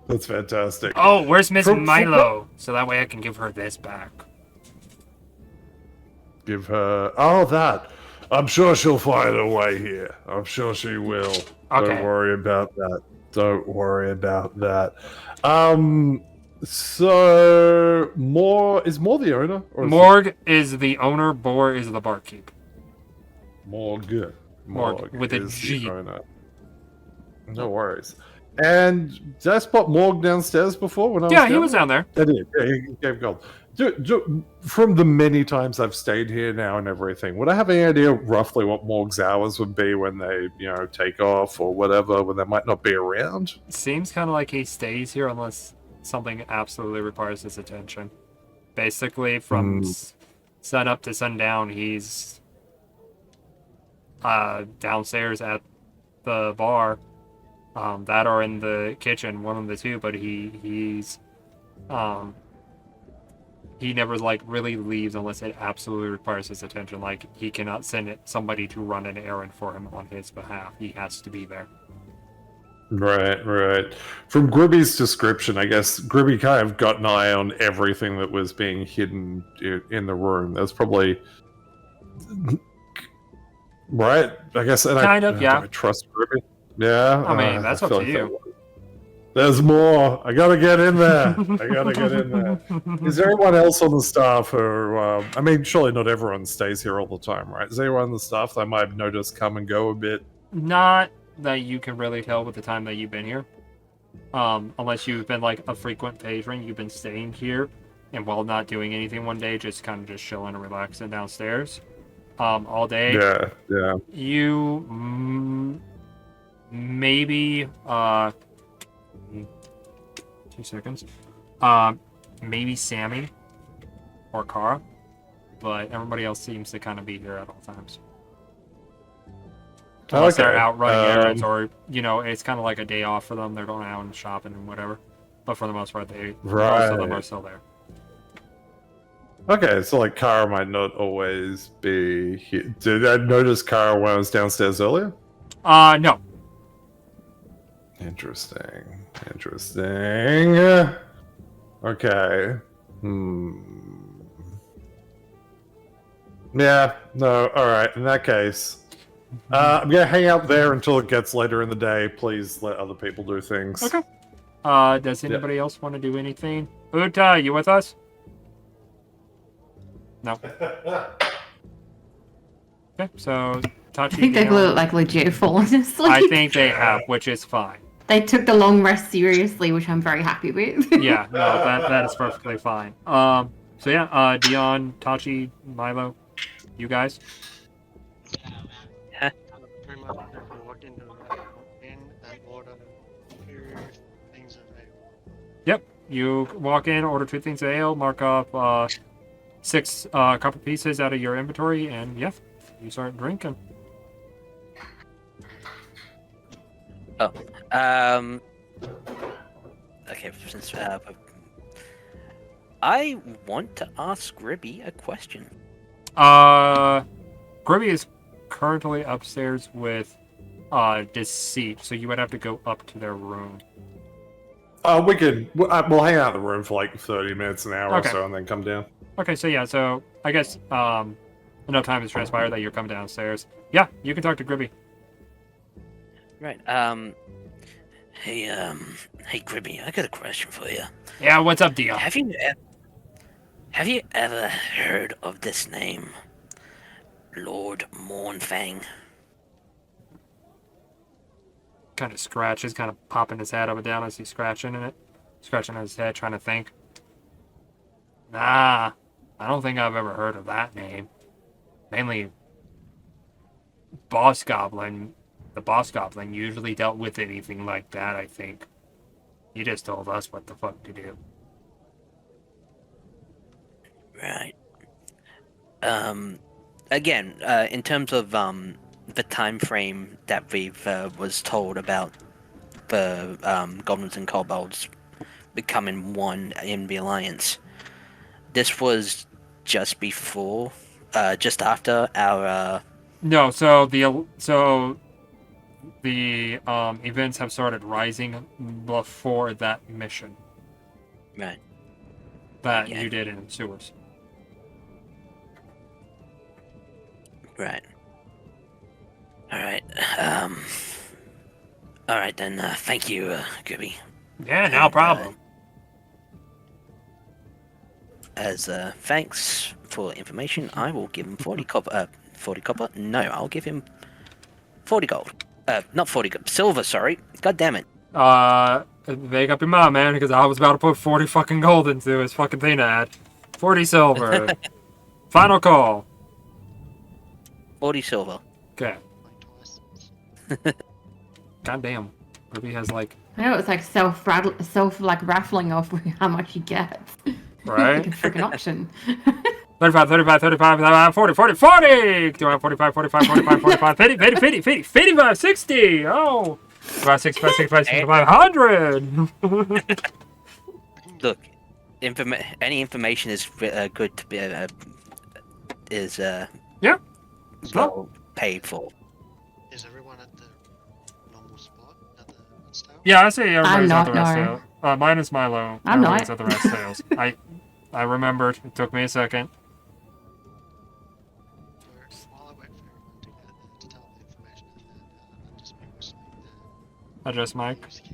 That's fantastic. Oh, where's Miss From- Milo? So that way I can give her this back. Give her. Oh, that. I'm sure she'll find a way here. I'm sure she will. Okay. Don't worry about that. Don't worry about that. So Moore is Moore the owner? Or is Morg is the owner, Boar is the barkeep. Morg. Morg, with a is G. the owner. No worries. And did I spot Morg downstairs before when I was Yeah, he down was there? down there. I did. Yeah, he gave gold. From the many times I've stayed here now and everything, would I have any idea roughly what Morg's hours would be when they, take off or whatever, when they might not be around? Seems kind of like he stays here unless something absolutely requires his attention. Basically, from sun up to sundown, he's downstairs at the bar, that or in the kitchen, one of the two. But he's he never really leaves unless it absolutely requires his attention. Like, he cannot send somebody to run an errand for him on his behalf. He has to be there. Right. From Gribby's description, I guess Gribby kind of got an eye on everything that was being hidden in the room. That's probably right. I guess. And Kind of, yeah. Do I trust Gribby? Yeah. I mean, that's up feel to like you. There's more. I gotta get in there. Is there anyone else on the staff who? I mean, surely not everyone stays here all the time, right? Is there anyone on the staff that I might have noticed come and go a bit? Not that you can really tell with the time that you've been here. Unless you've been like a frequent patron, you've been staying here, and while not doing anything one day, just kind of just chilling and relaxing downstairs, all day. Yeah. You maybe 2 seconds. Maybe Sammy or Kara, but everybody else seems to kind of be here at all times. Unless they're out running errands, or it's kind of like a day off for them. They're going out and shopping and whatever. But for the most part, most of them are still there. Okay, so like Kara might not always be here. Did I notice Kara when I was downstairs earlier? No. Interesting. Okay. Yeah, no, alright, in that case. I'm gonna hang out there until it gets later in the day. Please let other people do things. Okay. Does anybody else want to do anything? Uta, you with us? No. Okay, so Tachi. I think they've like legit fallen asleep. I think they have, which is fine. They took the long rest seriously, which I'm very happy with. Yeah, no, that is perfectly fine. So yeah, Dion, Tachi, Milo, you guys. Pretty much walk into and order 2 things of ale. Yep, you walk in, order 2 things of ale, mark off 6 copper pieces out of your inventory, and yeah, you start drinking. Okay, since I want to ask Gribby a question. Gribby is currently upstairs with Deceit, so you would have to go up to their room. We'll hang out in the room for like 30 minutes, an hour or so, and then come down. Okay, so yeah, so I guess enough time has transpired that you're coming downstairs. Yeah, you can talk to Gribby. Right. Hey, Gribby, I got a question for you. Yeah, what's up, Dion? Have you ever heard of this name, Lord Mournfang? Kind of scratches, kind of popping his head up and down as he's scratching his head, trying to think. Nah, I don't think I've ever heard of that name. Mainly, Boss Goblin. The Boss Goblin usually dealt with anything like that, I think. He just told us what the fuck to do. Right. Again, in terms of the time frame that we've was told about the goblins and kobolds becoming one in the alliance, this was just before, just after our. No, so the events have started rising before that mission. Right. That you did in sewers. Right. Alright. Alright then, thank you, Gibby. Yeah, no problem. As thanks for information, I will give him 40 copper. 40 copper? No, I'll give him 40 gold. Not 40 gold. Silver, sorry. God damn it. Make up your mind, man, because I was about to put 40 fucking gold into his fucking thing to add. 40 silver. Final call. 40 silver. Okay. God damn. Ruby has like. I know it's like self raffling off how much he gets. Right? Like a freaking auction. 35, 40. Do I have 45, 50, 55, 60. Oh. 65, 100. Look, any information is good to be well paid for. Is everyone at the normal spot at the rest house? Yeah, I say everybody's I'm at the not, rest no. sale. Minus Milo. I'm not. Everybody's at the rest sales. I remembered. It took me a second. So while I wait for everyone to get there to tell the information, I'll just be whistling the Adjust mic. music.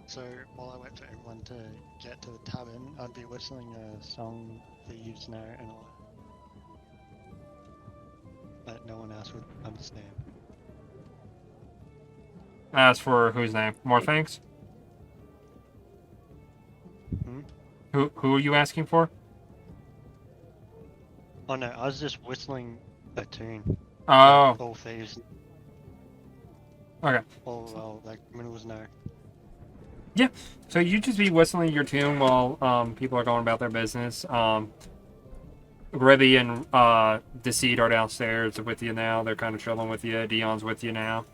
So while I wait for everyone to get to the tavern, I'd be whistling a song that you know and all that no one else would understand. As for whose name? More thanks? Hmm? Who are you asking for? Oh no, I was just whistling a tune. Oh. All thieves. Okay. All like criminals know. So you just be whistling your tune while people are going about their business. Ribby and Deceit are downstairs with you now. They're kind of chilling with you. Dion's with you now.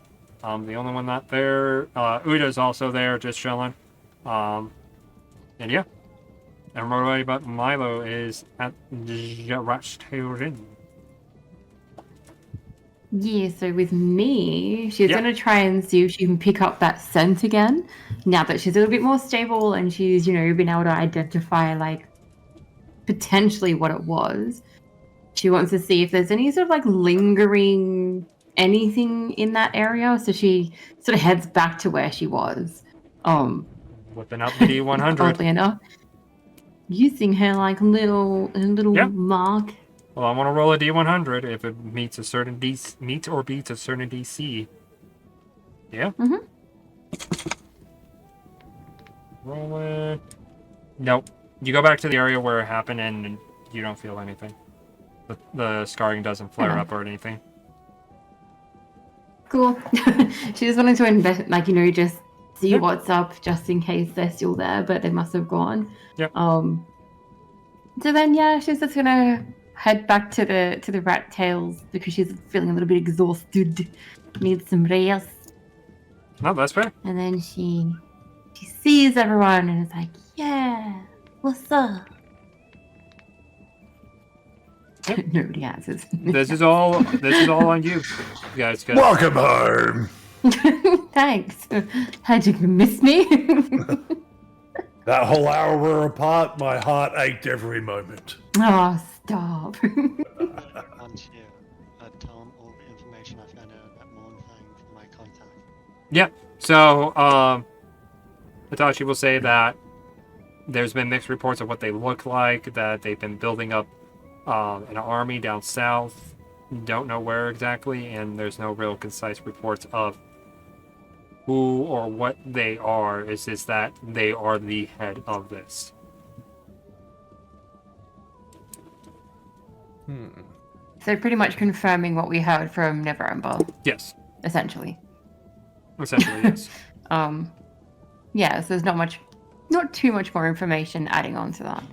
The only one not there, Uda's also there, just chilling. And yeah. Everybody but Milo is at the Rat's-tailed Inn. Yeah, so with me, she's Yep. going to try and see if she can pick up that scent again. Now that she's a little bit more stable and she's, been able to identify, like, potentially what it was. She wants to see if there's any sort of, like, lingering anything in that area. So she sort of heads back to where she was. Whipping out the D100. Oddly enough. Using her, like, little Yep. mark. Well, I want to roll a D100 if it meets a certain meets or beats a certain DC. Yeah. Mhm. Roll it. Nope. You go back to the area where it happened and you don't feel anything. The scarring doesn't flare Okay. up or anything. Cool. She just wanted to invest, like, just see Yep. what's up, just in case they're still there, but they must have gone. Yep. So then, yeah, she's just gonna head back to the rat tails because she's feeling a little bit exhausted, needs some rest. No, that's fair. And then she sees everyone and is like, "Yeah, what's up?" Yep. Nobody answers. This is all on you. You guys got Welcome home. Thanks. How'd you miss me? That whole hour we were apart, my heart ached every moment. Oh, stop. And here, tell them all the information I found out about Morn Fang from my contact. Yeah. So, Hitachi will say that there's been mixed reports of what they look like, that they've been building up an army down south. Don't know where exactly, and there's no real concise reports of who or what they are. It's just that they are the head of this. So pretty much confirming what we heard from Neverwinter, Yes. essentially. Essentially, yes. Yeah, so there's not too much more information adding on to that.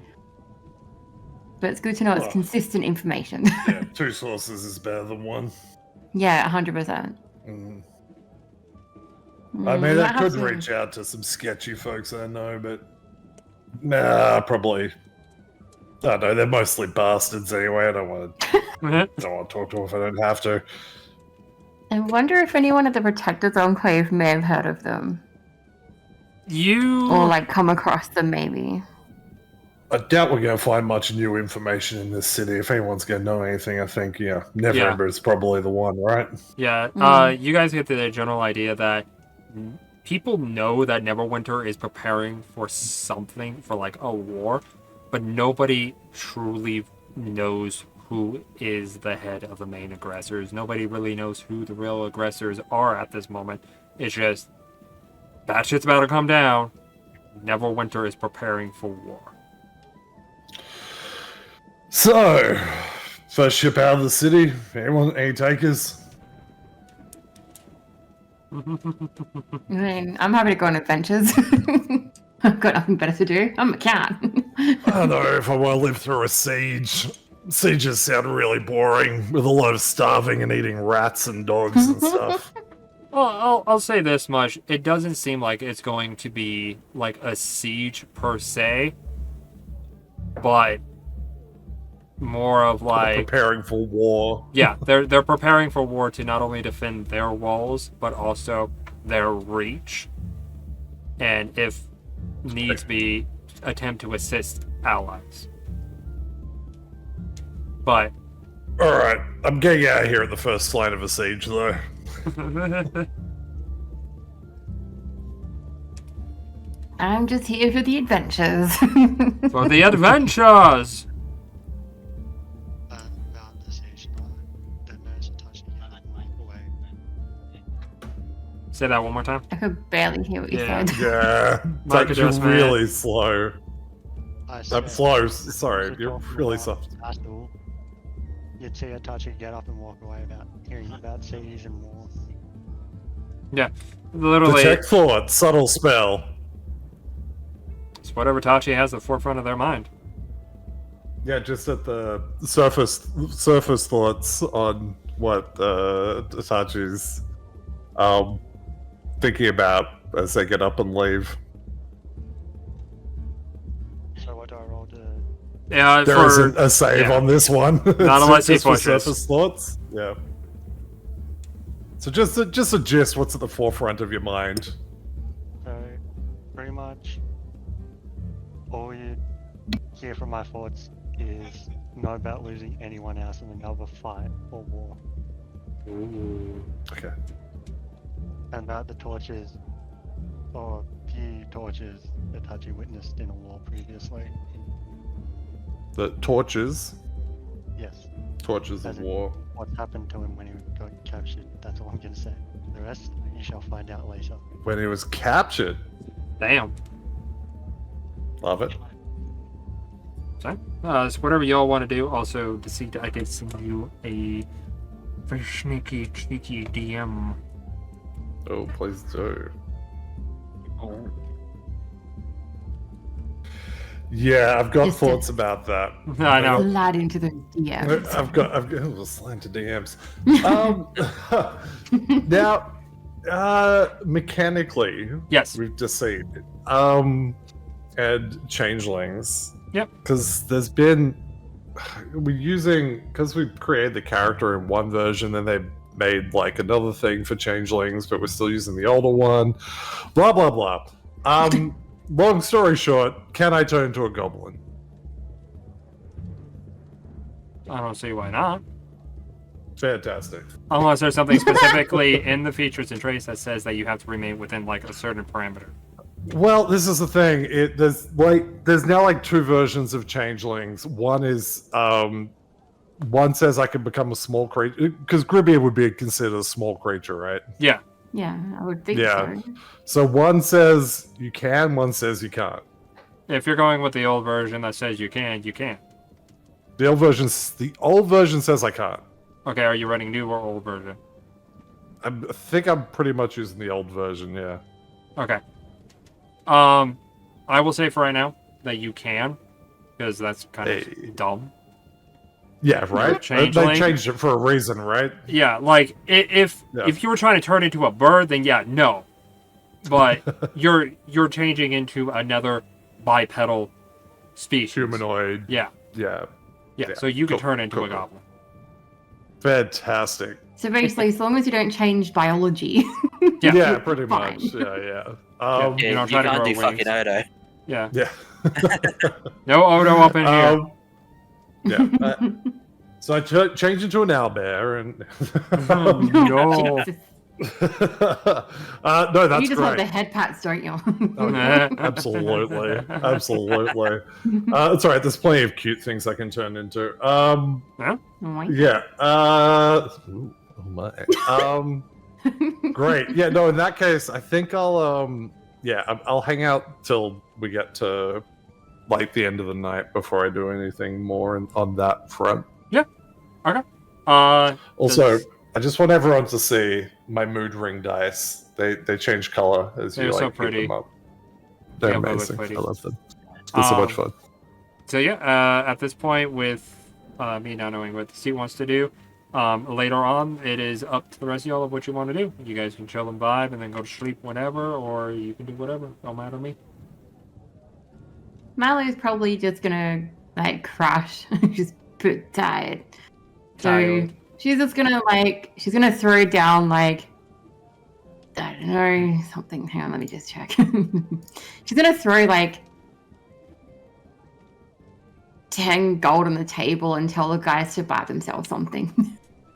But it's good to know it's Well. consistent information. Yeah, two sources is better than one. Yeah, 100%. Mm. I mean, might I have could to- reach out to some sketchy folks I know, but nah, probably. I don't know, they're mostly bastards anyway. I don't want to talk to them if I don't have to. I wonder if anyone at the Protectors Enclave may have heard of them. Or, like, come across them, maybe. I doubt we're going to find much new information in this city. If anyone's going to know anything, I think, Neverwinter is probably the one, right? Yeah. You guys get the general idea that people know that Neverwinter is preparing for something, for like a war, but nobody truly knows who is the head of the main aggressors. Nobody really knows who the real aggressors are at this moment. It's just, that shit's about to come down. Neverwinter is preparing for war. So, first ship out of the city. Any takers? I mean, I'm happy to go on adventures. I've got nothing better to do. I'm a cat. I don't know if I want to live through a siege. Sieges sound really boring, with a lot of starving and eating rats and dogs and stuff. Well, I'll say this much. It doesn't seem like it's going to be like a siege per se, but more of like Preparing for war. Yeah, they're preparing for war to not only defend their walls, but also their reach, and if needs be, attempt to assist allies. But Alright, I'm getting out of here at the first line of a siege, though. I'm just here for the adventures. for the adventures. About the siege, the nurse are touching you away. Say that one more time. I could barely hear what you Yeah. said. Yeah, Mic takes you adjustment. really slow. I I'm slow, sorry, you're really soft. Hostile. You'd see her touch and get up and walk away about hearing about siege and war. Yeah, literally. Detect thought, subtle spell. It's whatever Tachi has at the forefront of their mind. Yeah, just at the surface thoughts on what Tachi's thinking about as they get up and leave. So what do I roll to? Yeah, There isn't a save on this one. Not unless he just for pushes. surface thoughts. Yeah. So just a gist. What's at the forefront of your mind? So pretty much all you hear from my thoughts is know about losing anyone else in another fight or war, Okay. and about the torches or few torches that Tachi witnessed in a war previously. The torches Yes, of As in- war. what happened to him when he got captured, that's all I'm gonna say. The rest you shall find out later. When he was captured. Damn. Love it. So whatever y'all want to do. Also, Deceit, I did send you a very sneaky, cheeky DM. Oh, please do. Oh. Yeah, I've got Just thoughts about that. I know. Slide into the DMs. I've got we'll slide to DMs. Now, mechanically, Yes. we've Deceit, and changelings. Yep. Because we've created the character in one version, then they made like another thing for changelings, but we're still using the older one. Blah blah blah. Long story short, can I turn into a goblin? I don't see why not. Fantastic. Unless there's something specifically in the features and traits that says that you have to remain within like a certain parameter. Well, this is the thing. There's now like two versions of changelings. One is one says I can become a small creature because Gribia would be considered a small creature, right? Yeah. Yeah, I would think Yeah. so. So one says you can, one says you can't. If you're going with the old version that says you can, you can. The old version says I can't. Okay, are you running new or old version? I think I'm pretty much using the old version. Yeah. Okay. I will say for right now that you can, because that's kind of dumb. Yeah. Right. Changeling? They changed it for a reason, right? Yeah, like if you were trying to turn into a bird, then yeah, no. But you're changing into another bipedal species. Humanoid. Yeah. Yeah. Yeah. So you can turn into cool. a goblin. Fantastic. So basically, as long as you don't change biology. Yeah. Yeah, pretty Fine. much. Yeah. Yeah, you you, know, try to can't grow do fucking wings. Odo. Yeah. Yeah. No Odo up in here. Yeah. So I changed into an owlbear, and No. Jesus. no, that's You just want great. the head pats, don't you? Oh, yeah. Absolutely. It's all right. There's plenty of cute things I can turn into. Oh my Yeah. Ooh, oh my. Great. Yeah. No. In that case, I think I'll hang out till we get to like the end of the night before I do anything more on that front. Okay. Also, I just want everyone to see my mood ring dice. They change color as you They're so like pretty. pick them up. They're Yeah, they look amazing. pretty. I love them. It's so much fun. So yeah, at this point, with me not knowing what the seat wants to do, later on, it is up to the rest of y'all of what you want to do. You guys can chill and vibe, and then go to sleep whenever, or you can do whatever. Don't matter to me. Milo's probably just gonna like crash. She's pretty tired. So Tired. she's just gonna she's gonna throw down I don't know, something. Hang on, let me just check. She's gonna throw 10 gold on the table and tell the guys to buy themselves something.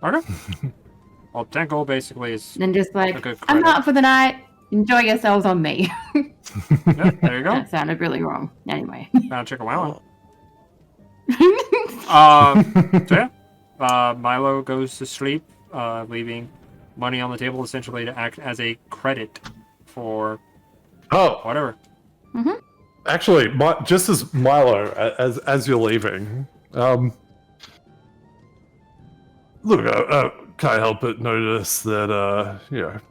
Okay. Well, 10 gold basically is. And just A good I'm credit. out for the night. Enjoy yourselves on me. Yeah, there you go. That sounded really wrong. Anyway. Found chicken wow. Oh, So yeah, Milo goes to sleep, leaving money on the table essentially to act as a credit for Oh, whatever. actually, just as Milo, as you're leaving, look, I can't help but notice that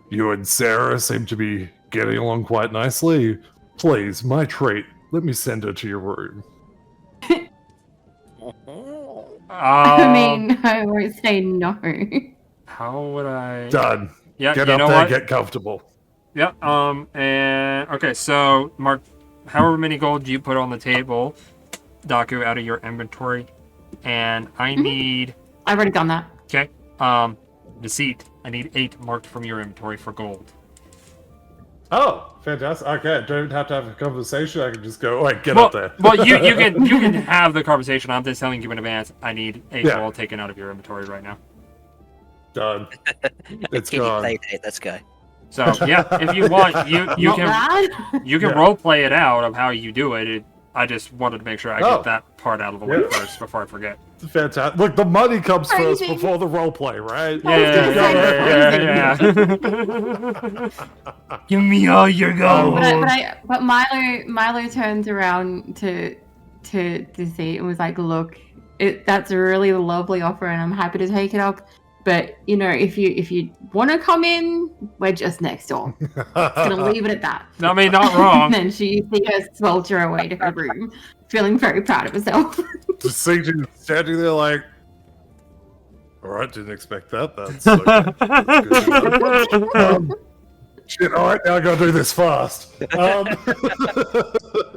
you and Sarah seem to be getting along quite nicely. Please, my treat. let me send her to your room. I mean, I won't say no. How would I? Done. Yeah, Get you up know there, what? get comfortable. Yeah. And okay, so Mark, however many gold you put on the table, Daku, out of your inventory, and I need. I've already done that. Okay. Deceit. I need 8 marked from your inventory for gold. Oh, fantastic. Okay, I don't have to have a conversation. I can just go, all right, get Well, up there. well, you can have the conversation. I'm just telling you in advance. I need 8 Yeah. gold taken out of your inventory right now. Done. It's Can you gone. play it? Let's go. So yeah, if you want, you Not can bad. you can Yeah. role play it out of how you do it. I just wanted to make sure I Oh. get that part out of the way Yeah. first before I forget. It's fantastic. Look, the money comes first Crazy. before the role play, right? I was gonna say yeah. Give me all your gold. But Milo turns around to see and was like, "Look, that's a really lovely offer, and I'm happy to take it up. But you know, if you want to come in, we're just next door. Just gonna leave it at that." I mean, not wrong. And then you see her swelter away to her room, feeling very proud of herself. Just see you standing there like, all right, didn't expect that. That's okay. Shit, all right, now I gotta do this fast.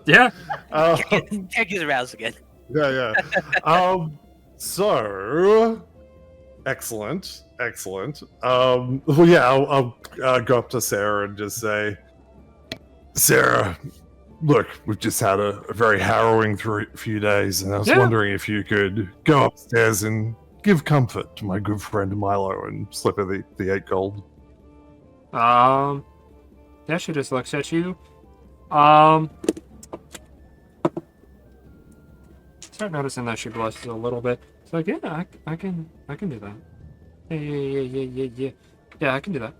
Yeah. Can't get aroused again. Yeah. So, excellent. Well, yeah, I'll go up to Sarah and just say, Sarah, look, we've just had a very harrowing few days, and I was Yeah. wondering if you could go upstairs and give comfort to my good friend Milo and slip her the 8 gold. Yeah, she just looks at you. Start noticing that she blushes a little bit. It's like, yeah, I can do that. Yeah. Yeah, I can do that.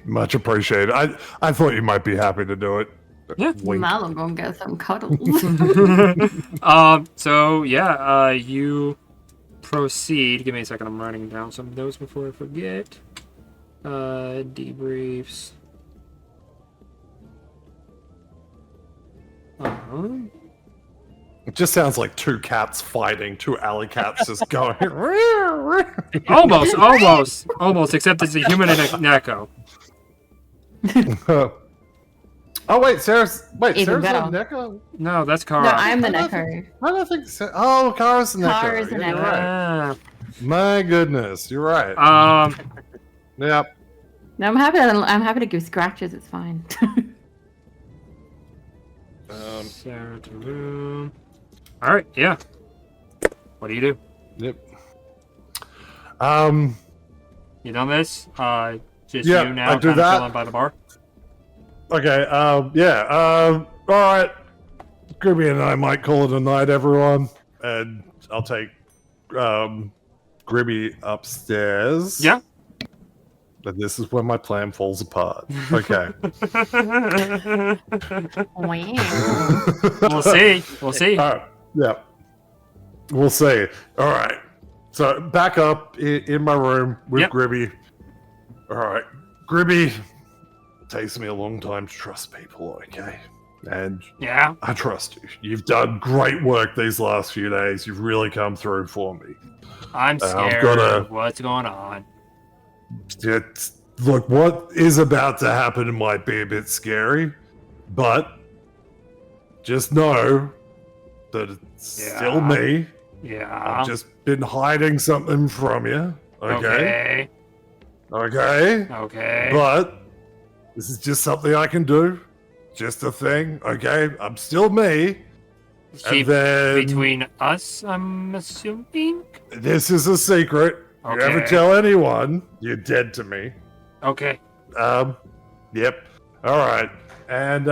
Much appreciated. I thought you might be happy to do it. Yeah. Wink. Malum gonna get some cuddles. So yeah, you proceed. Give me a second. I'm writing down some notes before I forget. Debriefs. It just sounds like 2 cats fighting, 2 alley cats just going. Almost. Except it's a human and an echo. Oh wait, Sarah's Even not better. a Neko? No, that's No, Kara. I'm the I don't Neko. I don't think so. Oh, Kara's the Neko. Kara's the Yeah, you're Neko. right. Yeah. My goodness, you're right. Yep. No, I'm happy to give scratches. It's fine. Sarah to room. All right. Yeah. What do you do? Yep. You done this? Just Yeah, you now, I do kind of that. chilling by the bar. Okay. Yeah. All right. Gribby and I might call it a night, everyone, and I'll take Gribby upstairs. Yeah. But this is when my plan falls apart. Okay. Wow. We'll see. We'll see. All right. Yeah. We'll see. All right. So back up in my room with Yep. Gribby. All right. Gribby, it takes me a long time to trust people, okay? And Yeah. I trust you. You've done great work these last few days. You've really come through for me. I'm I've scared. gotta- What's going on? Look, what is about to happen might be a bit scary, but just know that it's Yeah. still me. Yeah. I've just been hiding something from you. Okay? Okay. Okay? But this is just something I can do. Just a thing. Okay? I'm still me. Keep then- between us, I'm assuming. This is a secret. You ever Okay. tell anyone, you're dead to me. Okay. Yep. All right. And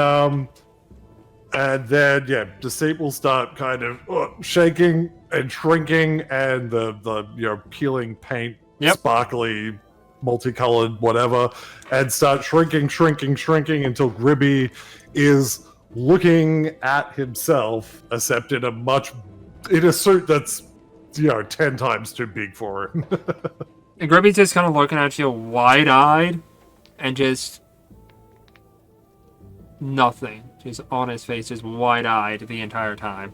then yeah, Deceit will start kind of shaking and shrinking, and the peeling paint, Yep. sparkly, multicolored, whatever, and start shrinking until Gribby is looking at himself, except in a suit that's 10 times too big for him. And Gribby's just kind of looking at you wide-eyed and just nothing. just on his face, just wide-eyed the entire time.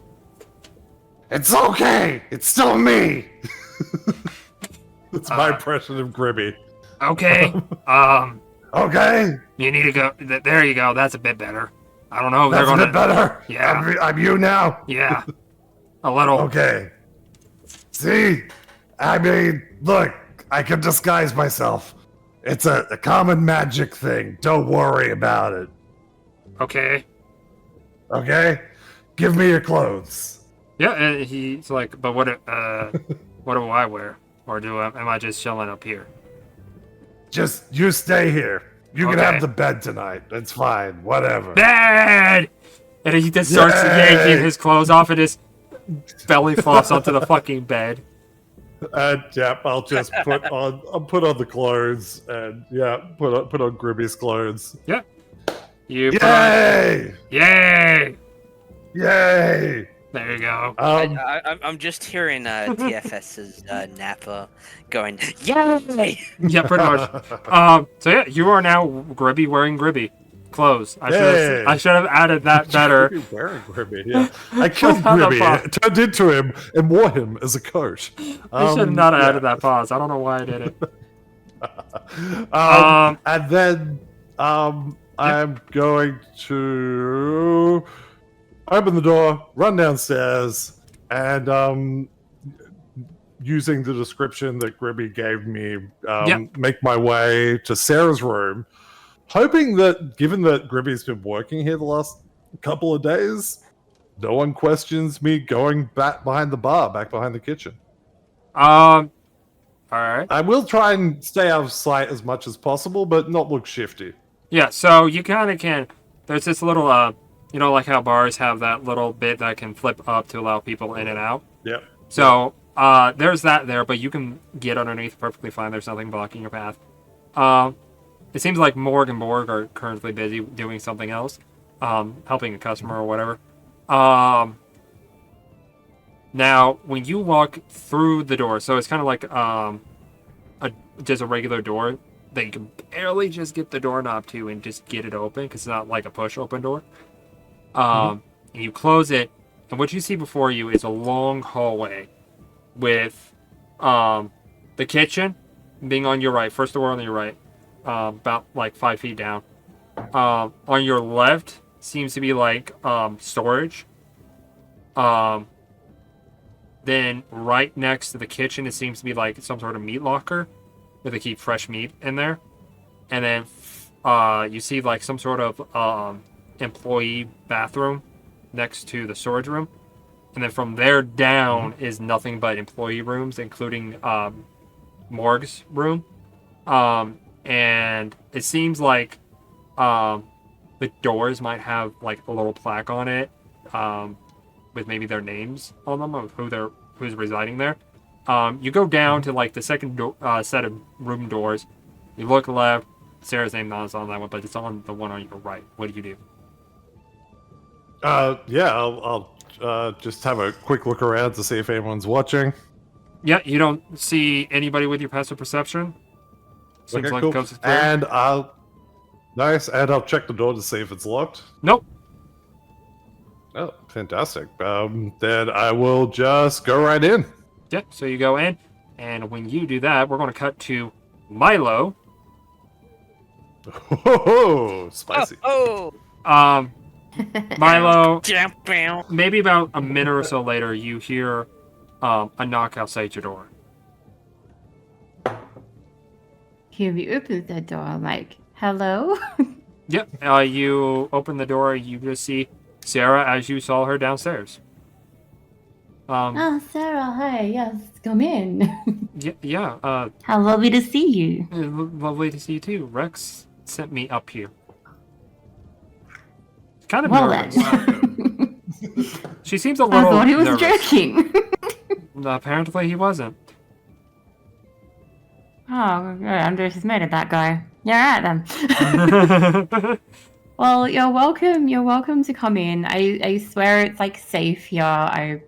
It's okay! It's still me! That's my impression of Gribby. Okay. Okay? You need to go. There you go. That's a bit better. I don't know if That's they're a gonna. bit better? Yeah. I'm you now? Yeah. A little. Okay. See? I mean, look, I can disguise myself. It's a common magic thing. Don't worry about it. Okay. Okay? Give me your clothes. Yeah, and he's like, but what do I wear? Or am I just chilling up here? Just, you stay here. You can Okay. have the bed tonight. It's fine. Whatever. Bed! And he just starts Yay! yanking his clothes off and just belly flops onto the fucking bed. Yep, I'll just put on the clothes and put on Gribby's clothes. Yeah. You put Yay! Yay! Yay! There you go. I'm just hearing TFS's Nappa going, yay! Yeah, pretty much. So yeah, you are now Gribby wearing Gribby clothes. Yay. I should have added that better. Gribby wearing Gribby, yeah. I killed Without the Gribby, pause. turned into him, and wore him as a coat. I should not have added that pause. I don't know why I did it. And then I'm going to open the door, run downstairs, and using the description that Gribby gave me, make my way to Sarah's room, hoping that, given that Gribby's been working here the last couple of days, no one questions me going back behind the bar, back behind the kitchen. All right. I will try and stay out of sight as much as possible, but not look shifty. Yeah, so you kind of can. There's this little, you know, like how bars have that little bit that can flip up to allow people in and out. Yep. So there's that there, but you can get underneath perfectly fine. There's nothing blocking your path. It seems like Morg and Borg are currently busy doing something else, helping a customer or whatever. Now, when you walk through the door, so it's kind of like just a regular door that you can barely just get the doorknob to and just get it open because it's not like a push open door. And you close it, and what you see before you is a long hallway with the kitchen being on your right, first door on your right, about like 5 feet down. On your left seems to be like storage. Then right next to the kitchen, it seems to be like some sort of meat locker where they keep fresh meat in there. And then you see like some sort of employee bathroom next to the storage room. And then from there down is nothing but employee rooms, including Morg's room. And it seems like the doors might have like a little plaque on it. With maybe their names on them of who's residing there. You go down to like the second set of room doors. You look left. Sarah's name not on that one, but it's on the one on your right. What do you do? I'll just have a quick look around to see if anyone's watching. Yeah, you don't see anybody with your passive perception. Seems Okay, like cool. it goes through. And I'll check the door to see if it's locked. Nope. Oh, fantastic. Then I will just go right in. Yeah, so you go in, and when you do that, we're going to cut to Milo. Oh, spicy. Milo, maybe about a minute or so later, you hear a knock outside your door. Kirby opens the door. I'm like, hello? Yep, you open the door, you just see Sarah as you saw her downstairs. Oh, Sarah, hi. Yes, come in. Yeah. How lovely to see you. Lovely to see you too. Rex sent me up here. Kind of Well nervous. then. She seems a I little thought he was nervous. joking. Apparently he wasn't. Oh, good. I'm just mad at that guy. Yeah, right then. Well, you're welcome. You're welcome to come in. I swear it's like safe here. I'm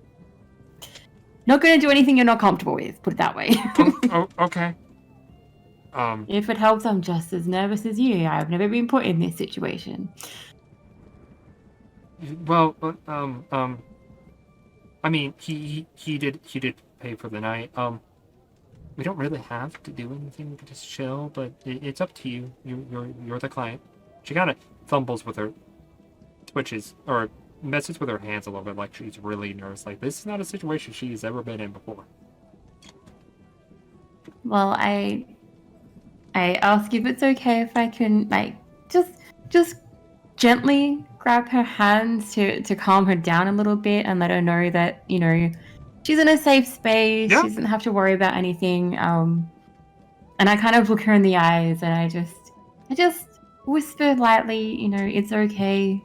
not going to do anything you're not comfortable with. Put it that way. Oh, okay. If it helps, I'm just as nervous as you. I've never been put in this situation. Well, I mean, he did pay for the night. We don't really have to do anything. We can just chill, but it's up to you. You're the client. She kind of fumbles with her twitches or messes with her hands a little bit, like she's really nervous. Like this is not a situation she's ever been in before. Well, I ask if it's okay if I can like just gently grab her hands to calm her down a little bit and let her know that, you know, she's in a safe space. Yeah. She doesn't have to worry about anything. And I kind of look her in the eyes and I just whisper lightly, you know, it's okay.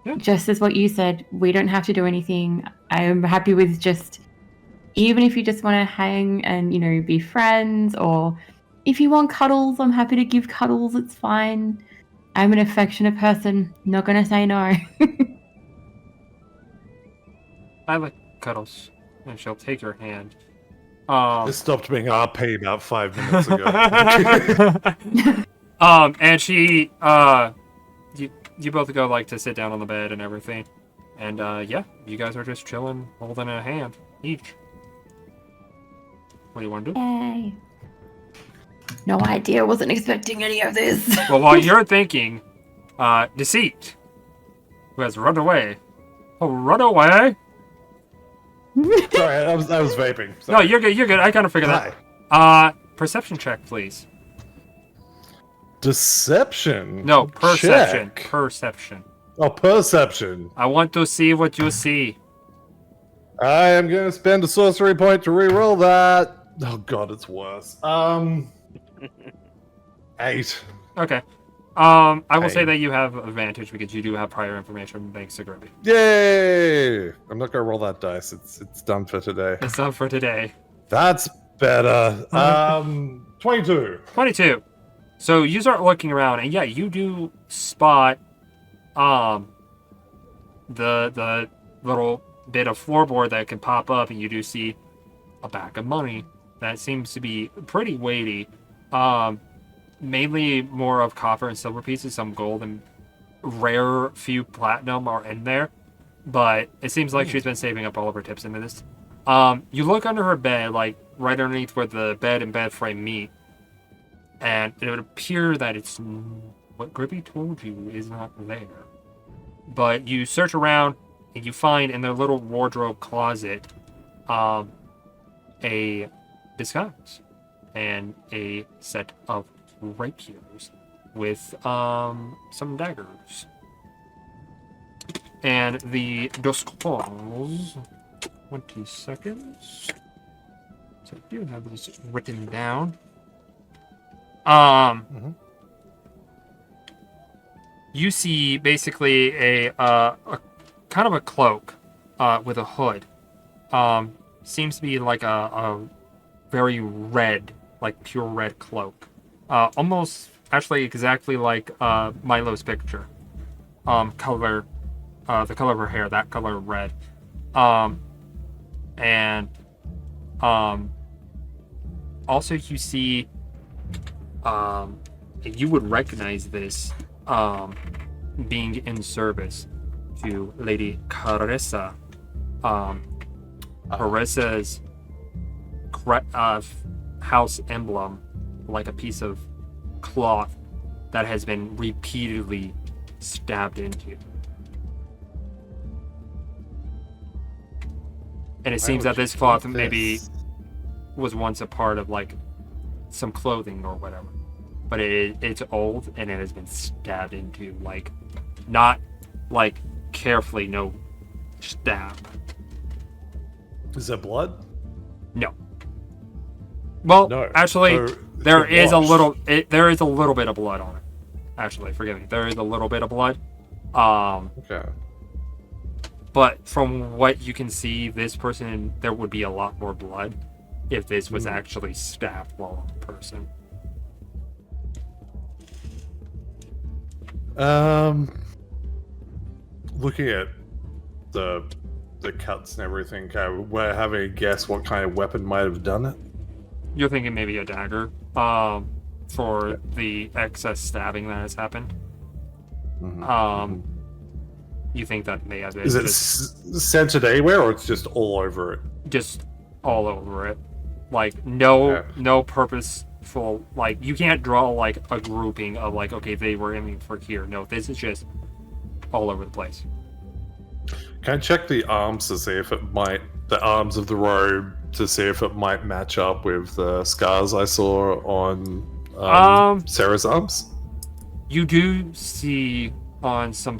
Yeah. Just as what you said, we don't have to do anything. I am happy with just, even if you just want to hang and, you know, be friends, or if you want cuddles, I'm happy to give cuddles. It's fine. I'm an affectionate person. Not going to say no. I like cuddles, and she'll take your hand. It stopped being RP about 5 minutes ago. And she, you both go like to sit down on the bed and everything, and yeah, you guys are just chilling, holding a hand each. What do you want to do? Yay. No idea. Wasn't expecting any of this. Well, while you're thinking, Deceit, who has run away. Oh, run away! Sorry, I was vaping. No, Sorry. you're good. You're good. I kind of figured Hi. that. Perception check, please. Deception. No, perception. Check. Perception. Oh, perception. I want to see what you see. I am going to spend a sorcery point to re-roll that. Oh god, it's worse. 8. Okay. I will say Hey. that you have advantage because you do have prior information thanks to Grimby. Yay! I'm not going to roll that dice. It's done for today. That's up for today. That's better. 22. 22. So you start looking around, and yeah, you do spot the little bit of floorboard that can pop up, and you do see a bag of money that seems to be pretty weighty. Mainly more of copper and silver pieces, some gold and rare few platinum are in there, but it seems like she's been saving up all of her tips into this. You look under her bed, like right underneath where the bed and bed frame meet, and it would appear that it's what Grippy told you is not there. But you search around and you find in their little wardrobe closet a disguise and a set of rapiers with some daggers. And the disguise, 20 seconds. So I do have this written down. You see basically a kind of a cloak with a hood. Seems to be like a very red, like pure red cloak. Almost actually exactly like Milo's picture. Color, the color of her hair, that color of red. And also you see, you would recognize this being in service to Lady Carissa. Carissa's house emblem, like a piece of cloth that has been repeatedly stabbed into. And it seems that this cloth maybe was once a part of like some clothing or whatever. But it's old and it has been stabbed into, like, not like carefully, no stab. Is there blood? No. Well, No. actually, So it's there been is a washed. little. There is a little bit of blood on it. Actually, forgive me. There is a little bit of blood. Okay. But from what you can see, this person, there would be a lot more blood if this was actually stabbed while on a person. Looking at the cuts and everything, we're having a guess what kind of weapon might have done it. You're thinking maybe a dagger, for the excess stabbing that has happened. You think that may have been Is it centered anywhere, or it's just all over it? just all over it. Like Yeah. no purposeful. Like you can't draw like a grouping of like okay they were aiming for here. No, this is just all over the place. Can I check the arms to see if the arms of the robe to see if it might match up with the scars I saw on Sarah's arms? You do see on some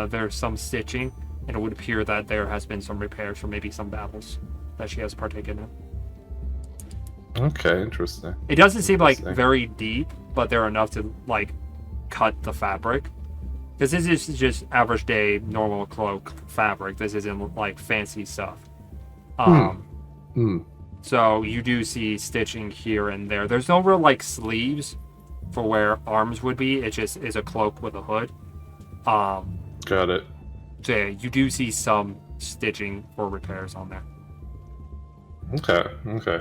there's some stitching, and it would appear that there has been some repairs or maybe some battles that she has partaken in. Okay, interesting. It doesn't seem like Interesting. very deep, but they're enough to like cut the fabric. Because this is just average day normal cloak fabric. This isn't like fancy stuff. So you do see stitching here and there. There's no real like sleeves for where arms would be. It just is a cloak with a hood. Got it. So yeah, you do see some stitching or repairs on there. Okay.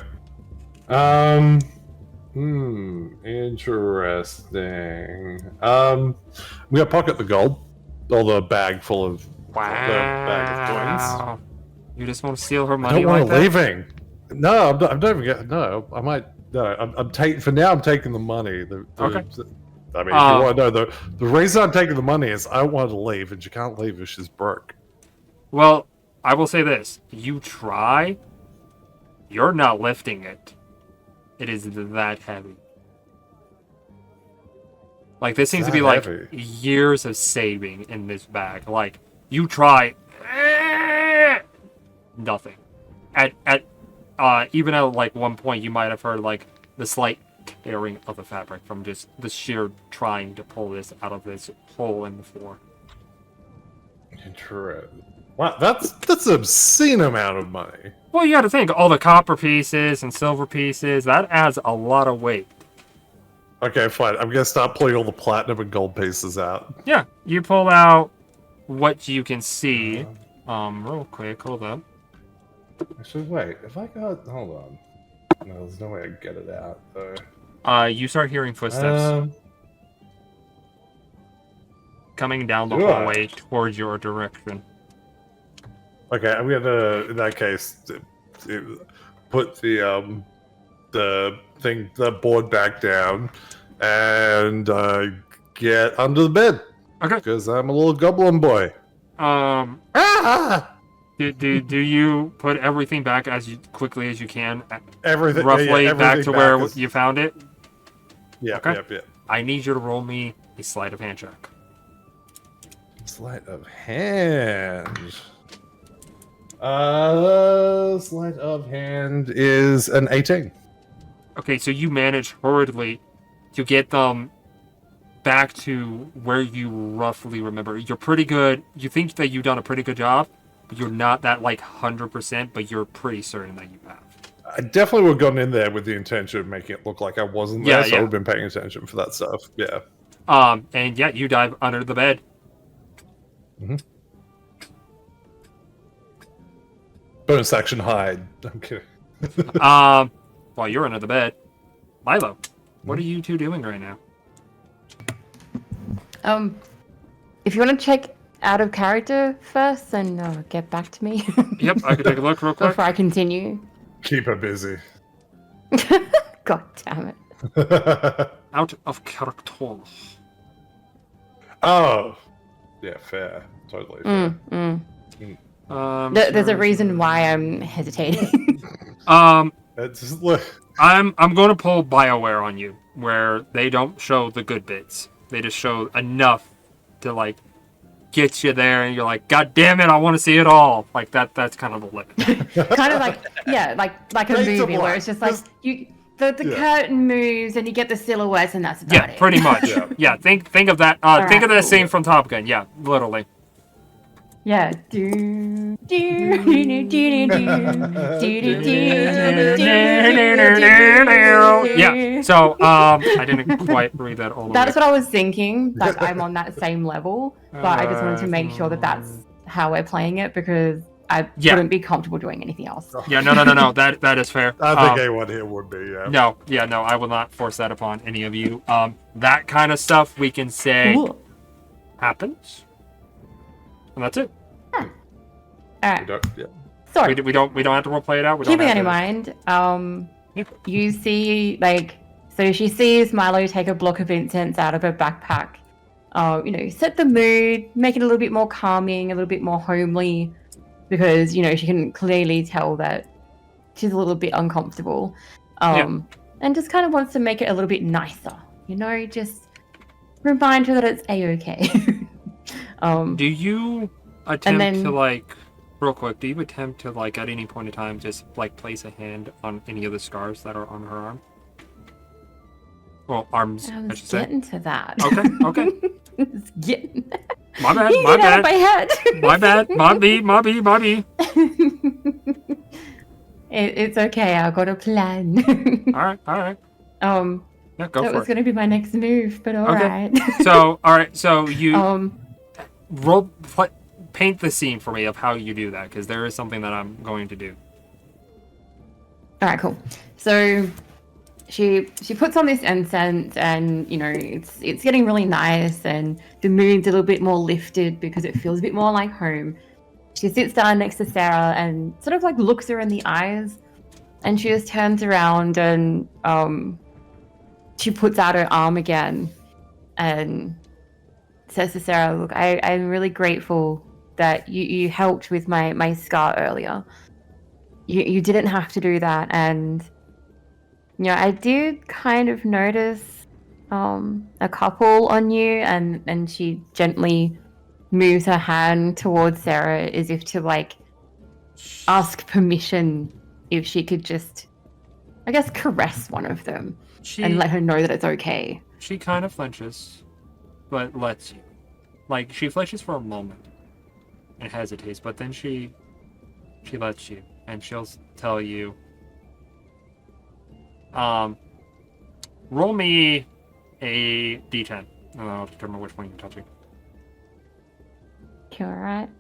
Interesting. I'm gonna pocket the gold, or the bag full of the bag of coins. You just want to steal her I money don't like want to that? leaving. No, I'm not even getting. No, I might. No, I'm taking. For now, I'm taking the money. Okay. I mean, if you want to know, the reason I'm taking the money is I want to leave, and you can't leave if she's broke. Well, I will say this. You try, you're not lifting it. It is that heavy. Like, this seems to be like heavy. years of saving in this bag. Like, you try, nothing. Even at like one point, you might have heard like the slight tearing of the fabric from just the sheer trying to pull this out of this hole in the floor. Interesting. Wow, that's an obscene amount of money. Well, you got to think all the copper pieces and silver pieces. That adds a lot of weight. Okay, fine. I'm gonna start pulling all the platinum and gold pieces out. Yeah, you pull out what you can see. Real quick, hold up. Actually, wait. If I got, hold on. No, there's no way I can get it out though. You start hearing footsteps coming down the Sure. hallway towards your direction. Okay, I'm gonna, in that case, put the board back down, and get under the bed. Okay. Because I'm a little goblin boy. Do you put everything back as quickly as you can? Everything Roughly yeah, back everything to where is- you found it? Yeah, Okay. yep. I need you to roll me a sleight of hand check. Sleight of hand. Sleight of hand is an 18. Okay, so you manage hurriedly to get them back to where you roughly remember. You're pretty good. You think that you've done a pretty good job, but you're not that like 100%, but you're pretty certain that you have. I definitely would have gone in there with the intention of making it look like I wasn't there, so I Yeah. would have been paying attention for that stuff. Yeah. And yeah, you dive under the bed. Bonus action hide. I'm kidding. While you're under the bed, Milo, what are you two doing right now? If you want to check out of character first, then get back to me Yep, I can take a look real quick. before I continue. Keep her busy. God damn it. Out of character. Oh. Yeah, fair. Totally fair. There's a reason why I'm hesitating. It's just, look. I'm going to pull BioWare on you, where they don't show the good bits. They just show enough to like get you there, and you're like, God damn it, I want to see it all. Like that's kind of the limit. Kind of like, yeah, like a Fade to movie where black. it's just like Just- the Yeah. curtain moves and you get the silhouettes and that's about Yeah, it. pretty much. Yeah. Yeah, think of that. Alright, Think of that cool. scene from Top Gun. Yeah, literally. Yeah. Do do do do do do do do do do. Yeah. So I didn't quite read that all the way. That's what I was thinking. Like I'm on that same level, but I just wanted to make sure that that's how we're playing it because I Yeah. wouldn't be comfortable doing anything else. Yeah, no. That is fair. I think anyone here would be, yeah. No, I will not force that upon any of you. That kind of stuff we can say Cool. happens. And that's it. All right. Yeah. So, We don't have to roleplay it out. We don't keeping have that in to... mind, Yeah. you see, like, so she sees Milo take a block of incense out of her backpack. Set the mood, make it a little bit more calming, a little bit more homely, because, she can clearly tell that she's a little bit uncomfortable. And just kind of wants to make it a little bit nicer, just remind her that it's A-okay. Do you attempt to, like, real quick, do you attempt to, like, at any point in time, just, like, place a hand on any of the scars that are on her arm? Well, arms, I I was should say. getting to that. Okay. It's getting... My bad, You my get out of bad. my head. My bad, my B. It's okay, I got a plan. Alright. Yeah, go that for was it. going to be my next move, but alright. So you paint the scene for me of how you do that, because there is something that I'm going to do. Alright, cool. So she puts on this incense, and it's getting really nice, and the mood's a little bit more lifted because it feels a bit more like home. She sits down next to Sarah and sort of like looks her in the eyes, and she just turns around and she puts out her arm again and says to Sarah, "Look, I'm really grateful that you helped with my scar earlier. You didn't have to do that, and I did kind of notice a couple on you," and she gently moves her hand towards Sarah as if to, like, ask permission if she could just, I guess, caress one of them and let her know that it's okay. She kind of flinches, but lets you. Like, she flinches for a moment and hesitates, but then she lets you, and she'll tell you, roll me a d10, and I'll determine which one you're touching. Alright.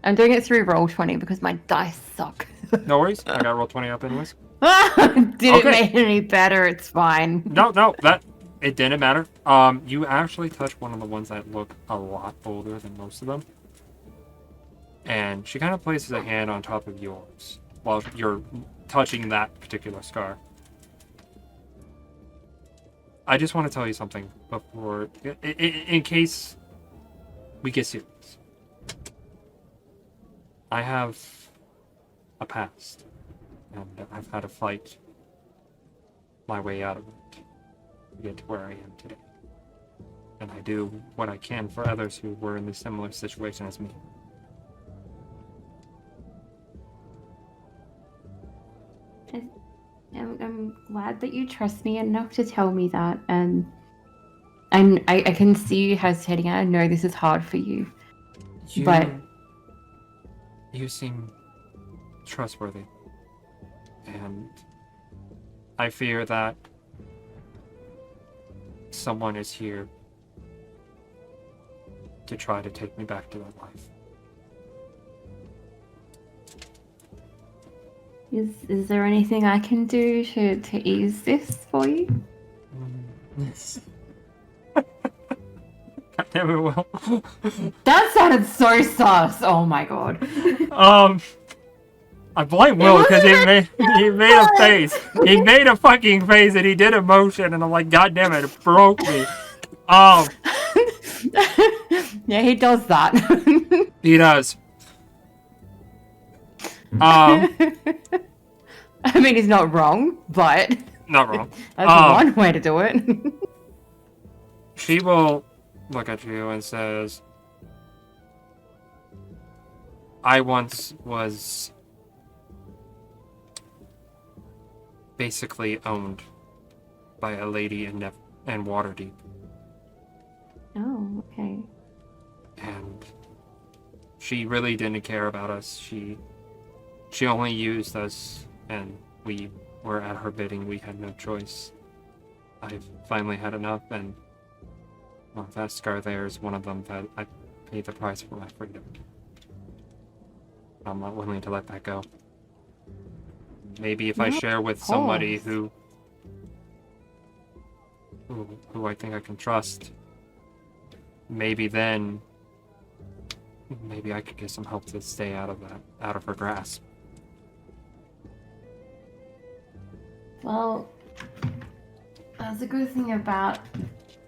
I'm doing it through Roll20 because my dice suck. No worries, I got roll 20 up anyways. Didn't Okay. make it any better, it's fine. No, it didn't matter. You actually touched one of the ones that look a lot older than most of them. And she kind of places a hand on top of yours while you're touching that particular scar. I just want to tell you something before, in case we get serious. I have a past, and I've had to fight my way out of it to get to where I am today. And I do what I can for others who were in a similar situation as me. I'm glad that you trust me enough to tell me that, and I can see you hesitating. I know this is hard for you, but you seem trustworthy, and I fear that someone is here to try to take me back to that life. Is there anything I can do to ease this for you? God damn it, Will. That sounded so sus. Oh my god. I blame Will because he made a face. He made a fucking face and he did a motion, and I'm like, God damn it, it broke me. Yeah, he does that. He does. I mean, he's not wrong, but Not wrong. that's one way to do it. She will look at you and says, I once was basically owned by a lady in Waterdeep. Oh, okay. And she really didn't care about us. She only used us, and we were at her bidding. We had no choice. I've finally had enough, and that scar there is one of them that I paid the price for my freedom. I'm not willing to let that go. Maybe if I share with somebody who I think I can trust, maybe then Maybe I could get some help to stay out of her grasp. Well, that's a good thing about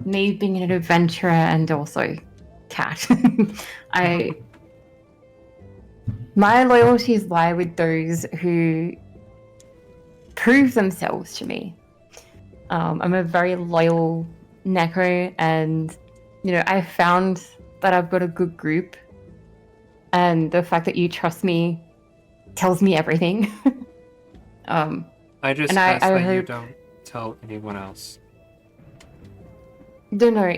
me being an adventurer and also cat. My loyalties lie with those who prove themselves to me. I'm a very loyal Neko, and I found that I've got a good group, and the fact that you trust me tells me everything. I just and ask I that you hope... don't tell anyone else. No,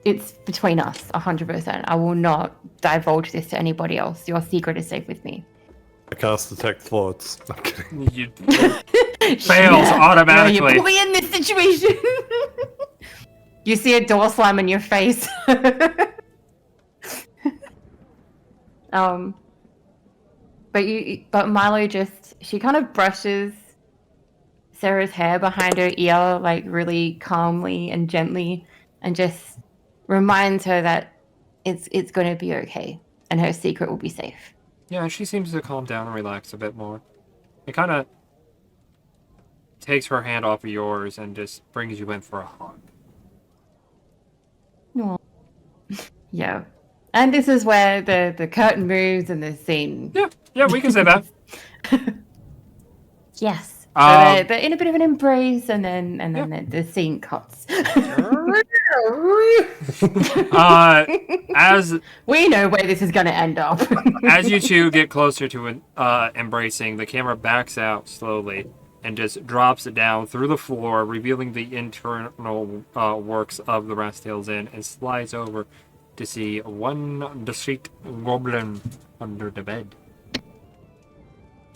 it's between us, 100%. I will not divulge this to anybody else. Your secret is safe with me. I cast detect thoughts. I'm kidding. You fails automatically. You're in this situation. You see a door slam in your face. But Milo she kind of brushes Sarah's hair behind her ear, like really calmly and gently, and just reminds her that it's going to be okay, and her secret will be safe. Yeah, she seems to calm down and relax a bit more. It kind of takes her hand off of yours and just brings you in for a hug. Aww. Yeah. And this is where the curtain moves and the scene. Yeah, we can say that. Yes. So they're in a bit of an embrace, and then the scene cuts. As we know where this is going to end up. As you two get closer to embracing, the camera backs out slowly and just drops it down through the floor, revealing the internal works of the Rastiel's Inn, and slides over to see one discreet goblin under the bed.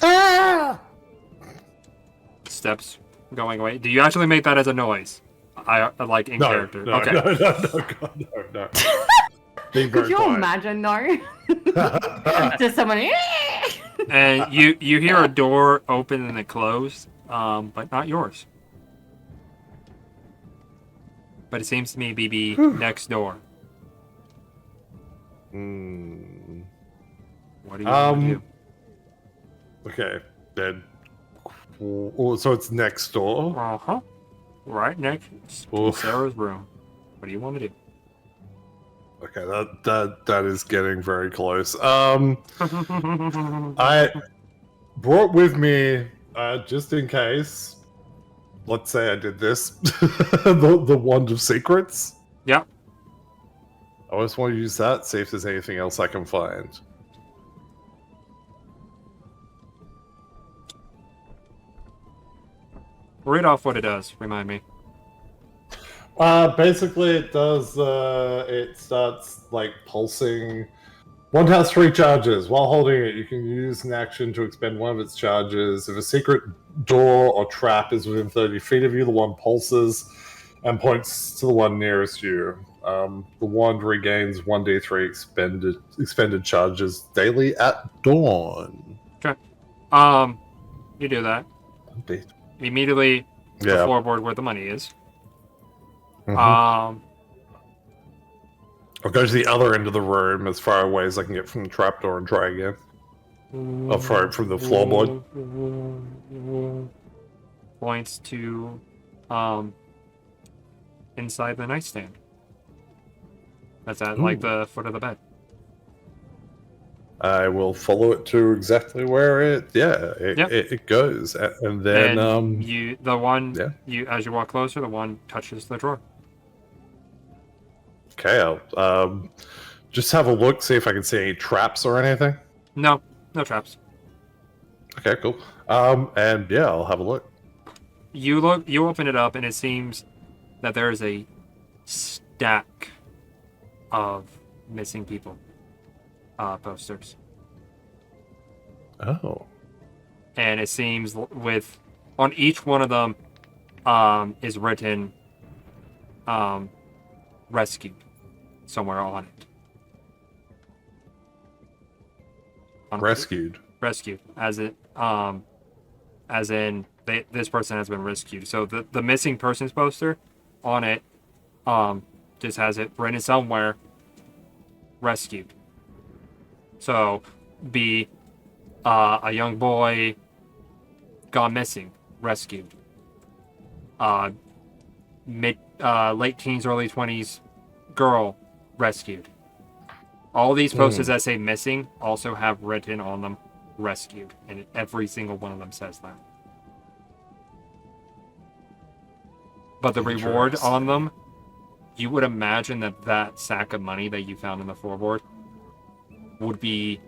Ah! Steps going away. Do you actually make that as a noise? I like in character. No, okay. No. Could you imagine, though? Just someone. And you hear a door open and it close, but not yours. But it seems to me BB next door. What do you want to do? Okay, then. So it's next door. Uh-huh. Right next to Sarah's room. What do you want to do? Okay, that is getting very close. I brought with me, just in case, let's say I did this, the Wand of Secrets. Yeah. I just want to use that, see if there's anything else I can find. Read off what it does. Remind me. Basically, it does. It starts like pulsing. One has 3 charges. While holding it, you can use an action to expend one of its charges. If a secret door or trap is within 30 feet of you, the wand pulses and points to the one nearest you. The wand regains 1d3 expended charges daily at dawn. Okay. You do that. Immediately the floorboard where the money is. Mm-hmm. I'll go to the other end of the room as far away as I can get from the trapdoor and try again. I'll throw it from the floorboard. Points to inside the nightstand. That's at like the foot of the bed. I will follow it to exactly where it goes, and then as you walk closer, the one touches the drawer. Okay, I'll just have a look, see if I can see any traps or anything. No traps. Okay, cool. And yeah, I'll have a look. You open it up, and it seems that there is a stack of missing people posters. Oh. And it seems on each one of them is written rescued somewhere on it. Rescued, as in this person has been rescued. So the missing persons poster on it just has it written somewhere rescued. So, be a young boy gone missing, rescued. Late teens, early 20s girl rescued. All these posters that say missing also have written on them rescued, and every single one of them says that. But the reward on them, you would imagine that sack of money that you found in the floorboard would be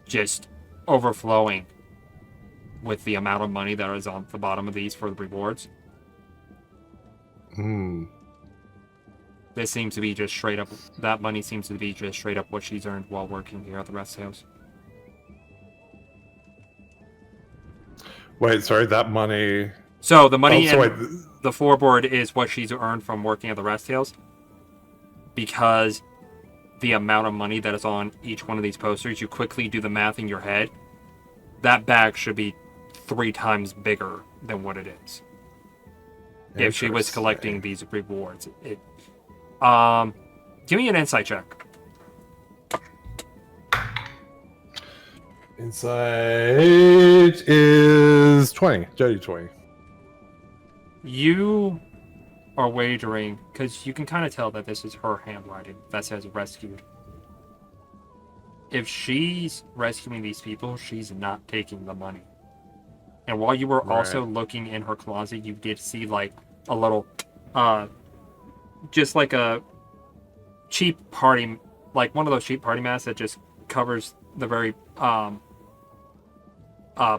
just overflowing with the amount of money that is on the bottom of these for the rewards. This seems to be just straight up, that money seems to be just straight up what she's earned while working here at the rest house. Wait, sorry, that money... So the money in the floorboard is what she's earned from working at the rest house, because the amount of money that is on each one of these posters, you quickly do the math in your head, that bag should be 3 times bigger than what it is. If she was collecting these rewards. Give me an insight check. Insight is 20. Dirty 20. You are wagering, because you can kind of tell that this is her handwriting that says rescued. If she's rescuing these people, she's not taking the money. And while you were also looking in her closet, you did see like a little, just like a cheap party, like one of those cheap party masks that just covers the very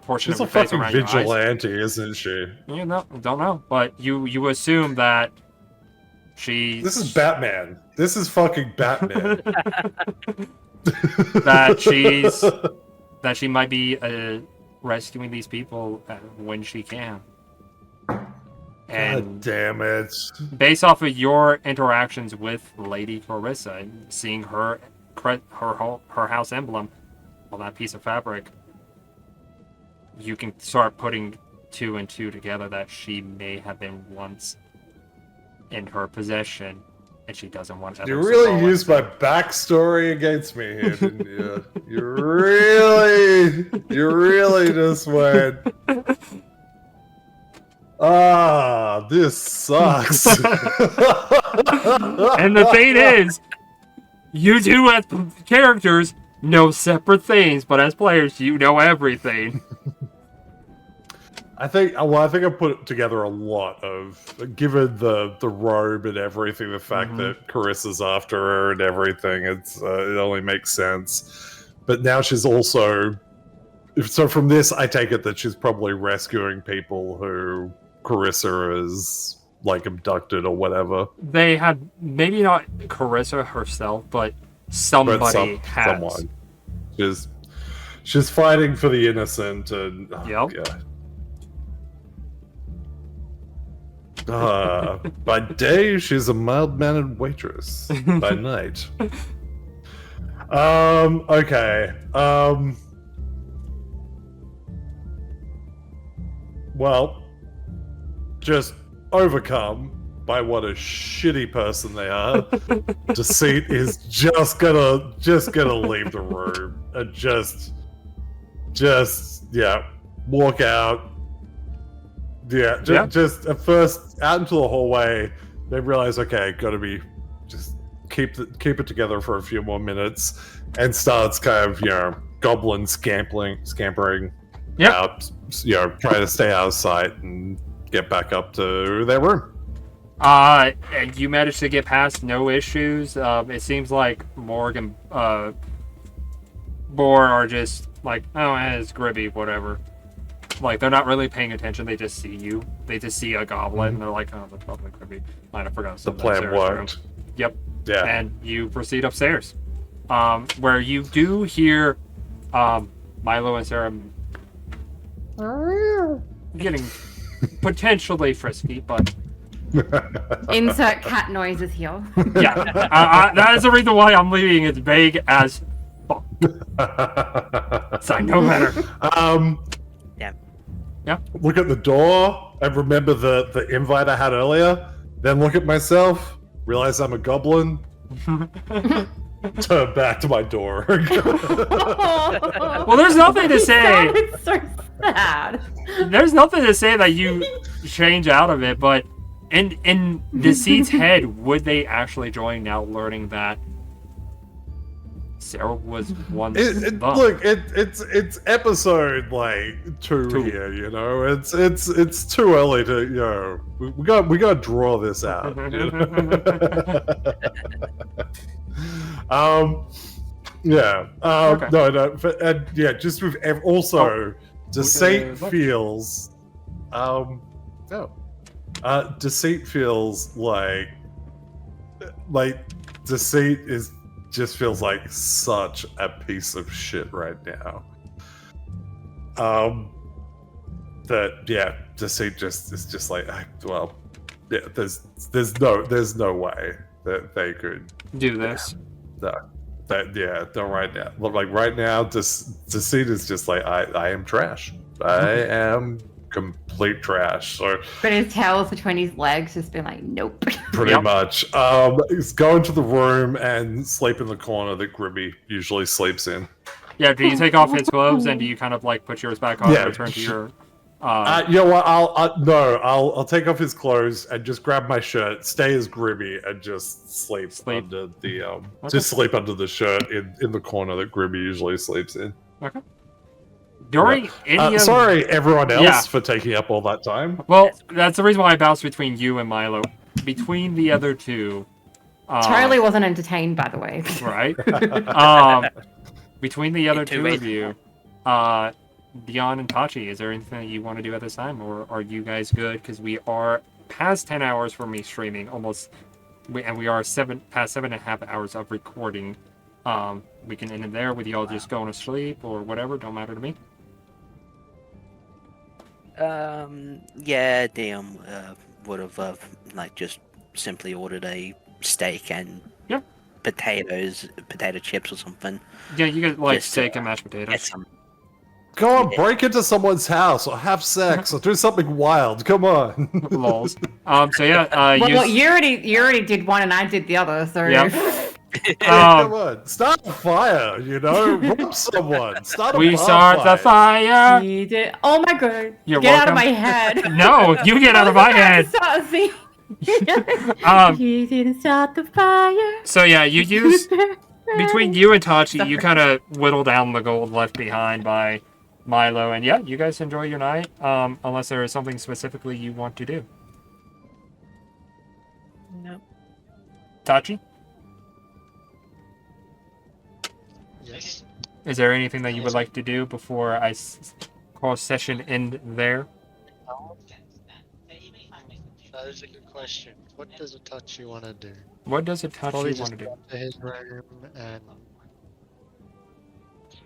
portion She's of your face a around fucking your eyes. vigilante, isn't she? You know, don't know, but you assume that she. This is Batman. This is fucking Batman. that she might be rescuing these people when she can. And God damn it. based off of your interactions with Lady Clarissa and seeing her house emblem on that piece of fabric, you can start putting 2 and 2 together that she may have been once in her possession, and she doesn't want others You to really follow used it. my backstory against me here, didn't you? You really just went. This sucks. And the thing is, you two as characters know separate things, but as players, you know everything. I think I put together a lot of, given the robe and everything, the fact that Carissa's after her and everything, it only makes sense. But now she's also, so from this, I take it that she's probably rescuing people who Carissa is like abducted or whatever. They had, maybe not Carissa herself, but somebody has. Someone. She's fighting for the innocent, and Yep. By day, she's a mild-mannered waitress. By night. Okay. Well, just overcome by what a shitty person they are. Deceit is just gonna leave the room and just walk out. Just at first out into the hallway, they realize, okay, gotta be just keep it together for a few more minutes, and starts kind of goblin scampering out, trying to stay out of sight and get back up to their room. And you managed to get past, no issues. It seems like Morg and Boar are just like, oh, it's Gribby, whatever. Like, they're not really paying attention, they just see you. They just see a goblin, and they're like, oh, that's probably Gribby. Might have forgotten The something. plan worked. Yep. Yeah. And you proceed upstairs. Where you do hear Milo and Sarah getting potentially frisky, but Insert cat noises here. yeah, that is the reason why I'm leaving it vague as fuck. So I know better. Yeah. Look at the door and remember the invite I had earlier. Then look at myself, realize I'm a goblin. turn back to my door. Well, there's nothing to say. It's so sad. There's nothing to say that you change out of it, but in Deceit's head, would they actually join now, learning that Sarah was once the... Look, it's episode like two here. You know, it's too early to, you know, we got to draw this out. You know? Yeah. Okay. No. And yeah, just with also, Deceit feels. Deceit feels like Deceit just feels like such a piece of shit right now. That yeah, Deceit just is just like, well, yeah. There's no way that they could do this. No, right now. Like right now, Deceit is just like, I am trash. I am complete trash. So But his tail's between his legs, just been like, nope. pretty much. He's going to the room and sleep in the corner that Grimmy usually sleeps in. Yeah, do you take off his clothes and do you kind of like put yours back on and return to your... You know what? I'll take off his clothes and just grab my shirt, stay as Grimmy, and just sleep. Under the just sleep under the shirt in the corner that Grimmy usually sleeps in. Okay. During any of... Sorry, everyone else, for taking up all that time. Well, that's the reason why I bounced between you and Milo. Between the other two... Charlie wasn't entertained, by the way. Right? Between the other two of you, Dion and Tachi, is there anything that you want to do at this time? Or are you guys good? Because we are past 10 hours for me streaming, almost... And we are past 7.5 hours of recording. We can end it there with y'all just going to sleep or whatever. Don't matter to me. Yeah, Dion would have like just simply ordered a steak and potato chips or something. Yeah, you get like Just, steak and mashed potatoes. Get some. Go on, break into someone's house or have sex or do something wild. Come on. Lols. So yeah, Well, you already did one and I did the other, so... Come on, start a fire, you know? Rob someone. Start a we start the fire. He did. Oh my god. You're get out of welcome. my head. No, you get out of my head. He didn't start the fire. So yeah, you use... Between you and Tachi, you kind of whittle down the gold left behind by Milo, and yeah, you guys enjoy your night, unless there is something specifically you want to do. No. Tachi? Yes. Is there anything that you would like to do before I call session end there? That is a good question. What does Itachi want to do? What does Itachi Probably want just to do? go to his room and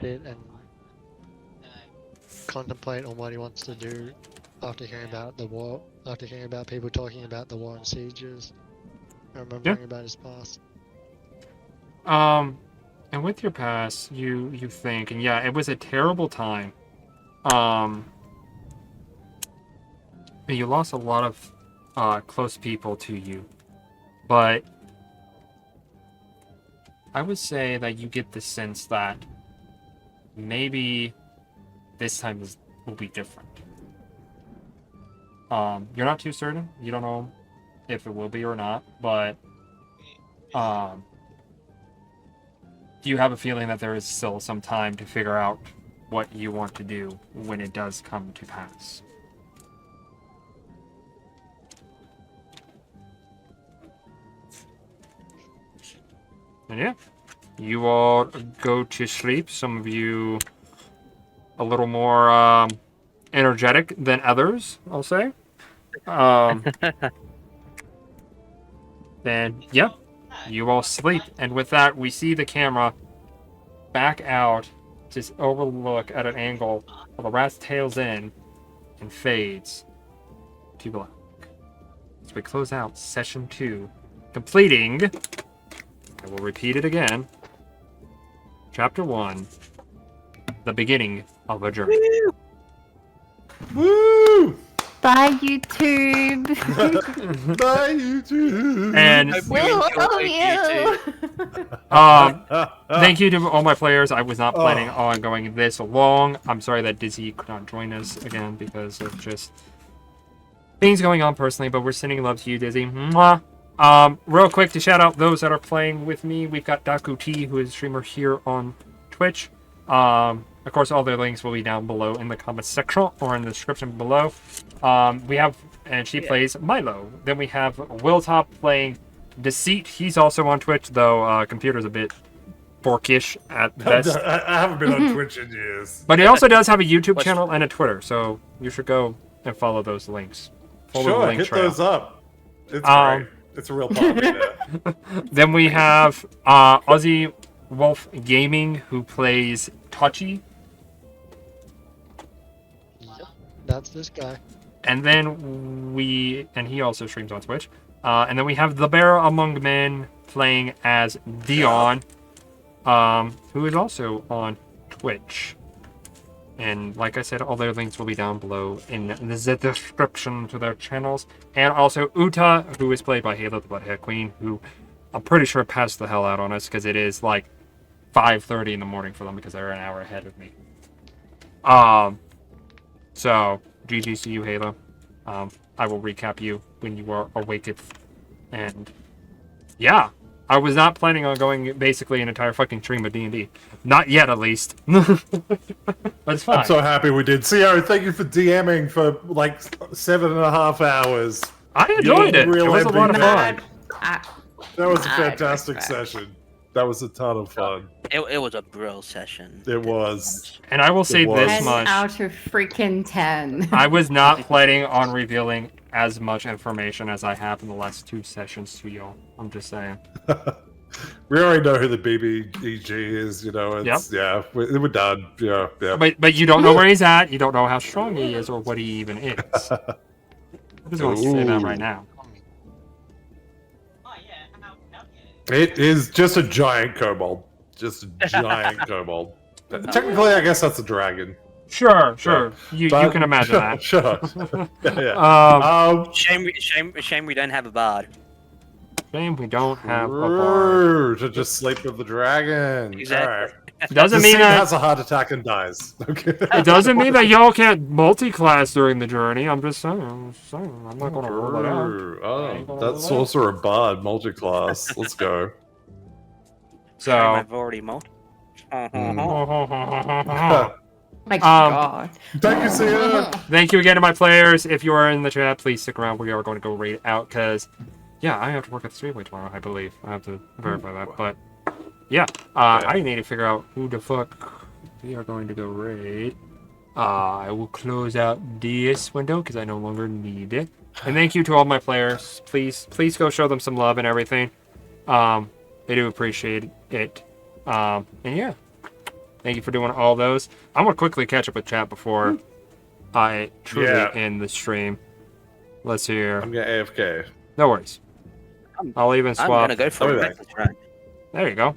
sit and contemplate on what he wants to do after hearing about the war, after hearing about people talking about the war and sieges, and remembering about his past. And with your past, you think, and yeah, it was a terrible time. You lost a lot of close people to you, but I would say that you get the sense that maybe this time will be different. You're not too certain. You don't know if it will be or not, but do you have a feeling that there is still some time to figure out what you want to do when it does come to pass? And yeah, you all go to sleep. Some of you a little more energetic than others, I'll say. Then, yeah, you all sleep. And with that, we see the camera back out, just overlook at an angle while the rat's tails in and fades to black. As we close out session 2, completing... I will repeat it again. Chapter 1. The beginning of a journey. Woo! Bye, YouTube. Bye, YouTube. And Hope you We'll enjoyed love YouTube. you. thank you to all my players. I was not planning Oh. on going this long. I'm sorry that Dizzy could not join us again because of just things going on personally, but we're sending love to you, Dizzy. Mwah. Real quick to shout out those that are playing with me. We've got Daku T, who is a streamer here on Twitch. Of course, all their links will be down below in the comments section or in the description below. We have, and she plays Milo. Then we have Willtop playing Deceit. He's also on Twitch, though computer's a bit forkish at best. I haven't been on Twitch in years. But he also does have a YouTube What's- channel and a Twitter, so you should go and follow those links. Follow the Sure, link hit trail. those up. It's Um, great. It's a real part of me now. Then we have Aussie Wolf Gaming, who plays Tachi. That's this guy. And then he also streams on Twitch. And then we have the Bear Among Men playing as Dion, who is also on Twitch. And like I said, all their links will be down below in the description to their channels. And also Uta, who is played by Halo the Bloodhead Queen, who I'm pretty sure passed the hell out on us because it is like 5:30 in the morning for them because they're an hour ahead of me. So GG to you, Halo. I will recap you when you are awaked. And yeah, I was not planning on going basically an entire fucking stream of D&D. Not yet, at least. But it's fine. I'm so happy we did. CO, thank you for DMing for like 7.5 hours. I enjoyed it. It real was a lot of MVP. fun. That was a Mad fantastic respect. session. That was a ton of fun. It was a brill session. It was. And I will say It was. this 10 much. out of freaking 10. I was not planning on revealing as much information as I have in the last 2 sessions to y'all. I'm just saying. We already know who the BBEG is, you know. It's, yeah, we're done. Yeah, yeah. But you don't know where he's at. You don't know how strong he is or what he even is. I'm just going to say that right now. It is just a giant kobold. Just a giant kobold. Technically, I guess that's a dragon. Sure. You But- can imagine that. Sure. Yeah. Shame we don't have a bard. Shame we don't have a bar. To just sleep with the dragon. Exactly. Alright. Doesn't The mean scene that has a heart attack and dies. Okay. it doesn't mean that y'all can't multi-class during the journey. I'm just saying. I'm not gonna rule it out. Oh, that's sorcerer bard multi-class. Let's go. So. I've already multi. My God. Thank you, Sia. Thank you again to my players. If you are in the chat, please stick around. We are going to go raid out because, yeah, I have to work at the Streamway tomorrow, I believe. I have to verify that. But, yeah, I need to figure out who the fuck we are going to go raid. I will close out this window because I no longer need it. And thank you to all my players. Please go show them some love and everything. They do appreciate it. And, yeah. Thank you for doing all those. I'm going to quickly catch up with chat before I truly end the stream. Let's hear. I'm gonna AFK. No worries. I'll even swap. I'm gonna go for I'll a be back. breakfast run. There you go.